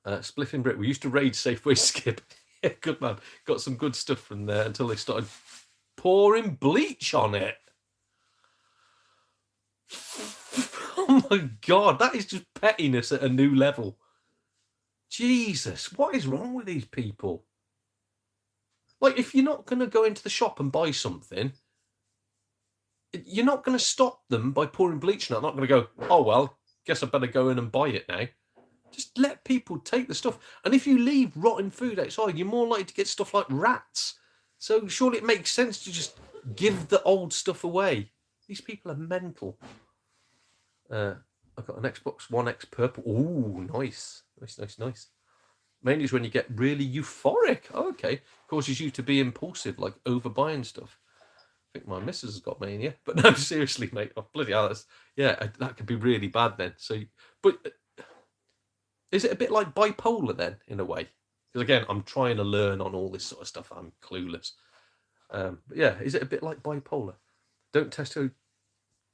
Spliffing Brit. We used to raid Safeway Skip. Yeah, good man. Got some good stuff from there until they started pouring bleach on it. Oh my God, that is just pettiness at a new level. Jesus, what is wrong with these people? Like, if you're not going to go into the shop and buy something, you're not going to stop them by pouring bleach on it. I'm not going to go, oh, well, guess I better go in and buy it now. Just let people take the stuff. And if you leave rotten food outside, you're more likely to get stuff like rats. So surely it makes sense to just give the old stuff away. These people are mental. I've got an Xbox One X purple. Ooh, nice. Nice. Mainly is when you get really euphoric. Oh, okay. Causes you to be impulsive, like overbuying stuff. I think my missus has got mania. But no, seriously, mate. Oh, bloody hell. That could be really bad then. So, but is it a bit like bipolar then, in a way? Because again, I'm trying to learn on all this sort of stuff. I'm clueless. But yeah, is it a bit like bipolar? Don't test to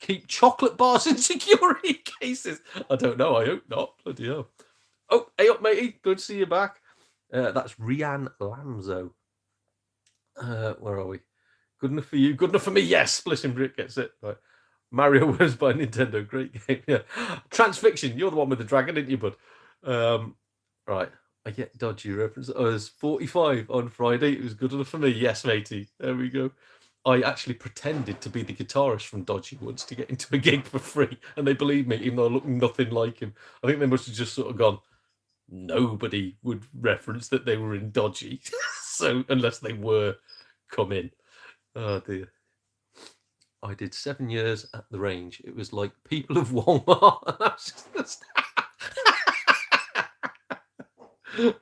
keep chocolate bars in security cases. I don't know. I hope not. Bloody hell. Oh, hey up, matey. Good to see you back. That's Rianne Lamzo. Where are we? Good enough for you. Good enough for me. Yes. Splitting Brick gets it. Right. Mario Words by Nintendo. Great game. Yeah. Transfiction. You're the one with the dragon, didn't you, bud? Right. I get dodgy reference. I was 45 on Friday. It was good enough for me. Yes, matey. There we go. I actually pretended to be the guitarist from Dodgy once to get into a gig for free, and they believed me, even though I looked nothing like him. I think they must have just sort of gone, nobody would reference that they were in Dodgy, so unless they were come in. Oh dear. I did 7 years at the range. It was like people of Walmart.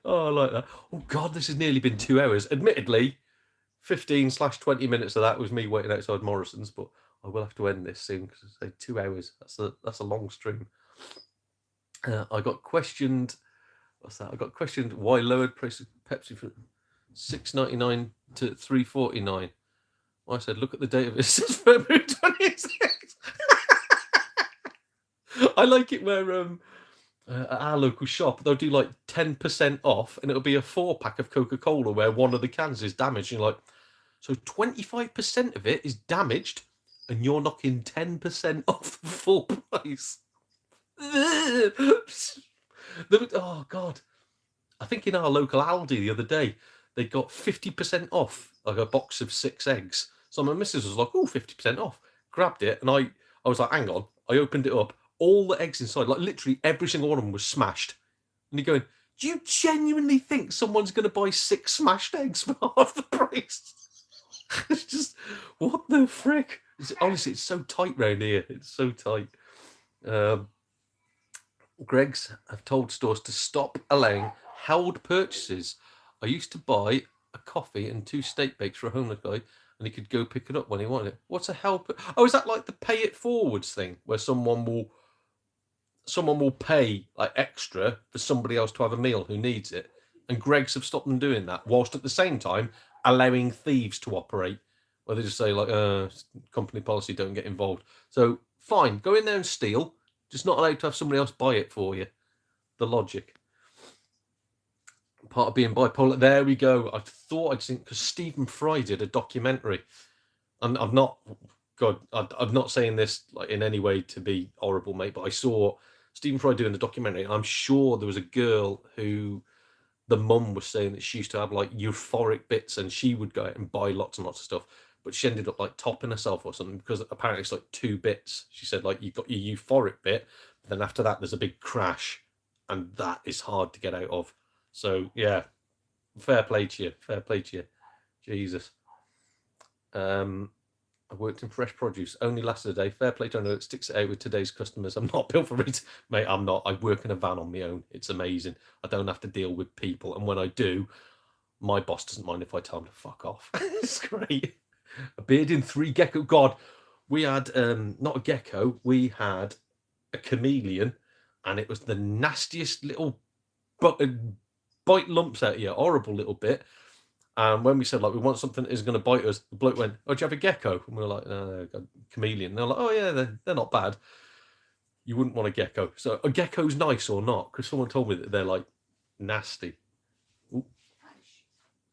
Oh, I like that. Oh God, this has nearly been 2 hours. Admittedly, 15/20 minutes of that was me waiting outside Morrison's, but I will have to end this soon because I say 2 hours. That's a long stream. I got questioned. What's that? I got questioned why lowered price of Pepsi from $6.99 to $3.49. I said, look at the date of it. It says February 26th. I like it where at our local shop, they'll do like 10% off, and it'll be a 4-pack of Coca-Cola where one of the cans is damaged. And you're like, so 25% of it is damaged, and you're knocking 10% off the full price. Oh God! I think in our local Aldi the other day, they got 50% off like a box of 6 eggs. So my missus was like, "Oh, 50% off." Grabbed it, and I was like, "Hang on." I opened it up. All the eggs inside, like literally every single one of them, was smashed. And you're going, "Do you genuinely think someone's going to buy 6 smashed eggs for half the price?" It's just, what the frick? Honestly, it's so tight round here. It's so tight. Greggs have told stores to stop allowing held purchases. I used to buy a coffee and 2 steak bakes for a homeless guy, and he could go pick it up when he wanted it. What's a held? Oh, is that like the pay it forwards thing, where someone will pay like extra for somebody else to have a meal who needs it? And Greggs have stopped them doing that, whilst at the same time allowing thieves to operate, where they just say like, company policy, don't get involved. So fine, go in there and steal. Just not allowed to have somebody else buy it for you. The logic. Part of being bipolar. There we go. I thought I'd seen, because Stephen Fry did a documentary, and I'm not saying this like in any way to be horrible, mate, but I saw Stephen Fry doing the documentary, and I'm sure there was a girl who the mum was saying that she used to have like euphoric bits, and she would go out and buy lots and lots of stuff, but she ended up like topping herself or something, because apparently it's like 2 bits. She said like you've got your euphoric bit, but then after that there's a big crash, and that is hard to get out of. So yeah, fair play to you. Jesus. I worked in fresh produce, only lasted a day. Fair play to I know it sticks it out with today's customers. I'm not built for it, mate. I'm not. I work in a van on my own. It's amazing. I don't have to deal with people, and when I do, my boss doesn't mind if I tell him to fuck off. It's great. A beard in 3 gecko. God, we had not a gecko. We had a chameleon, and it was the nastiest little bite lumps out of you. Horrible little bit. And when we said like we want something that is going to bite us, the bloke went, "Oh, do you have a gecko?" And we were like, "No, no, chameleon." And they're like, "Oh yeah, they're not bad. You wouldn't want a gecko." So a gecko's nice or not? Because someone told me that they're like nasty. Ooh.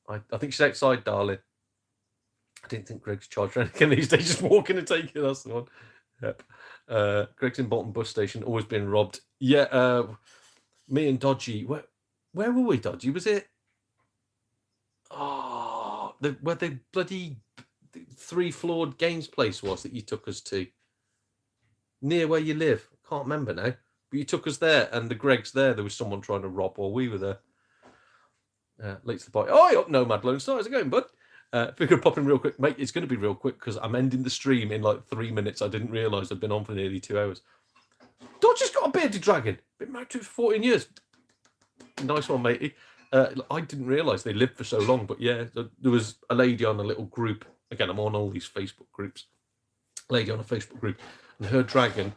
I think she's outside, darling. I didn't think Greg's charged anything these days. Just walking and taking. That's the one. Yep. Greg's in Bolton bus station, always been robbed. Yeah. Me and Dodgy. Where were we, Dodgy? Was it? Oh, where the bloody 3-floored games place was that you took us to, near where you live. I can't remember now, but you took us there, and the Greg's there. There was someone trying to rob while we were there. Late to the party. Oh, up Nomad Lone Star. How's it going, bud? If we could pop in real quick, mate, it's going to be real quick because I'm ending the stream in like 3 minutes. I didn't realise I'd been on for nearly 2 hours. Dodger's got a bearded dragon. Been married to it for 14 years. Nice one, matey. I didn't realise they lived for so long, but yeah, there was a lady on a little group. Again, I'm on all these Facebook groups. Lady on a Facebook group, and her dragon,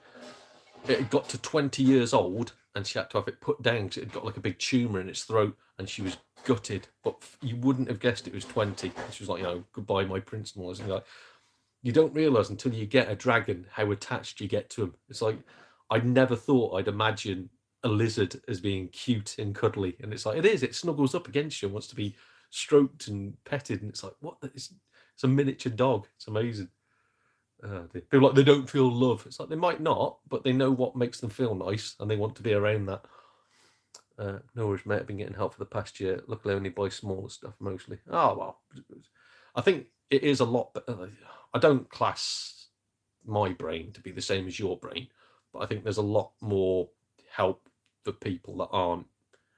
it had got to 20 years old, and she had to have it put down because it had got like a big tumour in its throat, and she was gutted. But you wouldn't have guessed it was 20. And she was like, goodbye, my prince, and all this. And like, you don't realise until you get a dragon how attached you get to him. It's like, I never thought I'd imagine a lizard as being cute and cuddly, and it's like it snuggles up against you and wants to be stroked and petted, and it's like, what? It's a miniature dog. It's amazing. They feel like they don't feel love. It's like they might not, but they know what makes them feel nice, and they want to be around that. No worries, mate. I've been getting help for the past year. Luckily, I only buy smaller stuff mostly. Oh well, I think it is a lot. I don't class my brain to be the same as your brain, but I think there's a lot more help for people that aren't,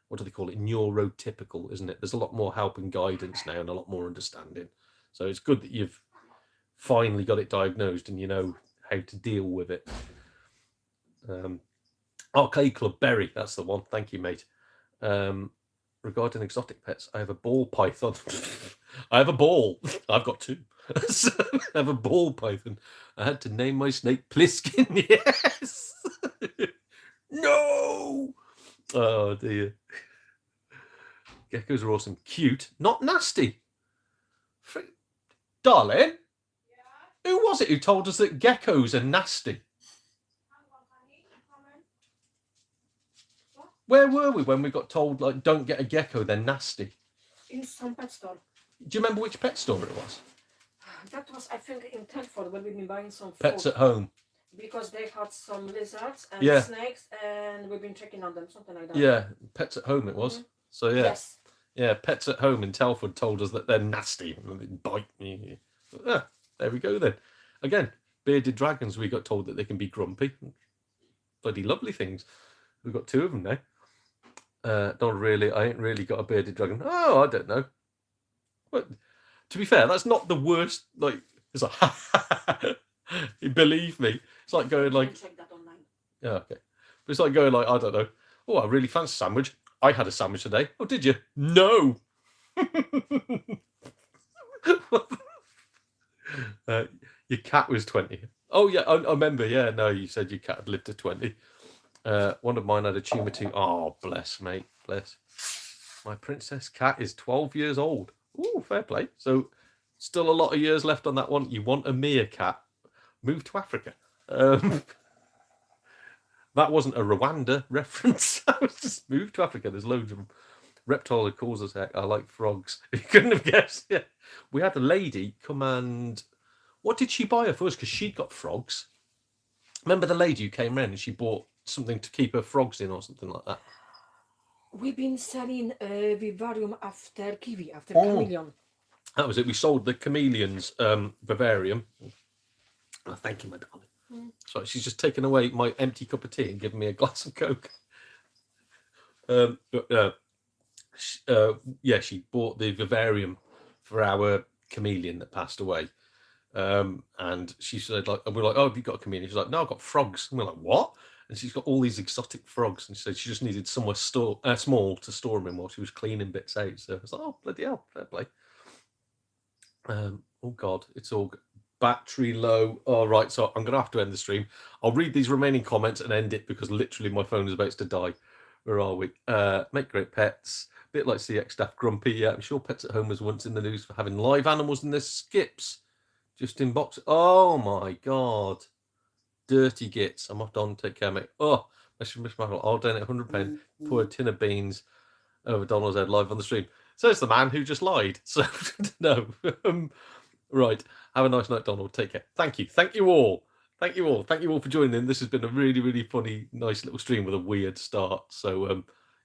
what do they call it, neurotypical, isn't it? There's a lot more help and guidance now, and a lot more understanding. So it's good that you've finally got it diagnosed and you know how to deal with it. Arcade Club Berry, that's the one. Thank you, mate. Regarding exotic pets, I have a ball python. I have a ball. I've got 2. So I have a ball python. I had to name my snake Pliskin. Yes. No. Oh dear. Geckos are awesome. Cute, not nasty. Darling? Yeah? Who was it who told us that geckos are nasty? Where were we when we got told, like, don't get a gecko, they're nasty?
In some pet store.
Do you remember which pet store it was?
That was, I think, in Telford when we've been buying some food.
Pets at Home.
Because they had some lizards and
Yeah.
snakes, and we've been checking on them, something like that.
Yeah, Pets at Home it was. So, yeah.
Yes.
Yeah, Pets at Home in Telford told us that they're nasty and they bite me. Ah, there we go then. Again, bearded dragons, we got told that they can be grumpy. Bloody lovely things. We've got 2 of them now. Not really. I ain't really got a bearded dragon. Oh, I don't know. But to be fair, that's not the worst. Like, it's like, believe me. It's like going like.
You can check that online.
Yeah, okay. But it's like going like, I don't know. Oh, I really fancy a sandwich. I had a sandwich today. Oh, did you? No. Your cat was 20. Oh, yeah, I remember. Yeah, no, you said your cat had lived to 20. One of mine had a tumour too. Oh, bless, mate. Bless. My princess cat is 12 years old. Ooh, fair play. So, still a lot of years left on that one. You want a meerkat? Move to Africa. That wasn't a Rwanda reference. I was just moved to Africa. There's loads of them. Reptile that calls us heck. I like frogs. You couldn't have guessed. Yeah. We had a lady come and... What did she buy her for us? Because she'd got frogs. Remember the lady who came round and she bought something to keep her frogs in or something like that?
We've been selling vivarium after kiwi, after
Oh.
chameleon.
That was it. We sold the chameleons vivarium. Oh, thank you, my darling. Sorry, she's just taken away my empty cup of tea and given me a glass of Coke. Yeah, she bought the vivarium for our chameleon that passed away. And she said, like, and we're like, oh, have you got a chameleon? She's like, no, I've got frogs. And we're like, what? And she's got all these exotic frogs. And she said she just needed somewhere small to store them in while she was cleaning bits out. So I was like, oh, bloody hell, fair play. Oh, God, it's all battery low. All right, so I'm going to have to end the stream. I'll read these remaining comments and end it because literally my phone is about to die. Where are we? Make great pets. A bit like CX staff grumpy. Yeah, I'm sure Pets at Home was once in the news for having live animals in their skips. Just in box. Oh, my God. Dirty gits. I'm off on. Take care, mate. Oh, I'll donate £100. Pour a tin of beans over Donald's head live on the stream. So it's the man who just lied. So, no. Right. Have a nice night, Donald. Take care. Thank you. Thank you all. Thank you all. Thank you all for joining in. This has been a really, really funny, nice little stream with a weird start. So, I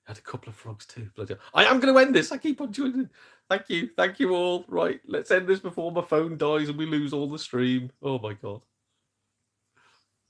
had a couple of frogs too. Bloody hell. I am going to end this. I keep on joining. Thank you. Thank you all. Right. Let's end this before my phone dies and we lose all the stream. Oh, my God.